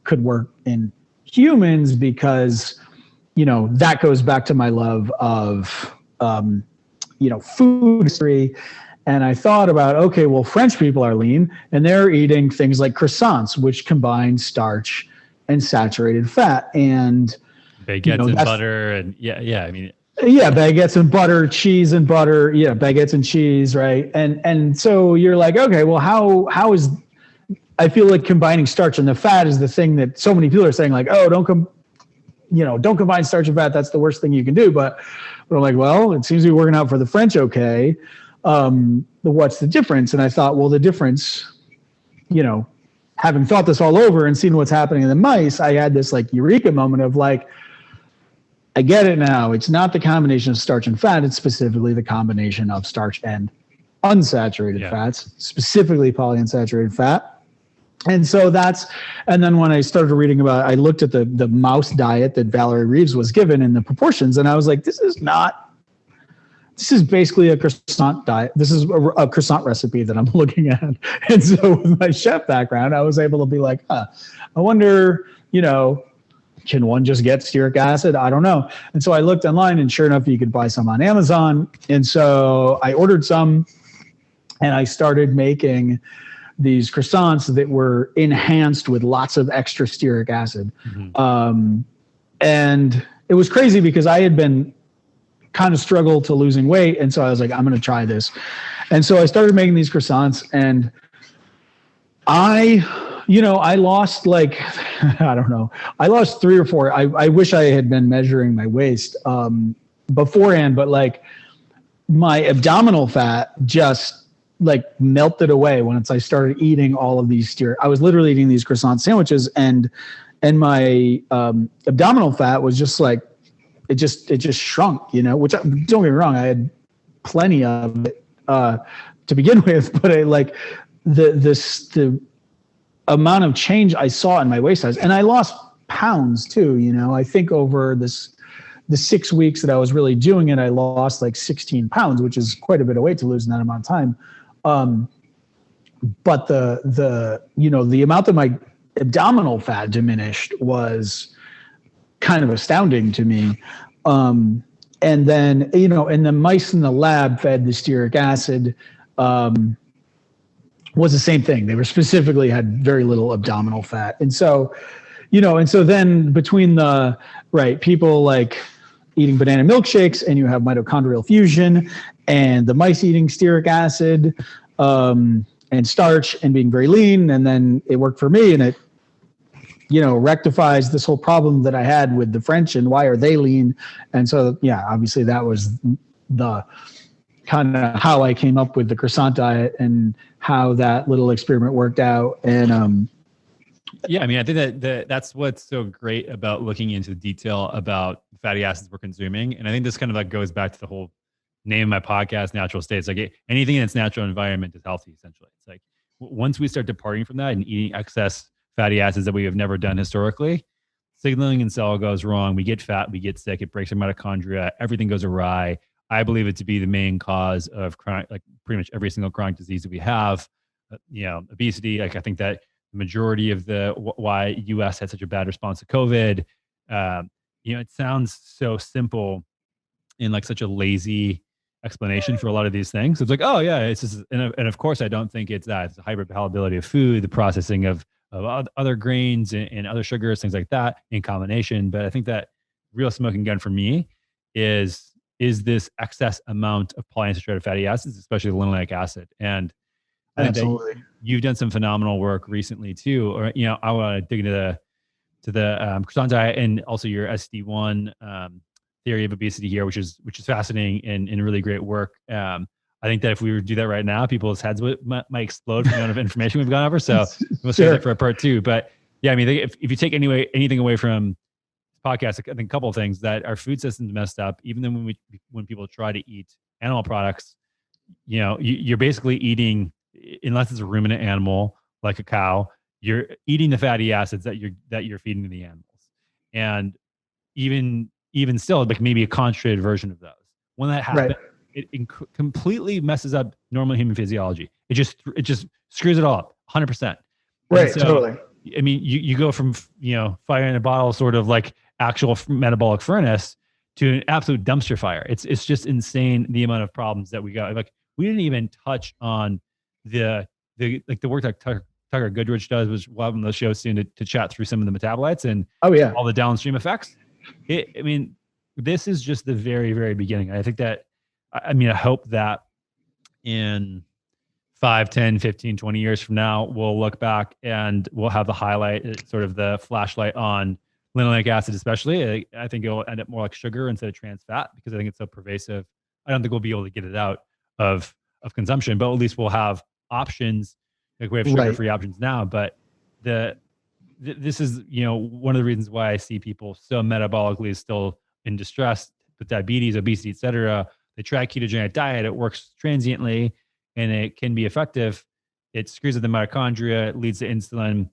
could work in humans, because, that goes back to my love of, food history. And I thought about, okay, well, French people are lean and they're eating things like croissants, which combine starch and saturated fat. And baguettes and butter. And baguettes and butter, cheese and butter. Yeah, baguettes and cheese, right? And so you're like, okay, well, how is, I feel like combining starch and the fat is the thing that so many people are saying, like, oh, don't combine starch and fat. That's the worst thing you can do. But I'm like, well, it seems to be working out for the French. Okay. What's the difference? And I thought, well, the difference, having thought this all over and seen what's happening in the mice, I had this like eureka moment of like, I get it now. It's not the combination of starch and fat. It's specifically the combination of starch and unsaturated fats, specifically polyunsaturated fat. And so and then when I started reading I looked at the mouse diet that Valerie Reeves was given and the proportions, and I was like, this is basically a croissant diet. This is a croissant recipe that I'm looking at. And so with my chef background, I was able to be like, I wonder, can one just get stearic acid? I don't know. And so I looked online, and sure enough, you could buy some on Amazon. And so I ordered some, and I started making these croissants that were enhanced with lots of extra stearic acid. Mm-hmm. And it was crazy because I had been kind of struggled to losing weight. And so I was like, I'm going to try this. And so I started making these croissants, and I lost like, I don't know, I lost 3 or 4. I wish I had been measuring my waist beforehand, but like my abdominal fat just like melted away once I started eating all of these I was literally eating these croissant sandwiches, and my abdominal fat was just like, it just shrunk, which, don't get me wrong, I had plenty of it to begin with, but the amount of change I saw in my waist size, and I lost pounds too, I think over the 6 weeks that I was really doing it, I lost like 16 pounds, which is quite a bit of weight to lose in that amount of time. But the amount that my abdominal fat diminished was kind of astounding to me. And then, and the mice in the lab fed the stearic acid, was the same thing. They were specifically had very little abdominal fat. And so, and so then between people like eating banana milkshakes, and you have mitochondrial fusion, and the mice eating stearic acid, and starch, and being very lean. And then it worked for me, and it, rectifies this whole problem that I had with the French and why are they lean. And so, obviously that was the kind of how I came up with the croissant diet and how that little experiment worked out. And, I think that's what's so great about looking into the detail about fatty acids we're consuming. And I think this kind of like goes back to the whole name of my podcast, Natural States. Like anything in its natural environment is healthy, essentially. It's like once we start departing from that and eating excess fatty acids that we have never done historically, signaling in cell goes wrong. We get fat, we get sick, it breaks our mitochondria, everything goes awry. I believe it to be the main cause of chronic, like pretty much every single chronic disease that we have. Obesity. Like I think that the majority of why U.S. had such a bad response to COVID. It sounds so simple in like such a lazy explanation for a lot of these things. It's like, oh yeah, it's just, and of course I don't think it's that. It's the hyperpalatability of food, the processing of other grains and other sugars, things like that in combination. But I think that real smoking gun for me is this excess amount of polyunsaturated fatty acids, especially the linoleic acid. And absolutely, you've done some phenomenal work recently too. Or I want to dig into the croissant diet and also your SD1 theory of obesity here, which is fascinating and really great work. I think that if we were to do that right now, people's heads might explode from the amount of information we've gone over. So we'll save that for a part 2. But yeah, I mean, if you take anything away from this podcast, I think a couple of things: that our food system's messed up. Even then, when people try to eat animal products, you're basically eating, unless it's a ruminant animal like a cow, you're eating the fatty acids that you're feeding to the animals. And even still, like maybe a concentrated version of those. When that happens, it completely messes up normal human physiology. It just screws it all up, 100%. Right, so, totally. I mean, you go from fire in a bottle, sort of like actual metabolic furnace, to an absolute dumpster fire. It's just insane the amount of problems that we got. Like we didn't even touch on the work that Tucker Goodrich does, which we'll have on the show soon to chat through some of the metabolites and all the downstream effects. I mean, this is just the very, very beginning. I think that, I hope that in 5, 10, 15, 20 years from now, we'll look back and we'll have the highlight, sort of the flashlight on linoleic acid, especially. I think it'll end up more like sugar instead of trans fat, because I think it's so pervasive. I don't think we'll be able to get it out of consumption, but at least we'll have options. Like we have sugar-free options now, but this is, one of the reasons why I see people so metabolically still in distress with diabetes, obesity, et cetera. They try a ketogenic diet. It works transiently and it can be effective. It screws up the mitochondria. It leads to insulin,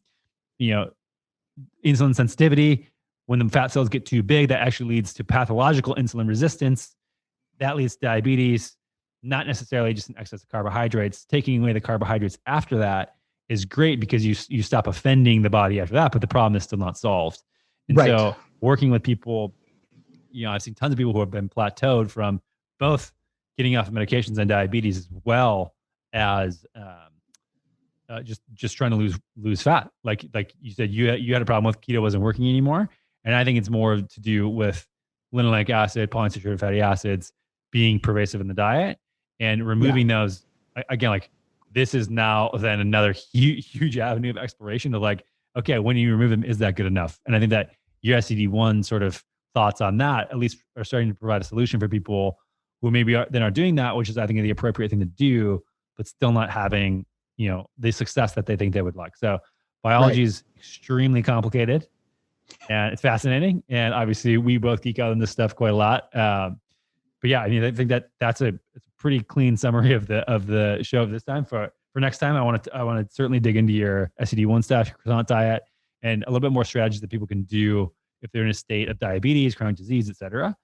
insulin sensitivity. When the fat cells get too big, that actually leads to pathological insulin resistance. That leads to diabetes, not necessarily just an excess of carbohydrates. Taking away the carbohydrates after that is great because you stop offending the body after that, but the problem is still not solved. And so working with people, I've seen tons of people who have been plateaued from both getting off of medications and diabetes, as well as just trying to lose fat. Like you said, you had a problem with keto wasn't working anymore. And I think it's more to do with linoleic acid, polyunsaturated fatty acids being pervasive in the diet, and removing those. Again, like this is now then another huge avenue of exploration of like, okay, when you remove them, is that good enough? And I think that your SCD1 sort of thoughts on that at least are starting to provide a solution for people who maybe are doing that, which is I think the appropriate thing to do, but still not having the success that they think they would like. So biology is extremely complicated and it's fascinating. And obviously we both geek out on this stuff quite a lot. But yeah, I think that's a pretty clean summary of the show of this time. For next time, I want to certainly dig into your SCD1 stuff, your croissant diet, and a little bit more strategies that people can do if they're in a state of diabetes, chronic disease, et cetera.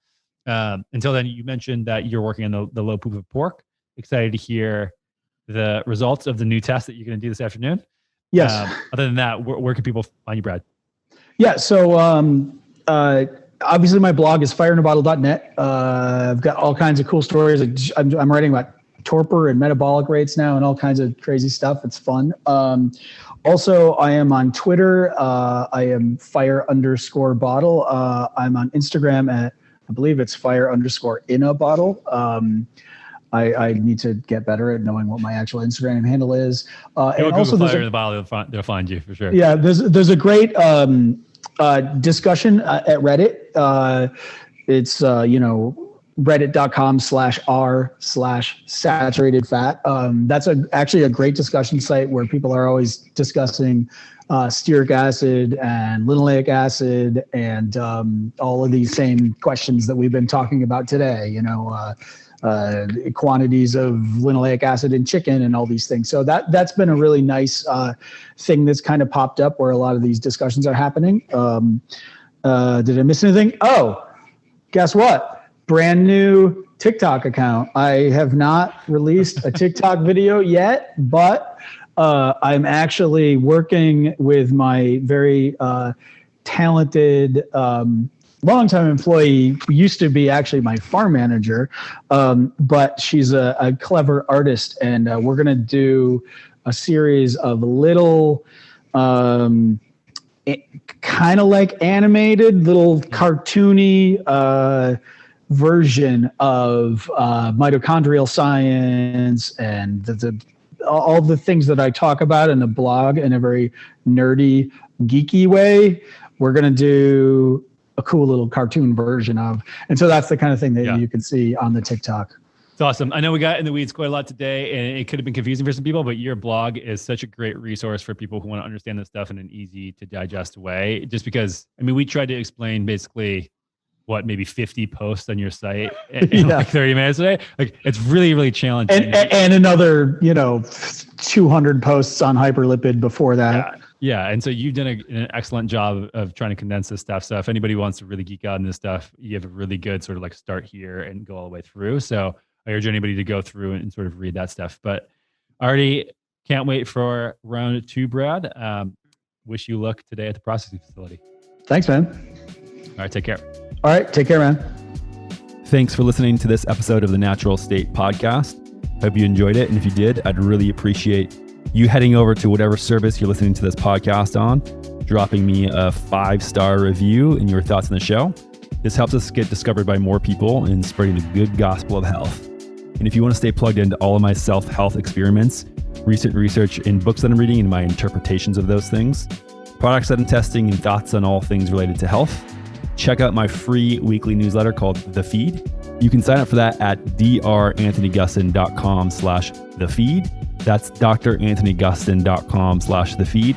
Until then, you mentioned that you're working on the low PUFA pork. Excited to hear the results of the new test that you're going to do this afternoon. Yes. Other than that, where can people find you, Brad? Yeah. So obviously my blog is fireinabottle.net. I've got all kinds of cool stories. I'm writing about torpor and metabolic rates now and all kinds of crazy stuff. It's fun. Also, I am on Twitter. I am fire_bottle. I'm on Instagram at, I believe it's fire_in_a_bottle. I need to get better at knowing what my actual Instagram handle is. And also Fire in the Bottle, they'll find you for sure. Yeah, there's a great discussion at Reddit. It's reddit.com/r/saturated fat. That's actually a great discussion site where people are always discussing stearic acid and linoleic acid and all of these same questions that we've been talking about today, quantities of linoleic acid in chicken and all these things. So that's been a really nice thing that's kind of popped up where a lot of these discussions are happening. Did I miss anything? Oh, guess what? Brand new TikTok account. I have not released a TikTok video yet, but I'm actually working with my very talented longtime employee, who used to be actually my farm manager, but she's a clever artist, and we're going to do a series of little kind of like animated, little cartoony version of mitochondrial science and all the things that I talk about in the blog in a very nerdy, geeky way. We're going to do a cool little cartoon version of. And so that's the kind of thing that you can see on the TikTok. It's awesome. I know we got in the weeds quite a lot today, and it could have been confusing for some people, but your blog is such a great resource for people who want to understand this stuff in an easy to digest way. Just because, I mean, we tried to explain basically maybe 50 posts on your site in like 30 minutes a day. Like, it's really, really challenging. And another, 200 posts on hyperlipid before that. Yeah. And so you've done an excellent job of trying to condense this stuff. So if anybody wants to really geek out on this stuff, you have a really good sort of like start here and go all the way through. So I urge anybody to go through and sort of read that stuff. But I already can't wait for round 2, Brad. Wish you luck today at the processing facility. Thanks, man. All right. Take care. All right. Take care, man. Thanks for listening to this episode of the Natural State Podcast. Hope you enjoyed it. And if you did, I'd really appreciate you heading over to whatever service you're listening to this podcast on, dropping me a 5-star review and your thoughts on the show. This helps us get discovered by more people and spreading the good gospel of health. And if you want to stay plugged into all of my self-health experiments, recent research and books that I'm reading and my interpretations of those things, products that I'm testing and thoughts on all things related to health, check out my free weekly newsletter called The Feed. You can sign up for that at dranthonygustin.com/thefeed. That's dranthonygustin.com/thefeed.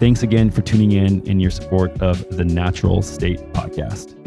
Thanks again for tuning in and your support of the Natural State Podcast.